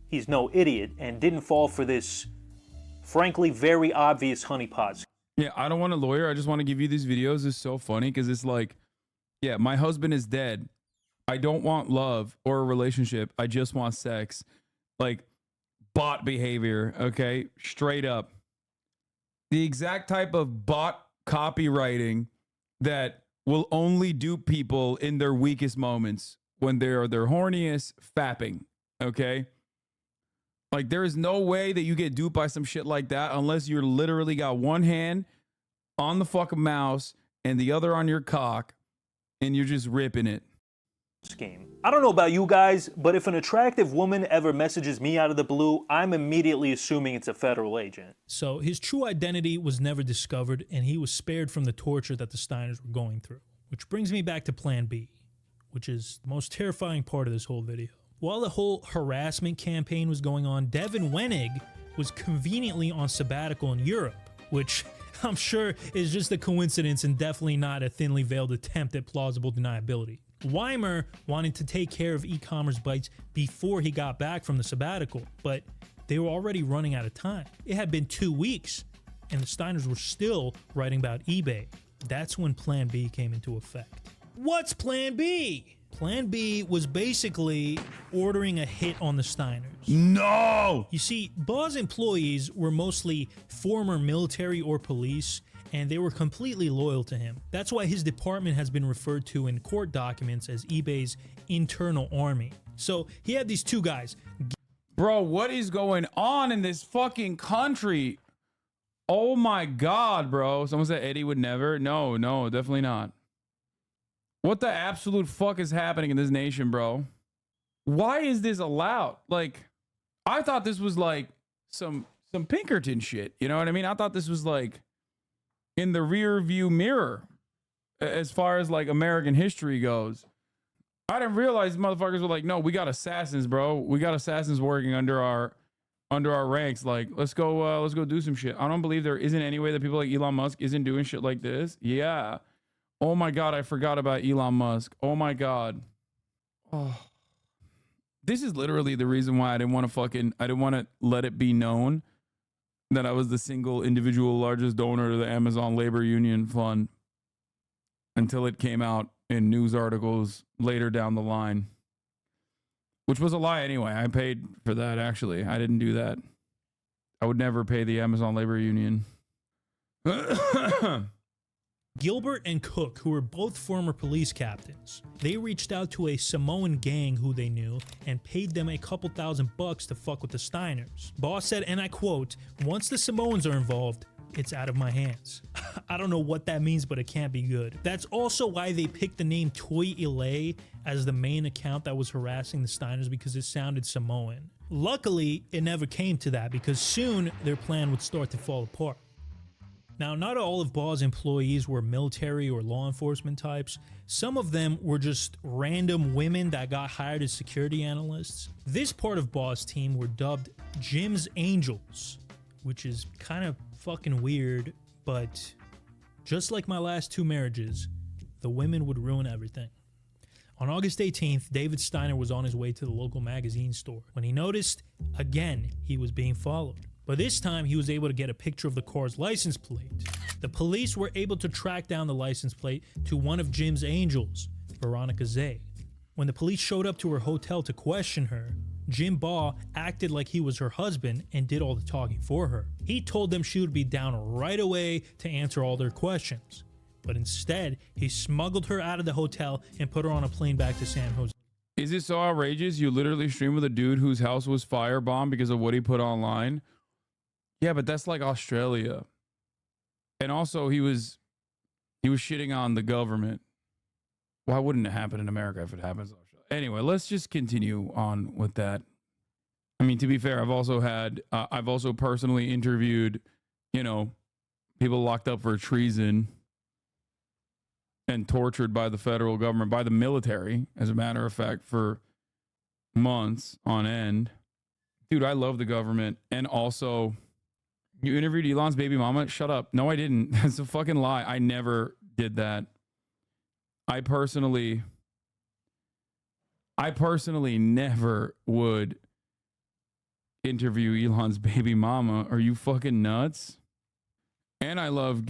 he's no idiot and didn't fall for this, frankly, very obvious honeypot. Yeah, I don't want a lawyer. I just want to give you these videos. It's so funny because it's like, yeah, my husband is dead. I don't want love or a relationship. I just want sex. Like, bot behavior, okay? Straight up. The exact type of bot copywriting that will only dupe people in their weakest moments when they're their horniest, fapping, okay? Like, there is no way that you get duped by some shit like that unless you're literally got one hand on the fucking mouse and the other on your cock and you're just ripping it. scheme. I don't know about you guys, but if an attractive woman ever messages me out of the blue, I'm immediately assuming it's a federal agent. So his true identity was never discovered, and he was spared from the torture that the Steiners were going through. Which brings me back to Plan B, which is the most terrifying part of this whole video. While the whole harassment campaign was going on, Devin Wenig was conveniently on sabbatical in Europe, which I'm sure is just a coincidence and definitely not a thinly veiled attempt at plausible deniability. Weimer wanted to take care of e-commerce bites before he got back from the sabbatical, but they were already running out of time. It had been 2 weeks, and the Steiners were still writing about eBay. That's when Plan B came into effect. What's Plan B? Plan B was basically ordering a hit on the Steiners. No! You see, Baugh's employees were mostly former military or police, and they were completely loyal to him. That's why his department has been referred to in court documents as eBay's internal army. So he had these two guys. Bro, what is going on in this fucking country? Oh my God, bro. Someone said Eddie would never. No, definitely not. What the absolute fuck is happening in this nation, bro? Why is this allowed? Like, I thought this was like some Pinkerton shit. You know what I mean? I thought this was like in the rear view mirror as far as like American history goes. I didn't realize motherfuckers were like, no, we got assassins, bro. We got assassins working under our ranks. Like, let's go do some shit. I don't believe there isn't any way that people like Elon Musk isn't doing shit like this. Yeah. Oh my God, I forgot about Elon Musk. Oh my God. Oh. This is literally the reason why I didn't want to let it be known that I was the single individual largest donor to the Amazon Labor Union Fund until it came out in news articles later down the line. Which was a lie anyway. I paid for that, actually. I didn't do that. I would never pay the Amazon Labor Union. Gilbert and Cook, who were both former police captains, they reached out to a Samoan gang who they knew and paid them a couple $1,000 to fuck with the Steiners. Baugh said, and I quote, "Once the Samoans are involved, it's out of my hands." I don't know what that means, but it can't be good. That's also why they picked the name Toy Ilay as the main account that was harassing the Steiners, because it sounded Samoan. Luckily, it never came to that, because soon their plan would start to fall apart. Now, not all of Baugh's employees were military or law enforcement types. Some of them were just random women that got hired as security analysts. This part of Baugh's team were dubbed Jim's Angels, which is kind of fucking weird, but just like my last 2 marriages, the women would ruin everything. On August 18th, David Steiner was on his way to the local magazine store when he noticed, again, he was being followed. But this time, he was able to get a picture of the car's license plate. The police were able to track down the license plate to one of Jim's angels, Veronica Zay. When the police showed up to her hotel to question her, Jim Baugh acted like he was her husband and did all the talking for her. He told them she would be down right away to answer all their questions. But instead, he smuggled her out of the hotel and put her on a plane back to San Jose. Is it so outrageous? You literally stream with a dude whose house was firebombed because of what he put online? Yeah, but that's like Australia. And also he was shitting on the government. Why wouldn't it happen in America if it happens in Australia? Anyway, let's just continue on with that. I mean, to be fair, I've also personally interviewed, people locked up for treason and tortured by the federal government, by the military, as a matter of fact, for months on end. Dude, I love the government. And also, you interviewed Elon's baby mama? Shut up. No, I didn't. That's a fucking lie. I never did that. I personally never would interview Elon's baby mama. Are you fucking nuts? And I love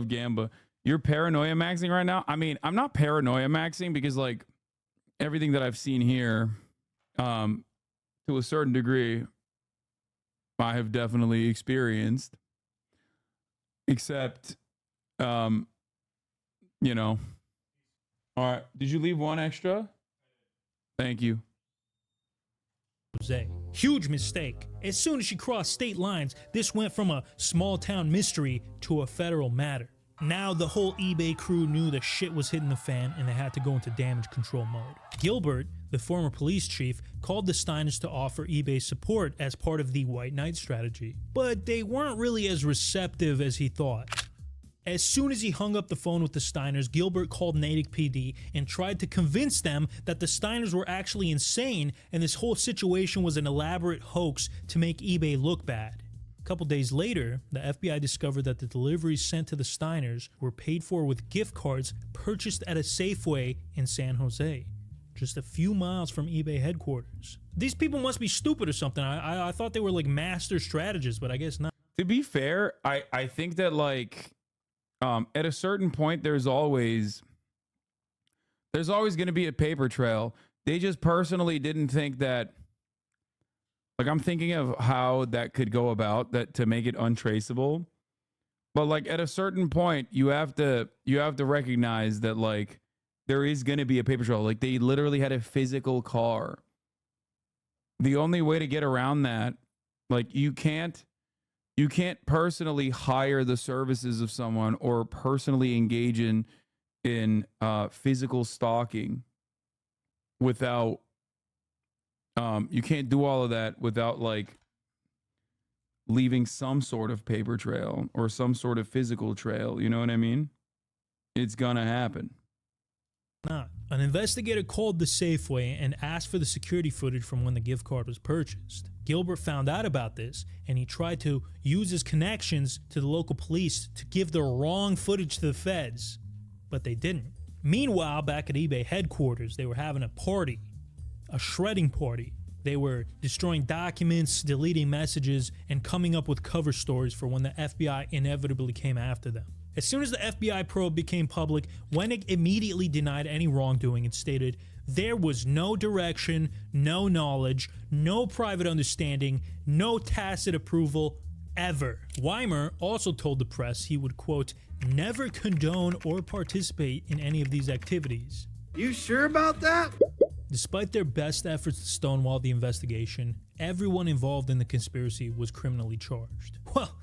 Gamba. You're paranoia maxing right now? I mean, I'm not paranoia maxing because like everything that I've seen here, to a certain degree, I have definitely experienced, except, all right. Did you leave one extra? Thank you. Huge mistake. As soon as she crossed state lines, this went from a small town mystery to a federal matter. Now the whole eBay crew knew the shit was hitting the fan and they had to go into damage control mode. Gilbert, the former police chief, called the Steiners to offer eBay support as part of the White Knight strategy, but they weren't really as receptive as he thought. As soon as he hung up the phone with the Steiners, Gilbert called Natick PD and tried to convince them that the Steiners were actually insane and this whole situation was an elaborate hoax to make eBay look bad. A couple days later, the FBI discovered that the deliveries sent to the Steiners were paid for with gift cards purchased at a Safeway in San Jose, just a few miles from eBay headquarters. These people must be stupid or something. I thought they were like master strategists, but I guess not. To be fair, I think that like at a certain point there's always going to be a paper trail. They just personally didn't think that. Like, I'm thinking of how that could go about that to make it untraceable. But like at a certain point, you have to recognize that like there is going to be a paper trail. Like they literally had a physical car. The only way to get around that, like you can't personally hire the services of someone or personally engage in physical stalking without you can't do all of that without like leaving some sort of paper trail or some sort of physical trail. You know what I mean? It's gonna happen. An investigator called the Safeway and asked for the security footage from when the gift card was purchased. Gilbert found out about this and he tried to use his connections to the local police to give the wrong footage to the feds, but they didn't. Meanwhile, back at eBay headquarters, they were having a party. A shredding party. They were destroying documents, deleting messages, and coming up with cover stories for when the FBI inevitably came after them. As soon as the FBI probe became public, Wenig immediately denied any wrongdoing and stated there was no direction, no knowledge, no private understanding, no tacit approval, ever. Weimer also told the press he would, quote, never condone or participate in any of these activities. You sure about that? Despite their best efforts to stonewall the investigation, everyone involved in the conspiracy was criminally charged. Well,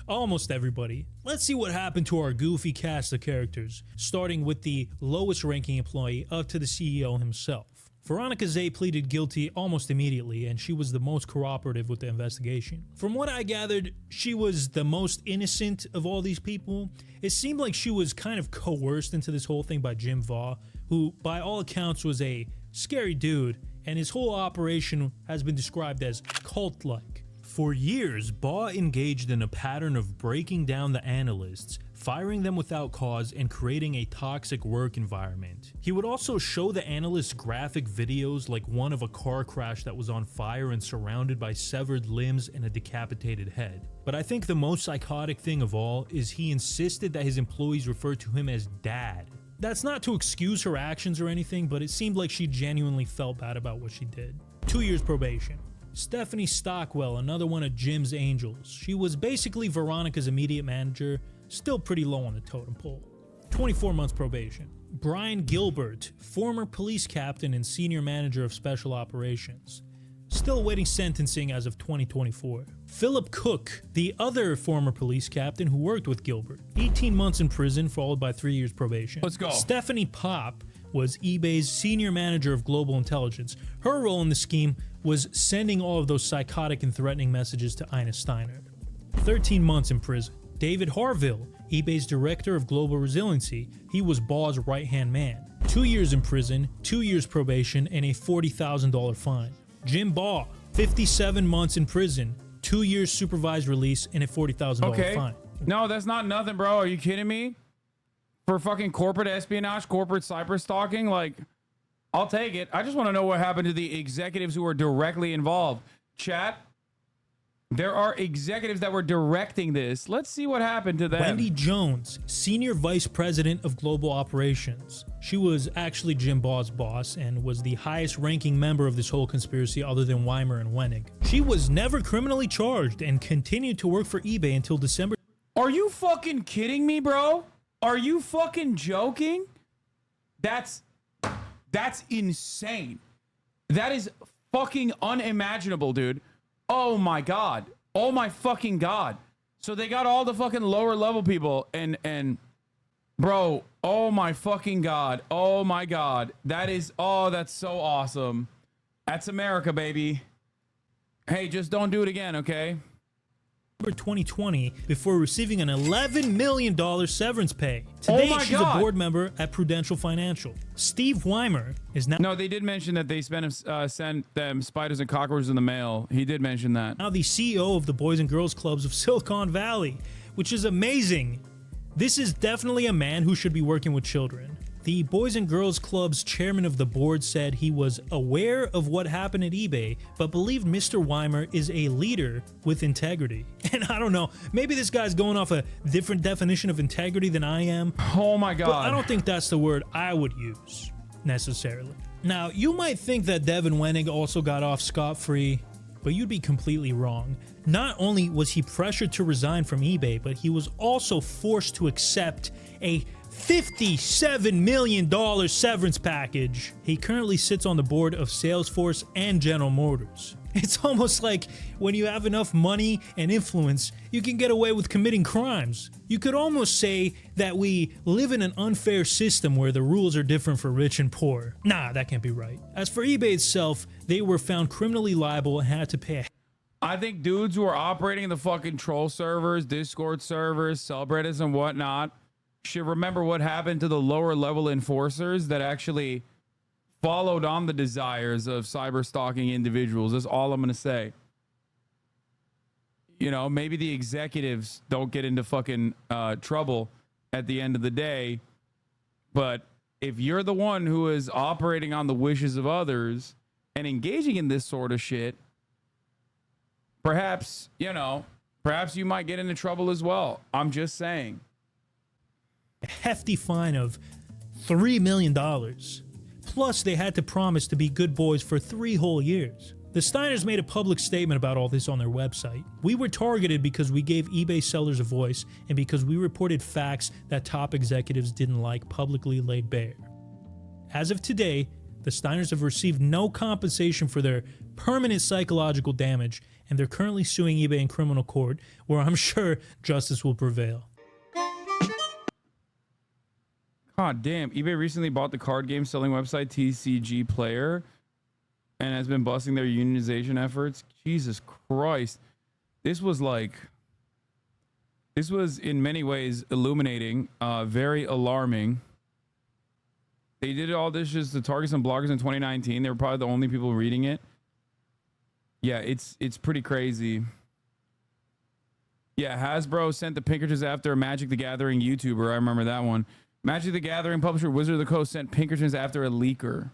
almost everybody. Let's see what happened to our goofy cast of characters, starting with the lowest ranking employee up to the CEO himself. Veronica Zay pleaded guilty almost immediately, and she was the most cooperative with the investigation. From what I gathered, she was the most innocent of all these people. It seemed like she was kind of coerced into this whole thing by Jim Vaugh, who by all accounts was a scary dude, and his whole operation has been described as cult-like. For years, Baugh engaged in a pattern of breaking down the analysts, firing them without cause, and creating a toxic work environment. He would also show the analysts graphic videos like one of a car crash that was on fire and surrounded by severed limbs and a decapitated head. But I think the most psychotic thing of all is he insisted that his employees refer to him as Dad. That's not to excuse her actions or anything, but it seemed like she genuinely felt bad about what she did. 2 years probation. Stephanie Stockwell, another one of Jim's angels. She was basically Veronica's immediate manager, still pretty low on the totem pole. 24 months probation. Brian Gilbert, former police captain and senior manager of special operations. Still awaiting sentencing as of 2024. Philip Cook, the other former police captain who worked with Gilbert. 18 months in prison, followed by 3 years probation. Let's go. Stephanie Pop was eBay's senior manager of global intelligence. Her role in the scheme was sending all of those psychotic and threatening messages to Ina Steiner. 13 months in prison. David Harville, eBay's director of global resiliency. He was Baugh's right-hand man. 2 years in prison, 2 years probation, and a $40,000 fine. Jim Baugh, 57 months in prison, 2 years supervised release, and a $40,000 fine. No, that's not nothing, bro. Are you kidding me? For fucking corporate espionage, corporate cyber stalking, like, I'll take it. I just want to know what happened to the executives who were directly involved. Chat, there are executives that were directing this. Let's see what happened to them. Wendy Jones, senior vice president of global operations. She was actually Jim Baugh's boss and was the highest ranking member of this whole conspiracy other than Weimer and Wenig. She was never criminally charged and continued to work for eBay until December. Are you fucking kidding me, bro? Are you fucking joking? That's insane. That is fucking unimaginable, dude. Oh my god. Oh my fucking god. So they got all the fucking lower level people and Bro, oh my fucking God. Oh my God. That's so awesome. That's America, baby. Hey, just don't do it again, okay? 2020 before receiving an $11 million severance pay. Today, she's a board member at Prudential Financial. Steve Weimer is now... No, they did mention that they sent them spiders and cockroaches in the mail. He did mention that. Now the CEO of the Boys and Girls Clubs of Silicon Valley, which is amazing. This is definitely a man who should be working with children. The Boys and Girls Club's chairman of the board said he was aware of what happened at eBay, but believed Mr. Weimer is a leader with integrity. And I don't know, maybe this guy's going off a different definition of integrity than I am. Oh my God. But I don't think that's the word I would use, necessarily. Now, you might think that Devin Wenig also got off scot-free, but you'd be completely wrong. Not only was he pressured to resign from eBay, but he was also forced to accept a $57 million severance package. He currently sits on the board of Salesforce and General Motors. It's almost like when you have enough money and influence, you can get away with committing crimes. You could almost say that we live in an unfair system where the rules are different for rich and poor. Nah, that can't be right. As for eBay itself, they were found criminally liable and had to pay. I think dudes who are operating the fucking troll servers, Discord servers, subreddits and whatnot should remember what happened to the lower level enforcers that actually followed on the desires of cyber stalking individuals. That's all I'm going to say. You know, maybe the executives don't get into fucking trouble at the end of the day. But if you're the one who is operating on the wishes of others and engaging in this sort of shit, perhaps you might get into trouble as well. I'm just saying. A hefty fine of $3 million. Plus, they had to promise to be good boys for 3 whole years. The Steiners made a public statement about all this on their website. We were targeted because we gave eBay sellers a voice and because we reported facts that top executives didn't like publicly laid bare. As of today, the Steiners have received no compensation for their permanent psychological damage, and they're currently suing eBay in criminal court, where I'm sure justice will prevail. God damn, eBay recently bought the card game selling website TCG Player and has been busting their unionization efforts. Jesus Christ. This was in many ways illuminating, very alarming. They did all this just to target some bloggers in 2019. They were probably the only people reading it. Yeah, it's pretty crazy. Yeah, Hasbro sent the Pinkertons after a Magic the Gathering YouTuber. I remember that one. Magic the Gathering publisher Wizard of the Coast sent Pinkertons after a leaker.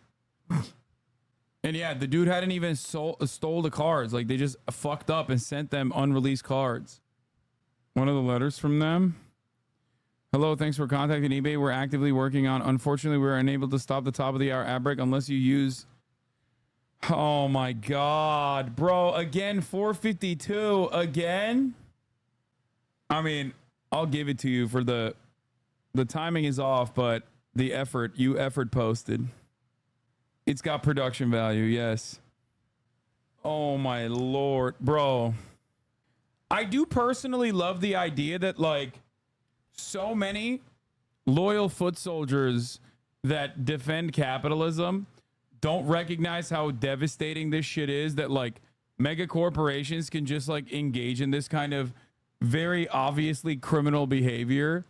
And yeah, the dude hadn't even stole the cards. Like, they just fucked up and sent them unreleased cards. One of the letters from them. Hello, thanks for contacting eBay. We're actively working on. Unfortunately, we're unable to stop the top of the hour ad break unless you use. Oh my God, bro. Again, 452 again. I mean, I'll give it to you for the timing is off, but the effort posted. It's got production value, yes. Oh my Lord, bro. I do personally love the idea that like so many loyal foot soldiers that defend capitalism don't recognize how devastating this shit is, that like mega corporations can just like engage in this kind of very obviously criminal behavior.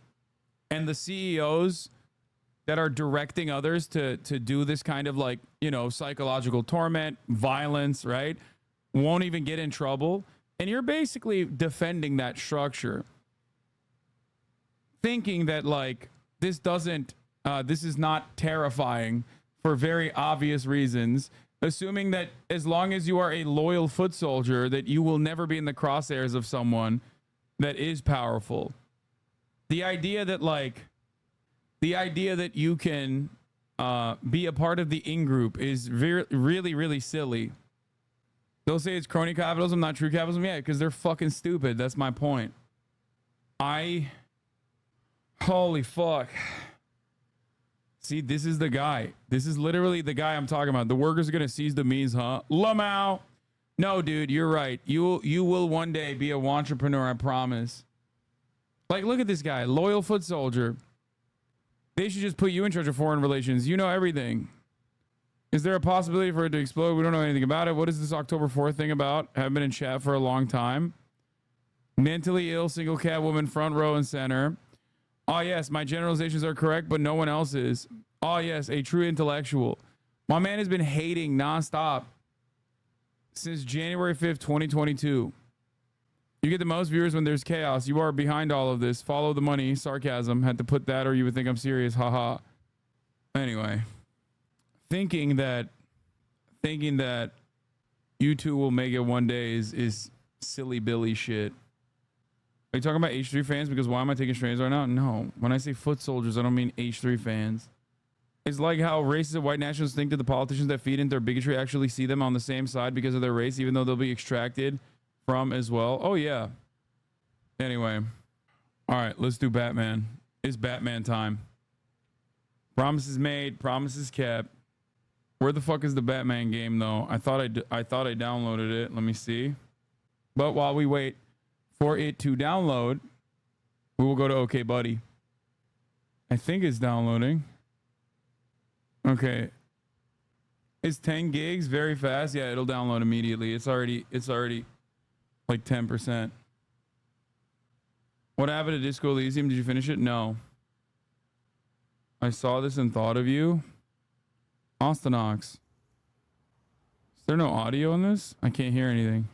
And the CEOs that are directing others to do this kind of like, you know, psychological torment, violence, right? Won't even get in trouble. And you're basically defending that structure. Thinking that like, this is not terrifying for very obvious reasons. Assuming that as long as you are a loyal foot soldier, that you will never be in the crosshairs of someone that is powerful. The idea that you can be a part of the in-group is really, really silly. They'll say it's crony capitalism, not true capitalism. Yeah, because they're fucking stupid. That's my point. Holy fuck. See, this is the guy. This is literally the guy I'm talking about. The workers are going to seize the means, huh? Lamau. No, dude, you're right. You will one day be a entrepreneur, I promise. Like, look at this guy, loyal foot soldier. They should just put you in charge of foreign relations. You know everything. Is there a possibility for it to explode? We don't know anything about it. What is this October 4th thing about? Haven't been in chat for a long time. Mentally ill single cat woman front row and center. Oh, yes, my generalizations are correct, but no one else is. Oh, yes, a true intellectual. My man has been hating nonstop since January 5th, 2022. You get the most viewers when there's chaos. You are behind all of this. Follow the money. Sarcasm. Had to put that or you would think I'm serious. Haha. Anyway. Thinking that you two will make it one day is silly Billy shit. Are you talking about H3 fans? Because why am I taking strains right now? No. When I say foot soldiers, I don't mean H3 fans. It's like how racist and white nationalists think that the politicians that feed into their bigotry actually see them on the same side because of their race, even though they'll be extracted from as well. Oh, yeah. Anyway. All right, let's do Batman. It's Batman time. Promises made, promises kept. Where the fuck is the Batman game, though? I thought I downloaded it. Let me see. But while we wait for it to download, we will go to OK Buddy. I think it's downloading. Okay. It's 10 gigs, very fast. Yeah, it'll download immediately. It's already like 10%. What happened to Disco Elysium? Did you finish it? No. I saw this and thought of you. Austinox. Is there no audio in this? I can't hear anything.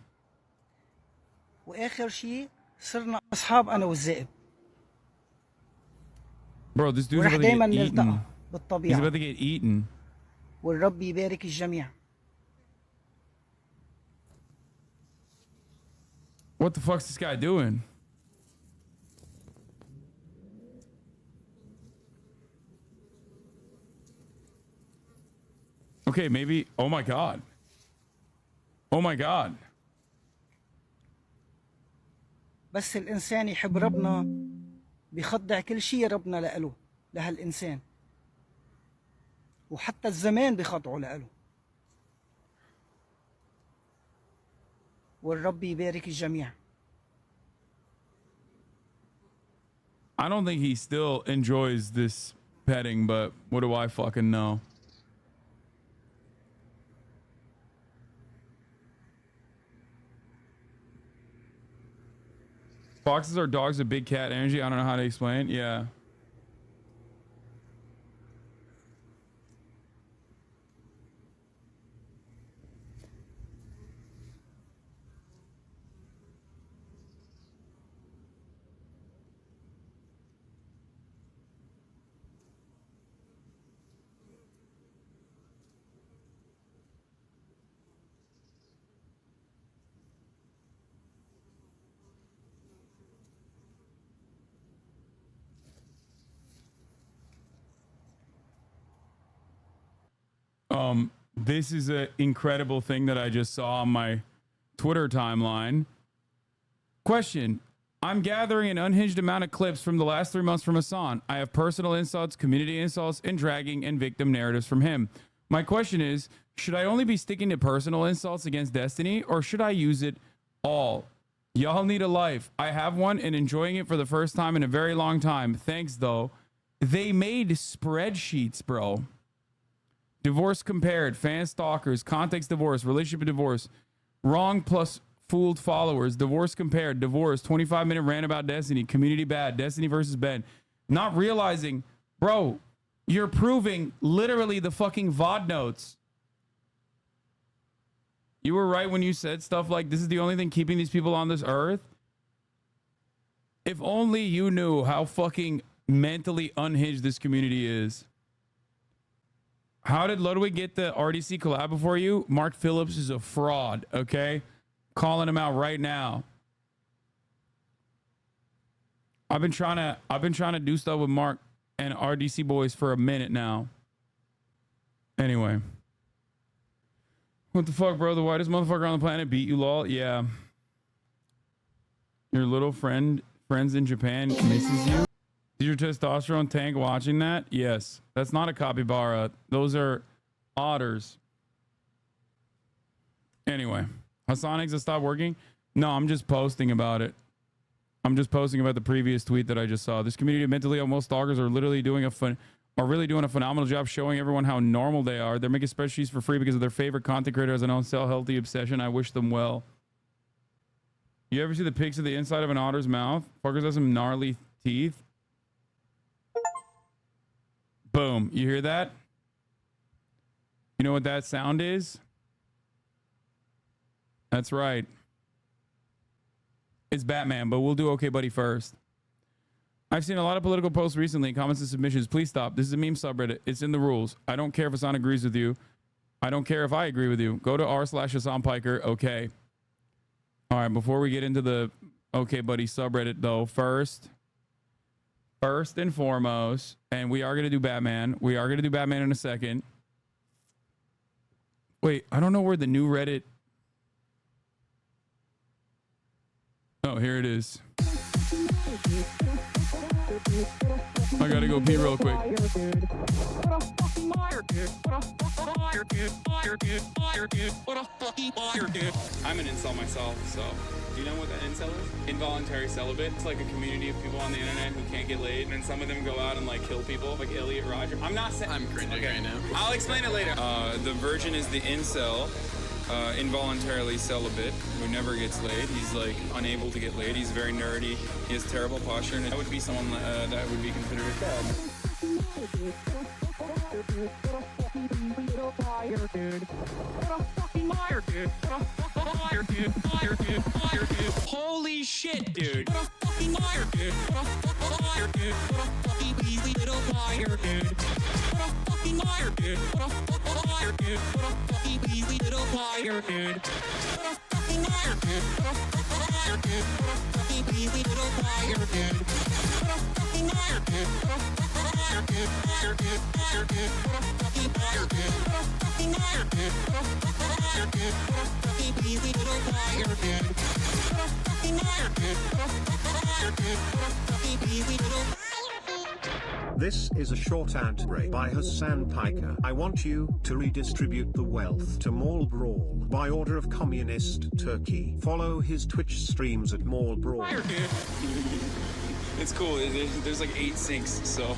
واخر شيء صرنا اصحاب انا والذئب. Bro, this dude's about to get eaten. He's about to get eaten. والرب يبارك الجميع. What the fuck's this guy doing? Okay, maybe. Oh my God. Oh my God. بس الإنسان يحب ربنا بيخضع كل شيء ربنا لإله لهالإنسان وحتى الزمان بيخضعوا لإله والرب يبارك الجميع. I don't think he still enjoys this petting, but what do I fucking know? Foxes are dogs with big cat energy. I don't know how to explain. Yeah. This is an incredible thing that I just saw on my Twitter timeline. Question. I'm gathering an unhinged amount of clips from the last 3 months from Hassan. I have personal insults, community insults, and dragging and victim narratives from him. My question is, should I only be sticking to personal insults against Destiny, or should I use it all? Y'all need a life. I have one and enjoying it for the first time in a very long time. Thanks, though. They made spreadsheets, bro. Divorce compared, fan stalkers, context divorce, relationship divorce, wrong plus fooled followers, divorce compared, divorce, 25-minute rant about Destiny, community bad, Destiny versus Ben. Not realizing, bro, you're proving literally the fucking VOD notes. You were right when you said stuff like, this is the only thing keeping these people on this earth. If only you knew how fucking mentally unhinged this community is. How did Ludwig get the RDC collab before you? Mark Phillips is a fraud, okay? Calling him out right now. I've been trying to do stuff with Mark and RDC boys for a minute now. Anyway. What the fuck, bro? The whitest motherfucker on the planet beat you, lol. Yeah. Your little friends in Japan misses you. Is your testosterone tank watching that? Yes. That's not a capybara. Those are otters. Anyway. Hassanix has stopped working? No, I'm just posting about it. I'm just posting about the previous tweet that I just saw. This community of mentally ill stalkers are literally doing a are really doing a phenomenal job showing everyone how normal they are. They're making spreadsheets for free because of their favorite content creator has an own cell healthy obsession. I wish them well. You ever see the pics of the inside of an otter's mouth? Fuckers have some gnarly teeth. Boom. You hear that? You know what that sound is? That's right. It's Batman, but we'll do Okay Buddy first. I've seen a lot of political posts recently, comments and submissions. Please stop. This is a meme subreddit. It's in the rules. I don't care if Hassan agrees with you. I don't care if I agree with you. Go to r/Hassan Piker. Okay. All right. Before we get into the Okay Buddy subreddit, though, first and foremost, and we are going to do Batman. We are going to do Batman in a second. Wait, I don't know where the new Reddit. Oh, here it is. I gotta go pee real quick. I'm an incel myself, so do you know what an incel is? Involuntary celibate. It's like a community of people on the internet who can't get laid, and some of them go out and like kill people, like Elliot Roger. I'm not saying I'm cringing right now. I'll explain it later. The virgin is the incel. Involuntarily celibate, who never gets laid. He's like unable to get laid. He's very nerdy. He has terrible posture, and that would be someone that would be considered a fed. Holy shit, dude. This is a short ad break by Hassan Piker. I want you to redistribute the wealth to Mall Brawl by order of Communist Turkey. Follow his Twitch streams at Mall Brawl. It's cool. There's like 8 sinks, so.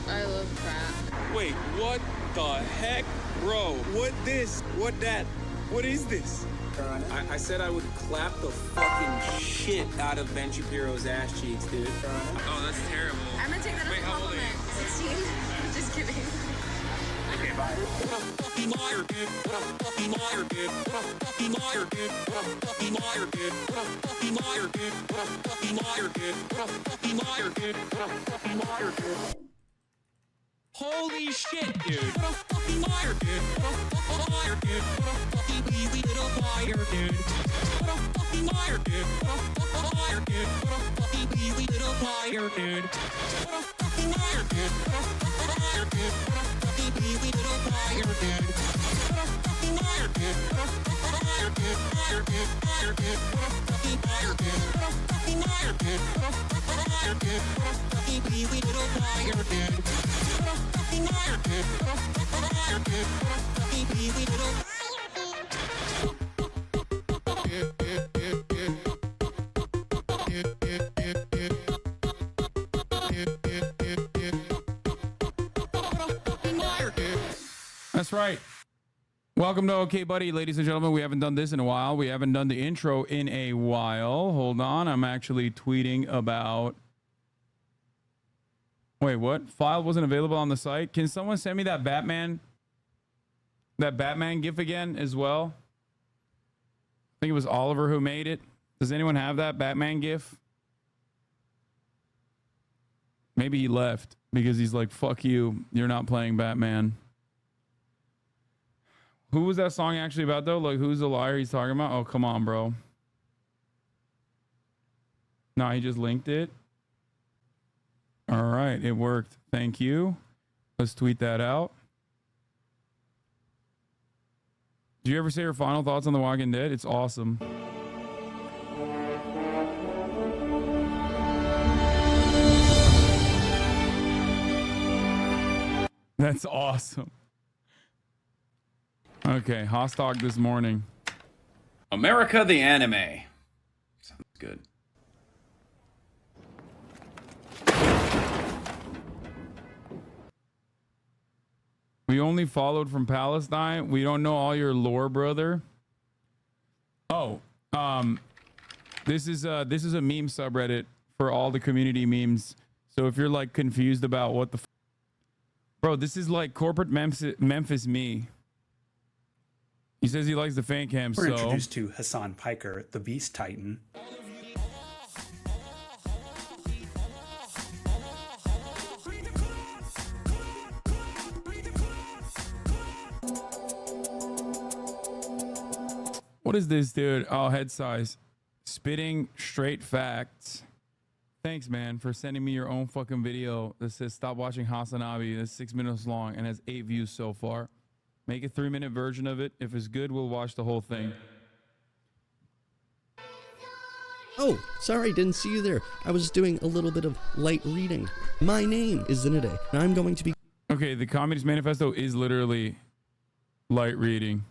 I love crap. Wait, what the heck? Bro, what this? What that? What is this? I said I would clap the fucking shit out of Ben Shapiro's ass cheeks, dude. Oh, that's terrible. I'm gonna take that as a compliment. 16? Just kidding. Okay, bye. Holy shit, dude. That's right. Welcome to Okay Buddy, ladies and gentlemen. We haven't done this in a while. We haven't done the intro in a while. Hold on. I'm actually tweeting about... Wait, what? File wasn't available on the site. Can someone send me that Batman GIF again as well? I think it was Oliver who made it. Does anyone have that Batman GIF? Maybe he left because he's like, fuck you. You're not playing Batman. Who was that song actually about, though? Like, who's the liar he's talking about? Oh, come on, bro. No, he just linked it. All right, it worked. Thank you. Let's tweet that out. Did you ever say your final thoughts on The Walking Dead? It's awesome. That's awesome. Okay, Hostalk this morning. America the Anime. Sounds good. We only followed from Palestine. We don't know all your lore, brother. Oh, this is a meme subreddit for all the community memes. So if you're like confused about what the bro, this is like corporate Memphis me. He says he likes the fan cam. We're So introduced to Hassan Piker, the Beast Titan. what is this, dude? Oh, head size. Spitting straight facts. Thanks, man, for sending me your own fucking video that says stop watching Hasanabi. That's 6 minutes long and has 8 views so far. Make a 3-minute version of it. If it's good, we'll watch the whole thing. Oh, sorry, didn't see you there. I was doing a little bit of light reading. My name is Zinade, and I'm going to be... Okay, the Communist Manifesto is literally light reading.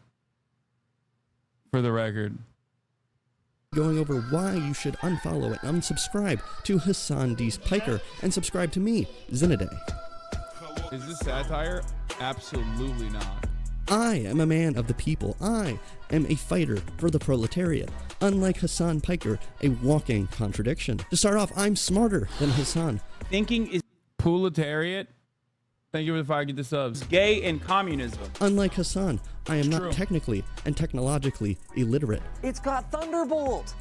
For the record. Going over why you should unfollow and unsubscribe to Hassan D. Piker and subscribe to me, Zinade. Is this satire? Absolutely not. I am a man of the people. I am a fighter for the proletariat. Unlike Hassan Piker, a walking contradiction. To start off, I'm smarter than Hassan. Thinking is proletariat. Thank you for the 5 get the subs. Gay and communism. Unlike Hassan, I am not technically and technologically illiterate. It's got Thunderbolt.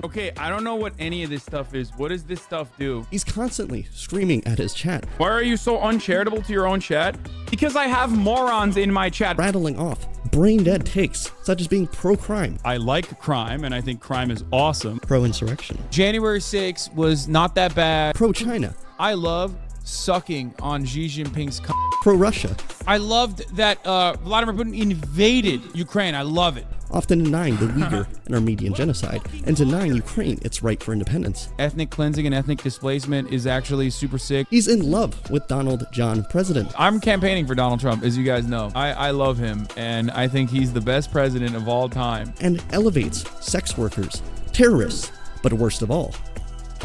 Okay, I don't know what any of this stuff is. What does this stuff do? He's constantly screaming at his chat. Why are you so uncharitable to your own chat? Because I have morons in my chat. Rattling off brain-dead takes, such as being pro-crime. I like crime, and I think crime is awesome. Pro-insurrection. January 6th was not that bad. Pro-China. I love sucking on Xi Jinping's pro-Russia. I loved that Vladimir Putin invaded Ukraine. I love it. Often denying the Uyghur and Armenian genocide and denying Ukraine its right for independence. Ethnic cleansing and ethnic displacement is actually super sick. He's in love with Donald John President. I'm campaigning for Donald Trump, as you guys know. I love him, and I think he's the best president of all time. And elevates sex workers, terrorists, but worst of all,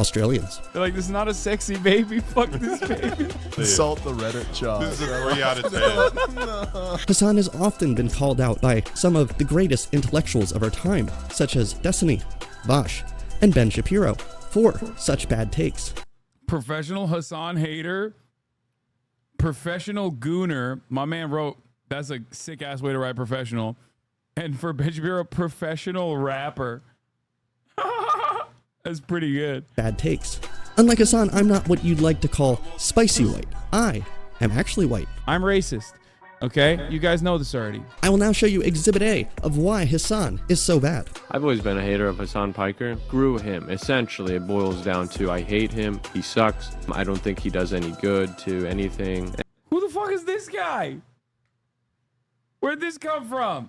Australians. They're like, this is not a sexy baby. Fuck this baby. Insult the Reddit job. This is a 3 out of 10. Hassan has often been called out by some of the greatest intellectuals of our time, such as Destiny, Bosch, and Ben Shapiro, for such bad takes. Professional Hassan hater. Professional gooner. My man wrote, that's a sick-ass way to write professional. And for Ben Shapiro, professional rapper. That's pretty good. Bad takes. Unlike Hassan, I'm not what you'd like to call spicy white. I am actually white. I'm racist. Okay? You guys know this already. I will now show you Exhibit A of why Hassan is so bad. I've always been a hater of Hassan Piker. Grew him. Essentially, it boils down to I hate him. He sucks. I don't think he does any good to anything. Who the fuck is this guy? Where'd this come from?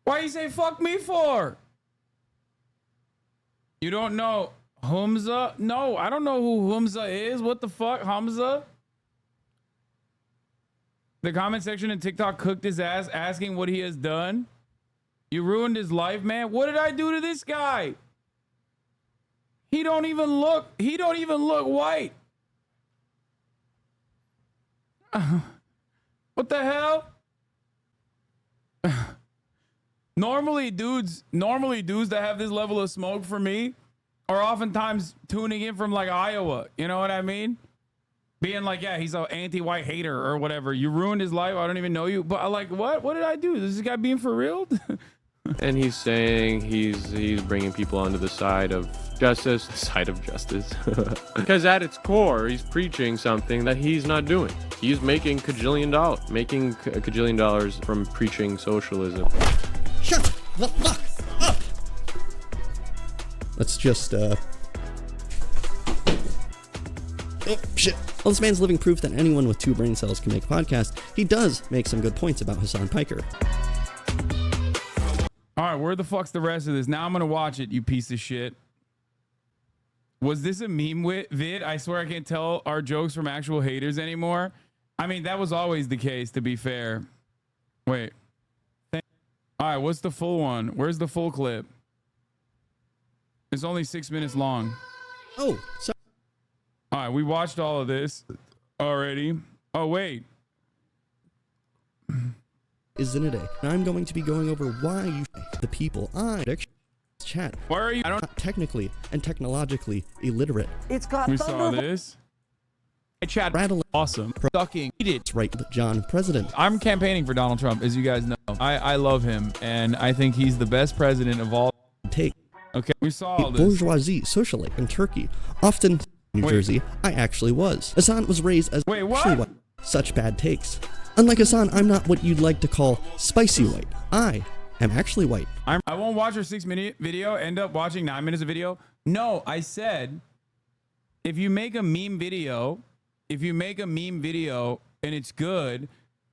Why you say fuck me for? You don't know Humza? No, I don't know who Humza is. What the fuck, Humza? The comment section in TikTok cooked his ass asking what he has done. You ruined his life, man. What did I do to this guy? He don't even look white. What the hell? Normally dudes that have this level of smoke for me are oftentimes tuning in from like Iowa. You know what I mean? Being like, yeah, he's an anti-white hater or whatever. You ruined his life. I don't even know you. But I like, what? What did I do? Is this guy being for real? And he's saying he's bringing people onto the side of justice. Because at its core, he's preaching something that he's not doing. He's making a cajillion dollars from preaching socialism. Shut the fuck up! Let's just, Oh, shit. Well, this man's living proof that anyone with 2 brain cells can make a podcast. He does make some good points about Hassan Piker. All right, where the fuck's the rest of this? Now I'm gonna watch it, you piece of shit. Was this a meme vid? I swear I can't tell our jokes from actual haters anymore. I mean, that was always the case, to be fair. Wait. All right, what's the full one? Where's the full clip? It's only 6 minutes long. Oh, sorry. All right, we watched all of this. already. Oh, wait. Isn't it a? And I'm going to be going over why you the people chat. Why are you not technically and technologically illiterate? It's got We saw this. Hey, Chad, Rattle awesome. Sucking. It's right, John, president. I'm campaigning for Donald Trump, as you guys know. I love him, and I think he's the best president of all. Take. Okay, we saw all this. Bourgeoisie socialite in Turkey, often New Jersey. I actually was. Hassan was raised as actually white. Such bad takes. Unlike Hassan, I'm not what you'd like to call spicy white. I am actually white. I won't watch your 6-minute video, end up watching 9 minutes of video. No, I said, if you make a meme video and it's good,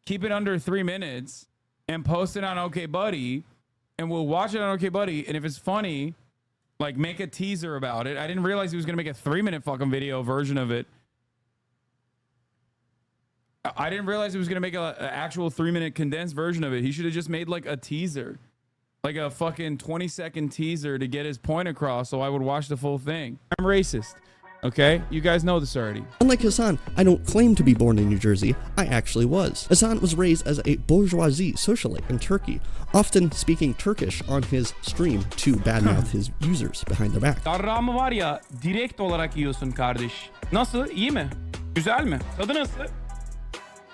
keep it under 3 minutes and post it on OkBuddy, and we'll watch it on OkBuddy. And if it's funny, like, make a teaser about it. I didn't realize he was gonna make a 3-minute fucking video version of it. I didn't realize he was gonna make an actual 3-minute condensed version of it. He should have just made like a teaser, like a fucking 20-second teaser to get his point across, so I would watch the full thing. I'm racist. Okay, you guys know this already. Unlike Hassan, I don't claim to be born in New Jersey. I actually was. Hassan was raised as a bourgeoisie socialite in Turkey, often speaking Turkish on his stream to badmouth his users behind their back. Darrağımı var ya, direkt olarak yiyorsun kardeş. Nasıl? İyi mi? Güzel mi? Tadı nasıl?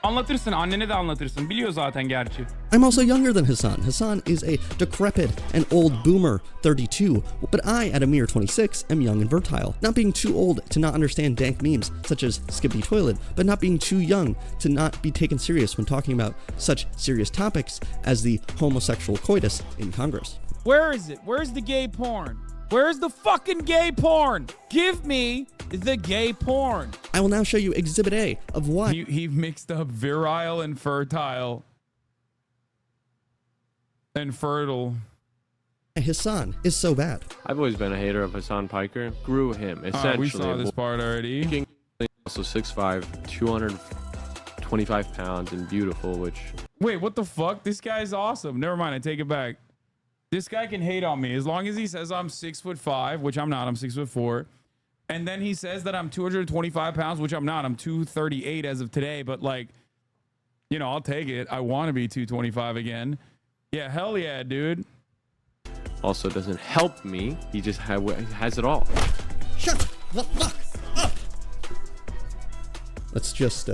Anlatırsın, annene de anlatırsın. Biliyor zaten gerçi. I'm also younger than Hassan. Hassan is a decrepit and old boomer, 32, but I, at a mere 26, am young and fertile. Not being too old to not understand dank memes, such as Skippy Toilet, but not being too young to not be taken serious when talking about such serious topics as the homosexual coitus in Congress. Where is it? Where's the gay porn? Where's the fucking gay porn? Give me the gay porn. I will now show you Exhibit A of why he mixed up virile and fertile and fertile. Hassan is so bad. I've always been a hater of Hassan Piker. Grew him essentially. We saw this part already. Also 6'5", 225 pounds, and beautiful. Which wait, what the fuck? This guy's awesome. Never mind, I take it back. This guy can hate on me as long as he says I'm 6'5", which I'm not. I'm 6'4", and then he says that I'm 225 pounds, which I'm not. I'm 238 as of today. But like, you know, I'll take it. I want to be 225 again. Yeah, hell yeah, dude. Also doesn't help me. He just has it all. Shut the fuck up. Let's just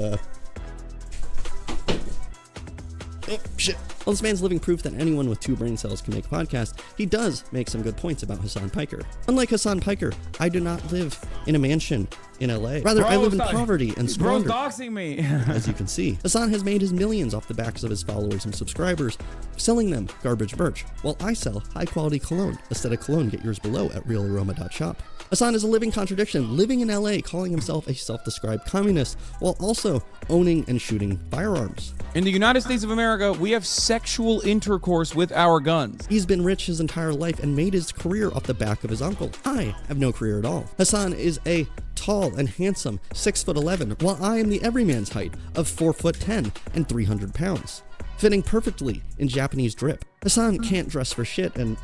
shit. Well, this man's living proof that anyone with 2 brain cells can make a podcast. He does make some good points about Hassan Piker. Unlike Hassan Piker, I do not live in a mansion in LA. Rather, I live in poverty and squander. Bro's doxing me. As you can see, Hassan has made his millions off the backs of his followers and subscribers, selling them garbage merch, while I sell high-quality cologne. Aesthetic cologne, get yours below at realaroma.shop. Hassan is a living contradiction, living in LA, calling himself a self-described communist, while also owning and shooting firearms. In the United States of America, we have sexual intercourse with our guns. He's been rich his entire life and made his career off the back of his uncle. I have no career at all. Hassan is a tall and handsome 6'11", while I am the everyman's height of 4'10" and 300 pounds, fitting perfectly in Japanese drip. Hassan can't dress for shit, and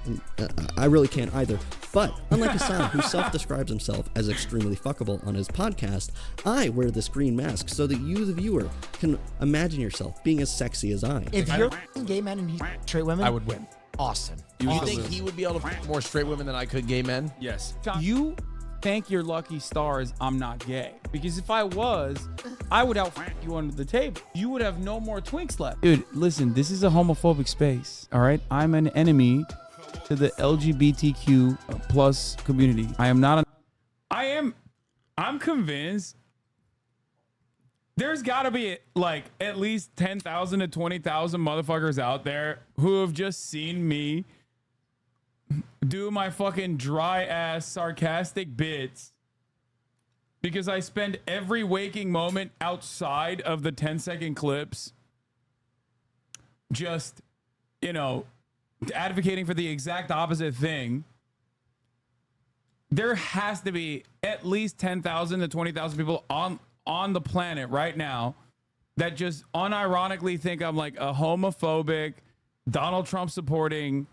I really can't either. But unlike Hassan, who self-describes himself as extremely fuckable on his podcast, I wear this green mask so that you, the viewer, can imagine yourself being as sexy as I. If you're a gay man and he's straight women, I would win. Awesome. You think he would be able to fuck more straight women than I could gay men? Yes. You thank your lucky stars I'm not gay. Because if I was, I would out you under the table. You would have no more twinks left. Dude, listen, this is a homophobic space, all right? I'm an enemy to the LGBTQ plus community. I am not I'm convinced there's got to be like at least 10,000 to 20,000 motherfuckers out there who have just seen me do my fucking dry ass sarcastic bits because I spend every waking moment outside of the 10-second clips just, you know, advocating for the exact opposite thing. There has to be at least 10,000 to 20,000 people on the planet right now that just unironically think I'm like a homophobic, Donald Trump supporting,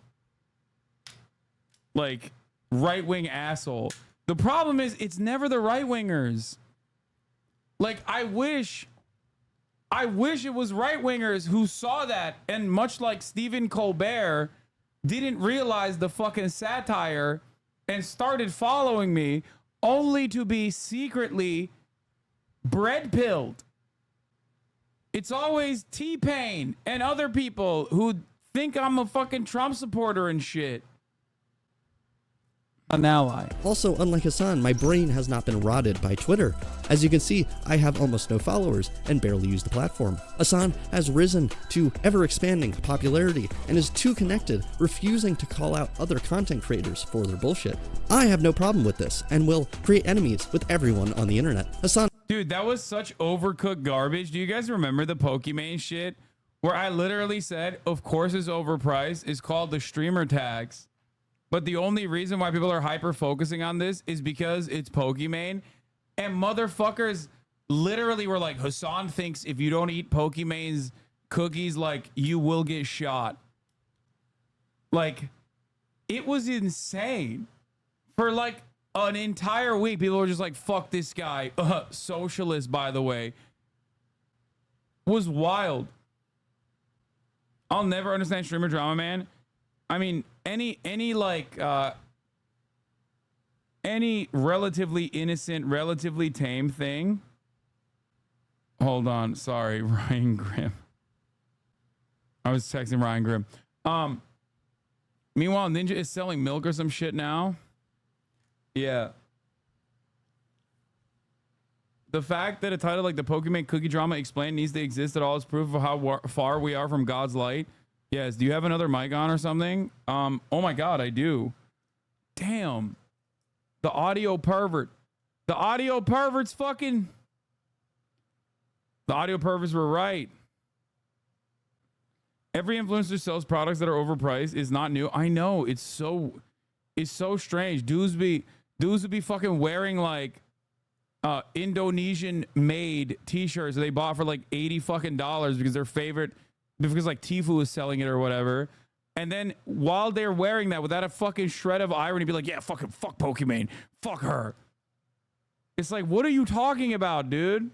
like right-wing asshole. The problem is it's never the right-wingers. Like, I wish it was right-wingers who saw that and, much like Stephen Colbert, didn't realize the fucking satire and started following me, only to be secretly bread-pilled. It's always T-Pain and other people who think I'm a fucking Trump supporter and shit. An ally. Also, unlike Hassan, my brain has not been rotted by Twitter. As you can see, I have almost no followers and barely use the platform. Hassan has risen to ever-expanding popularity and is too connected, refusing to call out other content creators for their bullshit. I have no problem with this and will create enemies with everyone on the internet. Hassan... Dude, that was such overcooked garbage. Do you guys remember the Pokimane shit? Where I literally said, of course it's overpriced, is called the streamer tax. But the only reason why people are hyper focusing on this is because it's Pokimane. And motherfuckers literally were like, Hassan thinks if you don't eat Pokimane's cookies, like, you will get shot. Like, it was insane. For like an entire week, people were just like, fuck this guy. Socialist, by the way. Was wild. I'll never understand streamer drama, man. I mean, any relatively innocent, relatively tame thing. Hold on, sorry, Ryan Grimm. I was texting Ryan Grimm. Meanwhile, Ninja is selling milk or some shit now. Yeah. The fact that a title like the Pokemon Cookie Drama Explained needs to exist at all is proof of how far we are from God's light. Yes. Do you have another mic on or something? Oh my God, I do. Damn. The audio pervert. The audio perverts fucking. The audio perverts were right. Every influencer sells products that are overpriced. Is not new. I know. It's so strange. Dudes be fucking wearing like Indonesian made t-shirts that they bought for like $80 fucking because their favorite, because like Tfue is selling it or whatever. And then while they're wearing that, without a fucking shred of irony, be like, yeah, fuck Pokimane, fuck her. It's like, what are you talking about, dude?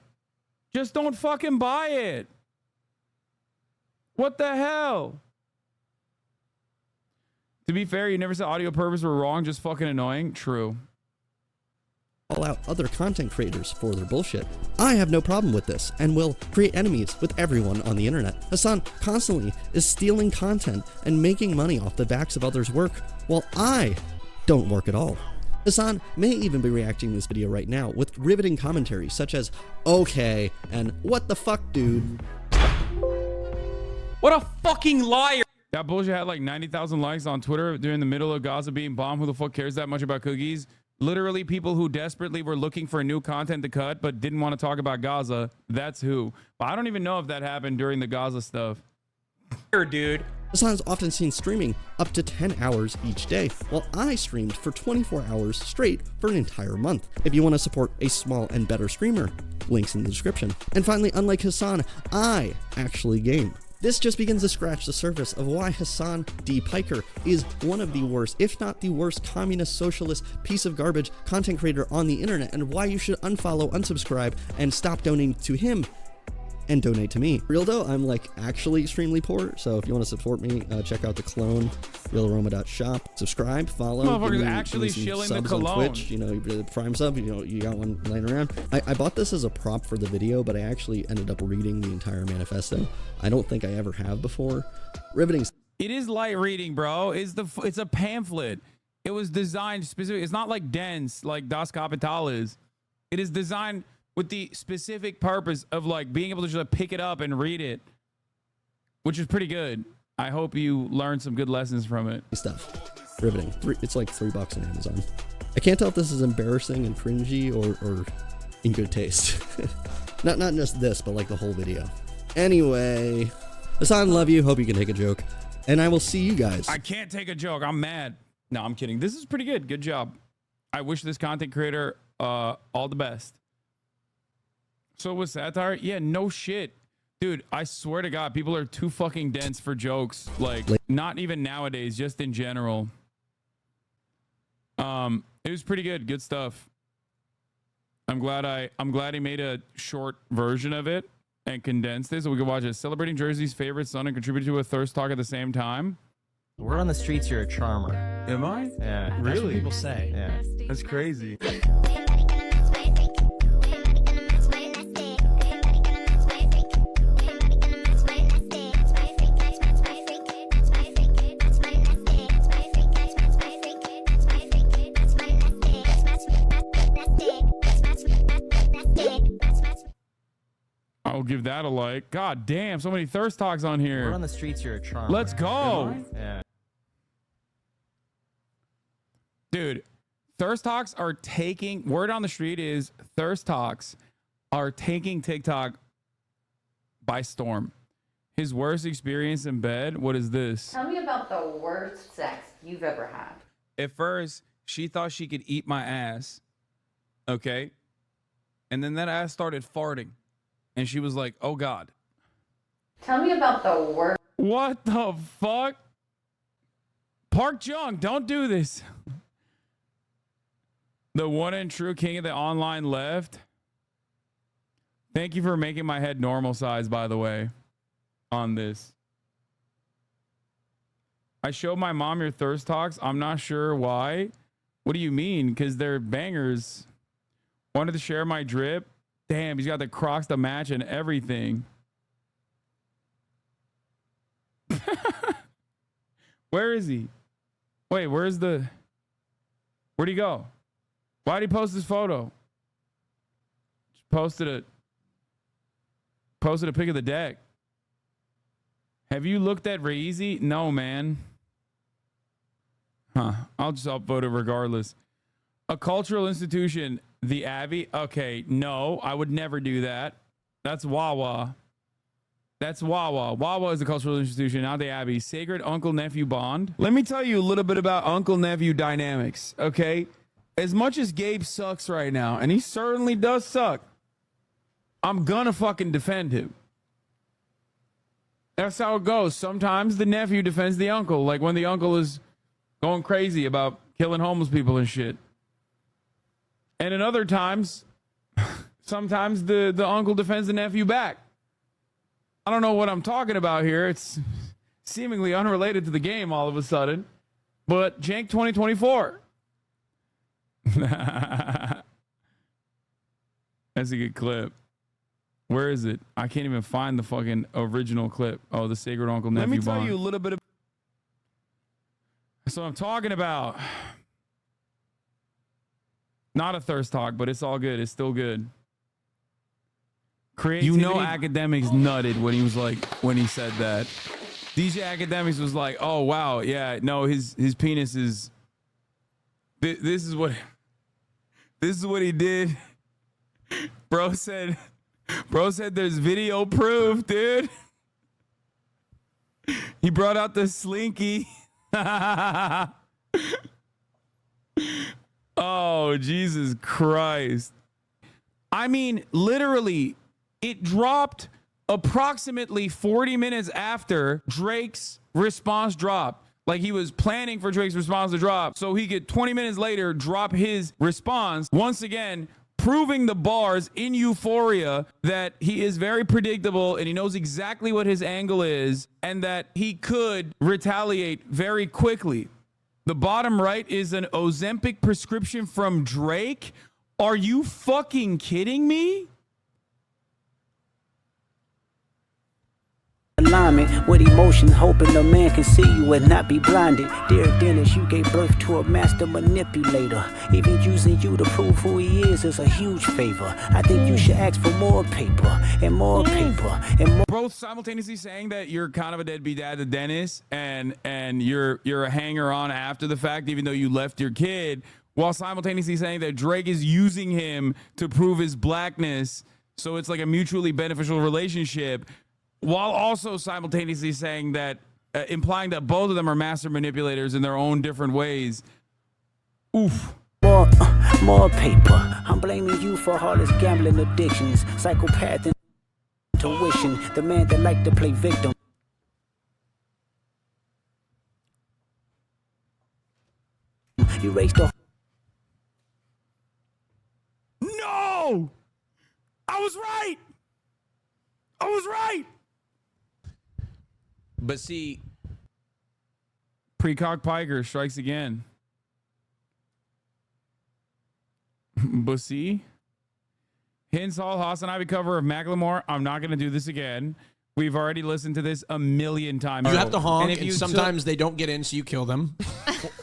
Just don't fucking buy it. What the hell? To be fair, you never said audio perverts were wrong, just fucking annoying. True. Call out other content creators for their bullshit. I have no problem with this and will create enemies with everyone on the internet. Hassan constantly is stealing content and making money off the backs of others' work while I don't work at all. Hassan may even be reacting to this video right now with riveting commentary such as, okay, and what the fuck, dude? What a fucking liar. That bullshit had like 90,000 likes on Twitter during the middle of Gaza being bombed. Who the fuck cares that much about cookies? Literally people who desperately were looking for new content to cut but didn't want to talk about Gaza. That's who. But I don't even know if that happened during the Gaza stuff. Dude. Hassan is often seen streaming up to 10 hours each day, while I streamed for 24 hours straight for an entire month. If you want to support a small and better streamer, links in the description. And finally, unlike Hassan, I actually game. This just begins to scratch the surface of why Hassan D. Piker is one of the worst, if not the worst, communist, socialist, piece of garbage content creator on the internet, and why you should unfollow, unsubscribe, and stop donating to him and donate to me. Real though, I'm like actually extremely poor, so if you want to support me, check out the clone, realaroma.shop. Subscribe, follow. Motherfucker's actually shilling the cologne. On Twitch, you know, the Prime sub, you know, you got one laying around. I bought this as a prop for the video, but I actually ended up reading the entire manifesto. I don't think I ever have before. Riveting. It is light reading, bro. It's a pamphlet. It was designed specifically. It's not like dense like Das Kapital is. It is designed with the specific purpose of like being able to just pick it up and read it, which is pretty good. I hope you learned some good lessons from it. Stuff. Riveting. It's like $3 on Amazon. I can't tell if this is embarrassing and cringy or in good taste. not just this, but like the whole video. Anyway, Hassan, love you. Hope you can take a joke. And I will see you guys. I can't take a joke. I'm mad. No, I'm kidding. This is pretty good. Good job. I wish this content creator all the best. So with satire, yeah, no shit. Dude, I swear to God, people are too fucking dense for jokes. Like, not even nowadays, just in general. It was pretty good. Good stuff. I'm glad he made a short version of it and condensed it so we could watch it. Celebrating Jersey's favorite son and contribute to a thirst talk at the same time. Word on the streets, you're a charmer. Am I? Yeah. That's what Really? people say. Yeah. That's crazy. I'll give that a like. God damn, so many thirst talks on here. Word on the streets, you're a charmer. Let's go. Yeah. Dude, thirst talks are taking, word on the street is thirst talks are taking TikTok by storm. His worst experience in bed, what is this? Tell me about the worst sex you've ever had. At first, she thought she could eat my ass. Okay. And then that ass started farting. And she was like, oh God. Tell me about the worst. What the fuck? Park Jung, don't do this. The one and true king of the online left. Thank you for making my head normal size, by the way, on this. I showed my mom your thirst talks. I'm not sure why. What do you mean? Because they're bangers. Wanted to share my drip. Damn, he's got the Crocs to match and everything. Where is he? Wait, where'd he go? Why'd he post this photo? Just posted a pic of the deck. Have you looked at Raizi? No, man. Huh. I'll just upvote it regardless. A cultural institution, the Abbey. Okay, no, I would never do that. That's Wawa. That's Wawa. Wawa is a cultural institution, not the Abbey. Sacred uncle-nephew bond. Let me tell you a little bit about uncle-nephew dynamics, okay? As much as Gabe sucks right now, and he certainly does suck, I'm gonna fucking defend him. That's how it goes. Sometimes the nephew defends the uncle, like when the uncle is going crazy about killing homeless people and shit. And in other times, sometimes the uncle defends the nephew back. I don't know what I'm talking about here. It's seemingly unrelated to the game all of a sudden. But Jank 2024. That's a good clip. Where is it? I can't even find the fucking original clip. Oh, the Sacred Uncle Nephew Bond. Let me tell you a little bit of... That's what I'm talking about. Not a thirst talk, but it's all good. It's still good. Creativity. You know, Academics nutted when he said that. DJ Academics was like, "Oh wow, yeah, no, his penis is. This is what he did." Bro said there's video proof, dude. He brought out the slinky. Oh, Jesus Christ. I mean, literally, it dropped approximately 40 minutes after Drake's response dropped. Like he was planning for Drake's response to drop, so he could 20 minutes later drop his response. Once again, proving the bars in Euphoria that he is very predictable and he knows exactly what his angle is and that he could retaliate very quickly. The bottom right is an Ozempic prescription from Drake. Are you fucking kidding me? Alignment with emotions, hoping a man can see you and not be blinded. Dear Dennis, you gave birth to a master manipulator. Even using you to prove who he is a huge favor. I think you should ask for more paper and more paper and more. Both simultaneously saying that you're kind of a deadbeat dad to Dennis and you're a hanger on after the fact, even though you left your kid, while simultaneously saying that Drake is using him to prove his blackness. So it's like a mutually beneficial relationship. While also simultaneously saying that, implying that both of them are master manipulators in their own different ways. Oof. More paper. I'm blaming you for heartless gambling addictions, psychopath and intuition, the man that liked to play victim. You raised the... No! was right. I was right. But see, Precock Piker strikes again. But see, Hints Hall Hasanabi cover of Macklemore. I'm not going to do this again. We've already listened to this a million times. you have to honk, if and sometimes they don't get in, so you kill them.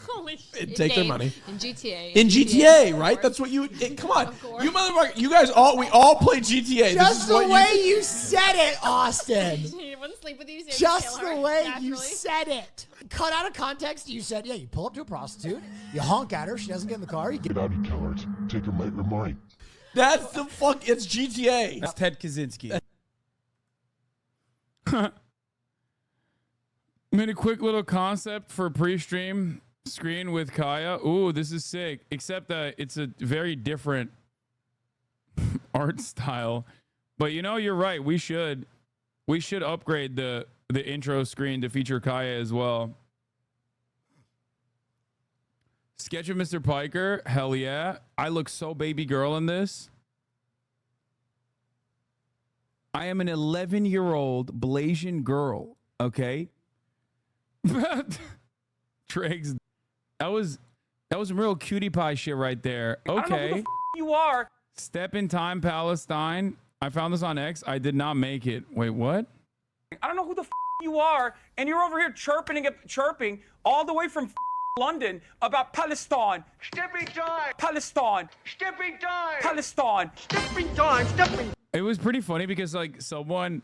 Holy shit. Take their money. In GTA. In GTA, right? That's what you. Come on, you motherfucker. You guys we all play GTA. Just the way you said it, Austin. He wouldn't sleep with you. So Just kill the her, way naturally. you said it. Cut out of context, you said, yeah, you pull up to a prostitute, you honk at her, she doesn't get in the car, you get out and tell her to take her money. That's the fuck. It's GTA. That's Ted Kaczynski. Made a quick little concept for pre-stream screen with Kaya. Ooh, this is sick. Except that it's a very different art style. But you know, you're right. We should upgrade the intro screen to feature Kaya as well. Sketch of Mr. Piker. Hell yeah. I look so baby girl in this. I am an 11-year-old Blasian girl. Okay. Triggs. That was some real cutie pie shit right there. Okay. I don't know who the you are. Step in Time Palestine. I found this on X. I did not make it. Wait, what? I don't know who the you are, and you're over here chirping all the way from London about Palestine. Stepping time. Palestine. Stepping time. Palestine. Stepping time. Stepping. It was pretty funny because like someone,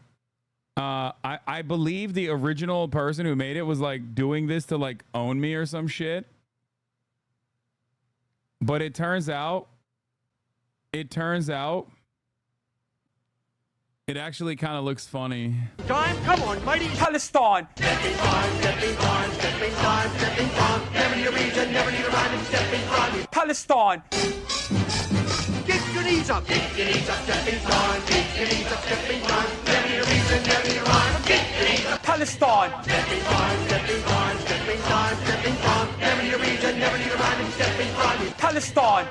I believe the original person who made it was like doing this to like own me or some shit. But it turns out it actually kind of looks funny. Time, come on, mighty Palestine. Stepping time, stepping time, stepping time, stepping time. Never need a reason, never need a rhyme, stepping time. Palestine. Get your knees up, stepping time. Get your knees up, stepping time. Never need a reason, never need a rhyme. Get your knees up, Palestine. Stepping time, stepping time, stepping time, stepping time. Never need a reason, never need a rhyme, stepping time. Palestine.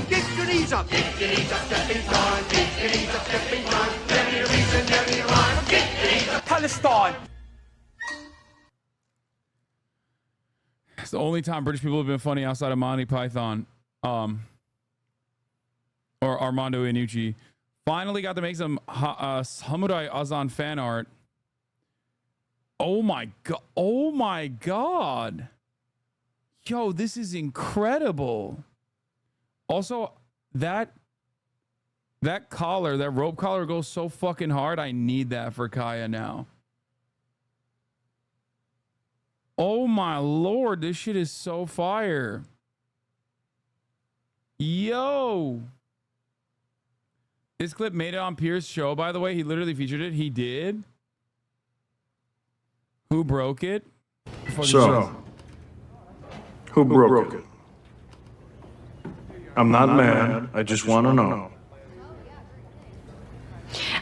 Get your knees up, stepping time. Get your knees up, stepping time. Never need a reason, never need a rhyme. Get your knees up, Palestine. It's the only time British people have been funny outside of Monty Python. Or Armando Iannucci. Finally got to make some Samurai Azan fan art. Oh my god. Oh my god. Yo, this is incredible. Also, that collar, that rope collar goes so fucking hard. I need that for Kaya now. Oh my lord, this shit is so fire. Yo. This clip made it on Pierce's show, by the way. He literally featured it. He did. Who broke it? So, who broke it? I'm not mad. I just want to know.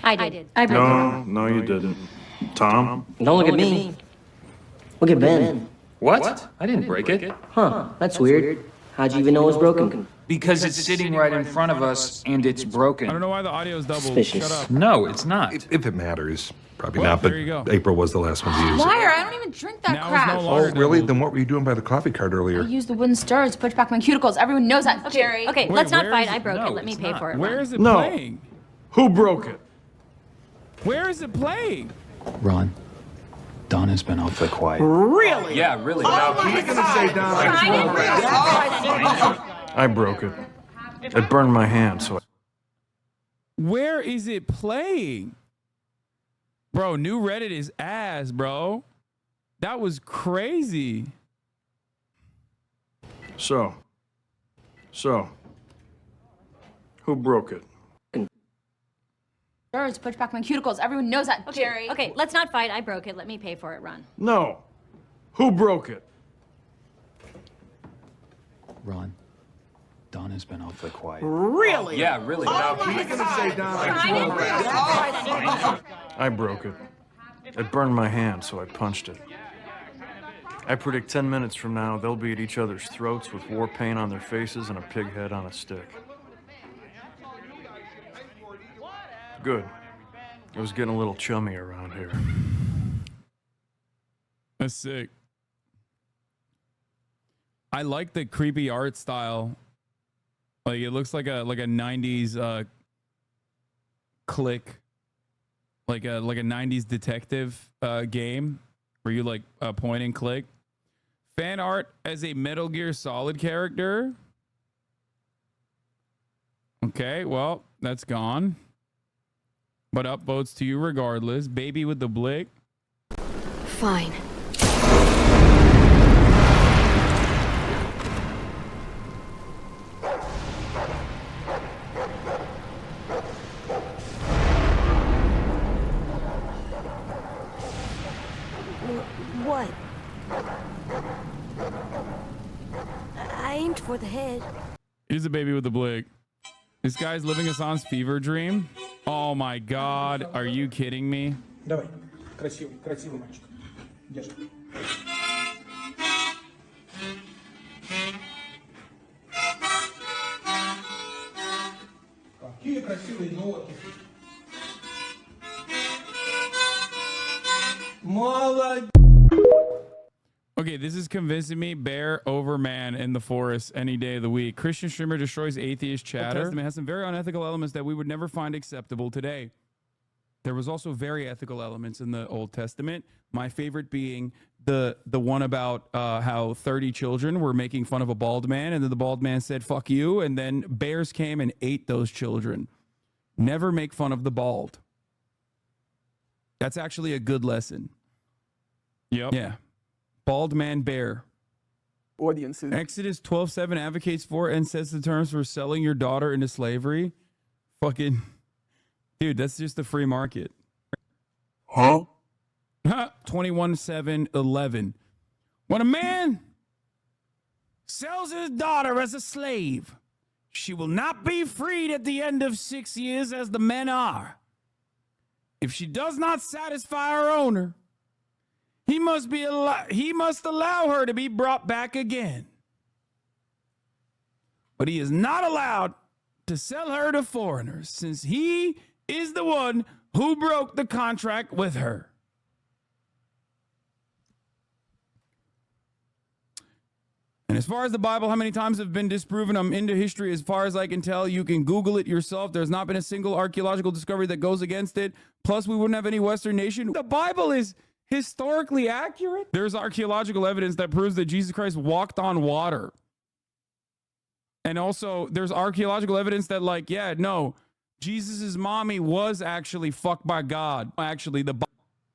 I did. I broke it. No, you didn't. Tom? Don't look at me. Look at Ben. What? I didn't break it. Huh, that's weird. How'd you even know it was broken? Because it's sitting right in front of us and it's broken. I don't know why the audio is doubled. Suspicious. Shut up. No, it's not. If it matters. Probably Well, not, but there you go. April was the last one to use it. Liar, I don't even drink that Now crap. it's no longer Oh, really? doubled. Then what were you doing by the coffee cart earlier? I used the wooden stirrer to push back my cuticles. Everyone knows that. Okay, Wait, let's not where fight. is I it? broke No, it. Let me it's pay not. for it. Where is it No. playing? Who broke it? Where is it playing? Ron, Don has been awfully quiet. Really? Yeah, really. I broke it. It burned my hand, so Where is it playing? Bro, new Reddit is ass, bro. That was crazy. So, who broke it? Stirrer to push back my cuticles. Everyone knows that. Okay, let's not fight. I broke it. Let me pay for it, Ron. No. Who broke it? Ron, Don has been awfully quiet. Really? Yeah, really. I broke it. It burned my hand, so I punched it. I predict 10 minutes from now, they'll be at each other's throats with war paint on their faces and a pig head on a stick. Good. It was getting a little chummy around here. That's sick. I like the creepy art style. Like it looks like a 90s click. Like a 90s detective game where you like point and click. Fan art as a Metal Gear Solid character. Okay, well, that's gone. But upvotes to you regardless. Baby with the blick. Fine. What? I aimed for the head. Here's a baby with the blick. This guy's living Hassan's fever dream. Oh my God. Are you kidding me? Давай. Красивый, красивый мальчик. Держи. Какие красивые ноги. Молодец. Okay, this is convincing me. Bear over man in the forest any day of the week. Christian streamer destroys atheist chatter. The Testament has some very unethical elements that we would never find acceptable today. There was also very ethical elements in the Old Testament. My favorite being the one about how 30 children were making fun of a bald man, and then the bald man said, "Fuck you," and then bears came and ate those children. Never make fun of the bald. That's actually a good lesson. Yep. Yeah. Bald man bear. Audiences. Exodus 12:7 advocates for and sets the terms for selling your daughter into slavery. Fucking dude, that's just the free market. Huh? 21:7:11. When a man sells his daughter as a slave, she will not be freed at the end of 6 years as the men are. If she does not satisfy her owner, he must allow her to be brought back again. But he is not allowed to sell her to foreigners, since he is the one who broke the contract with her. And as far as the Bible, how many times have been disproven? I'm into history as far as I can tell. You can Google it yourself. There's not been a single archaeological discovery that goes against it. Plus, we wouldn't have any Western nation. The Bible is historically accurate. There's archaeological evidence that proves that Jesus Christ walked on water. And also, there's archaeological evidence that, like, yeah, no, Jesus's mommy was actually fucked by God. Actually,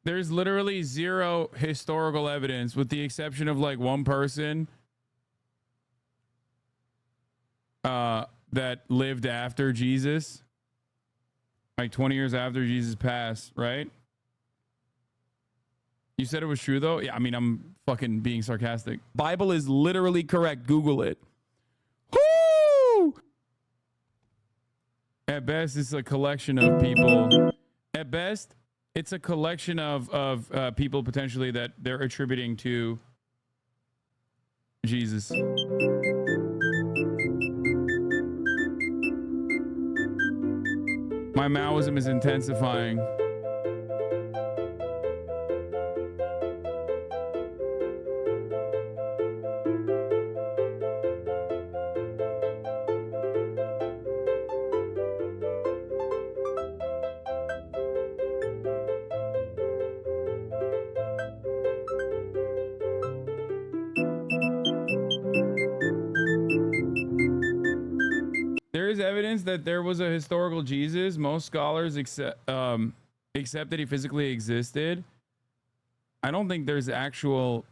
there's literally zero historical evidence, with the exception of like one person that lived after Jesus, like 20 years after Jesus passed, right? You said it was true though? Yeah, I mean, I'm fucking being sarcastic. Bible is literally correct. Google it. Woo! At best, it's a collection of people. At best, it's a collection of people potentially that they're attributing to Jesus. My Maoism is intensifying. There is evidence that there was a historical Jesus. Most scholars accept that he physically existed. I don't think there's actual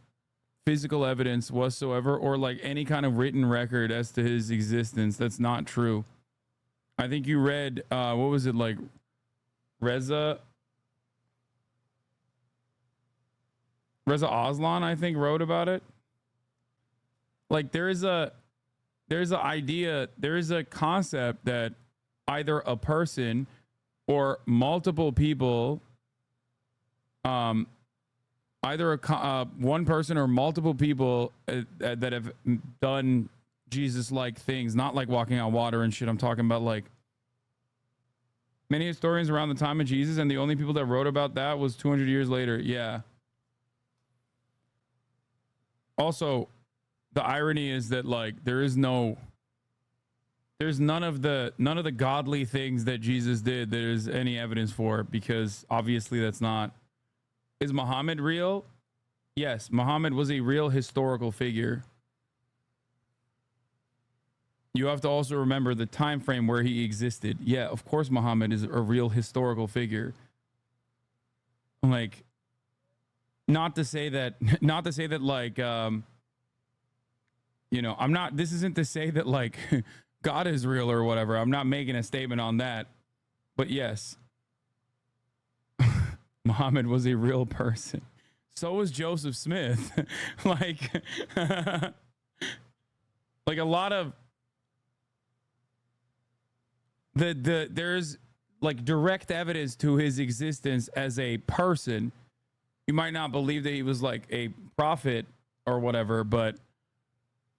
physical evidence whatsoever, or like any kind of written record as to his existence. That's not true. I think you read, what was it, like Reza Aslan, I think, wrote about it. Like there's an idea, there is a concept that either a person or multiple people, either one person or multiple people that have done Jesus-like things, not like walking on water and shit. I'm talking about like Many historians around the time of Jesus, and the only people that wrote about that was 200 years later. Yeah. Also, the irony is that like there's none of the godly things that Jesus did there's any evidence for, because obviously that's not. Is Muhammad real? Yes, Muhammad was a real historical figure. You have to also remember the time frame where he existed. Yeah, of course Muhammad is a real historical figure. Like, not to say that like you know, this isn't to say that like God is real or whatever. I'm not making a statement on that. But yes, Muhammad was a real person. So was Joseph Smith. like a lot of there's like direct evidence to his existence as a person. You might not believe that he was like a prophet or whatever, but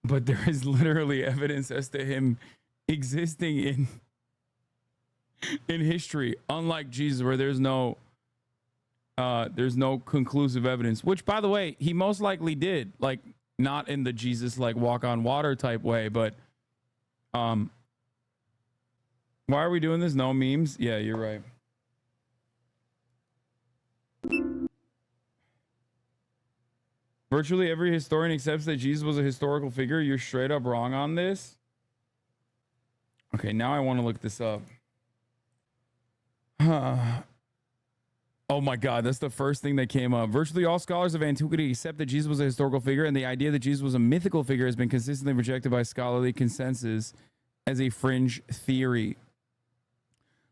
there is literally evidence as to him existing in history, unlike Jesus, where there's no conclusive evidence, which by the way, he most likely did, like not in the Jesus like walk on water type way, but why are we doing this? No memes? Yeah, you're right. Virtually every historian accepts that Jesus was a historical figure. You're straight up wrong on this. Okay, now I want to look this up. Oh my God, that's the first thing that came up. Virtually all scholars of antiquity accept that Jesus was a historical figure, and the idea that Jesus was a mythical figure has been consistently rejected by scholarly consensus as a fringe theory.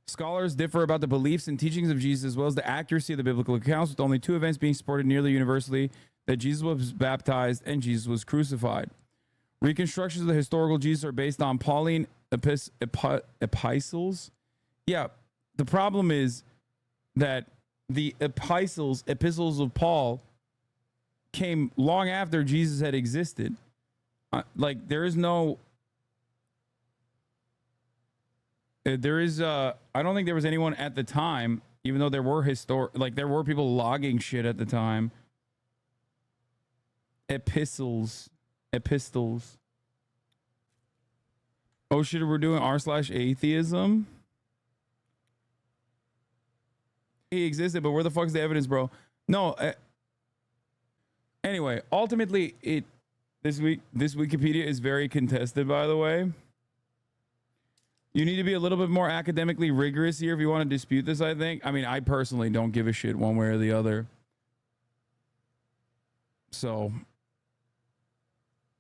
Scholars differ about the beliefs and teachings of Jesus as well as the accuracy of the biblical accounts, with only two events being supported nearly universally: that Jesus was baptized and Jesus was crucified. Reconstructions of the historical Jesus are based on Pauline epistles. Yeah, the problem is that the epistles of Paul came long after Jesus had existed. Like there is no, I don't think there was anyone at the time, even though there were there were people logging shit at the time. Epistles. Oh shit, we're doing r/atheism. He existed, but where the fuck is the evidence, bro? No. Anyway, ultimately, this Wikipedia is very contested, by the way. You need to be a little bit more academically rigorous here if you want to dispute this, I think. I mean, I personally don't give a shit one way or the other. So,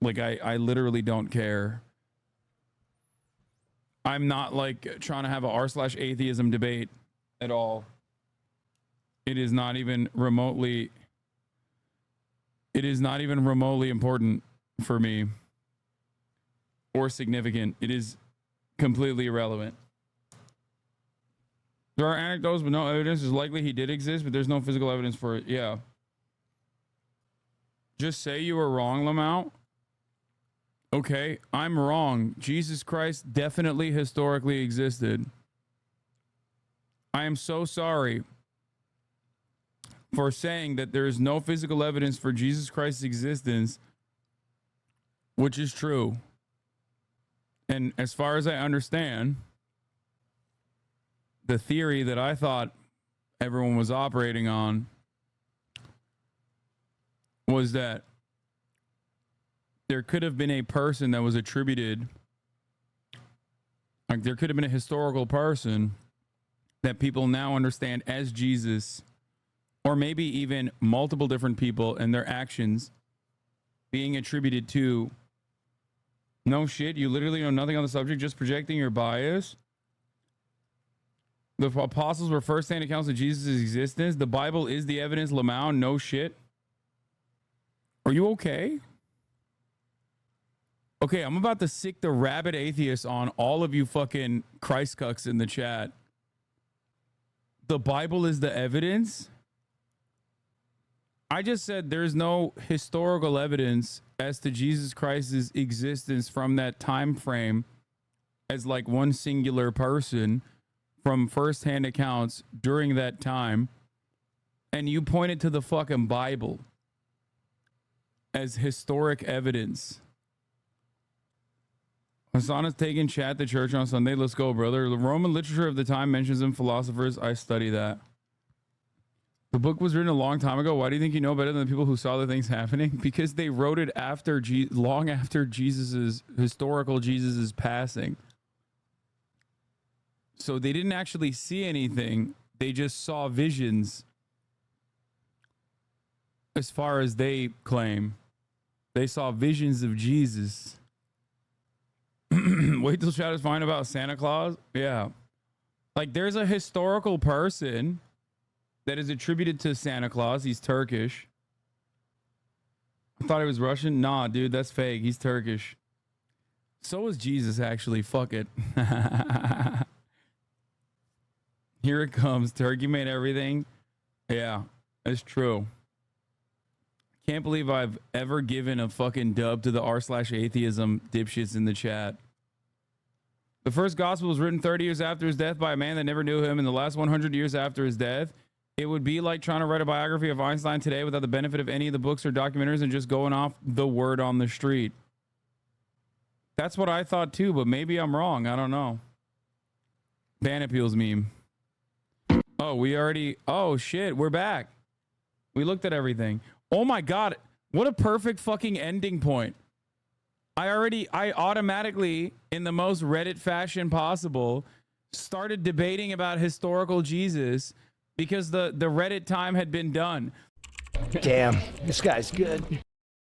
like, I literally don't care. I'm not, like, trying to have a r/atheism debate at all. It is not even remotely important for me or significant. It is completely irrelevant. There are anecdotes, but no evidence. It's likely he did exist, but there's no physical evidence for it. Yeah. Just say you were wrong, Lamount. Okay, I'm wrong. Jesus Christ definitely historically existed. I am so sorry for saying that there is no physical evidence for Jesus Christ's existence, which is true. And as far as I understand, the theory that I thought everyone was operating on was that there could have been a person that was attributed, like there could have been a historical person that people now understand as Jesus, or maybe even multiple different people and their actions being attributed to. No shit, you literally know nothing on the subject, just projecting your bias. The apostles were first-hand accounts of Jesus' existence. The Bible is the evidence, Lamau. No shit. Are you okay? Okay, I'm about to sick the rabid atheists on all of you fucking Christ cucks in the chat. The Bible is the evidence? I just said there's no historical evidence as to Jesus Christ's existence from that time frame as like one singular person from firsthand accounts during that time, and you pointed to the fucking Bible as historic evidence. Hassan is taking chat to church on Sunday. Let's go, brother. The Roman literature of the time mentions them philosophers. I study that. The book was written a long time ago. Why do you think you know better than the people who saw the things happening? Because they wrote it after long after historical Jesus's passing. So they didn't actually see anything. They just saw visions. As far as they claim, they saw visions of Jesus. Wait till chat is fine about Santa Claus. Yeah. Like, there's a historical person that is attributed to Santa Claus. He's Turkish. I thought he was Russian. Nah, dude, that's fake. He's Turkish. So is Jesus, actually. Fuck it. Here it comes. Turkey made everything. Yeah, it's true. Can't believe I've ever given a fucking dub to the r/atheism dipshits in the chat. The first gospel was written 30 years after his death by a man that never knew him. In the last 100 years after his death, it would be like trying to write a biography of Einstein today without the benefit of any of the books or documentaries and just going off the word on the street. That's what I thought too, but maybe I'm wrong. I don't know. Ban appeals meme. Oh, oh shit, we're back. We looked at everything. Oh my God, what a perfect fucking ending point. I automatically, in the most Reddit fashion possible, started debating about historical Jesus because the Reddit time had been done. Damn, this guy's good.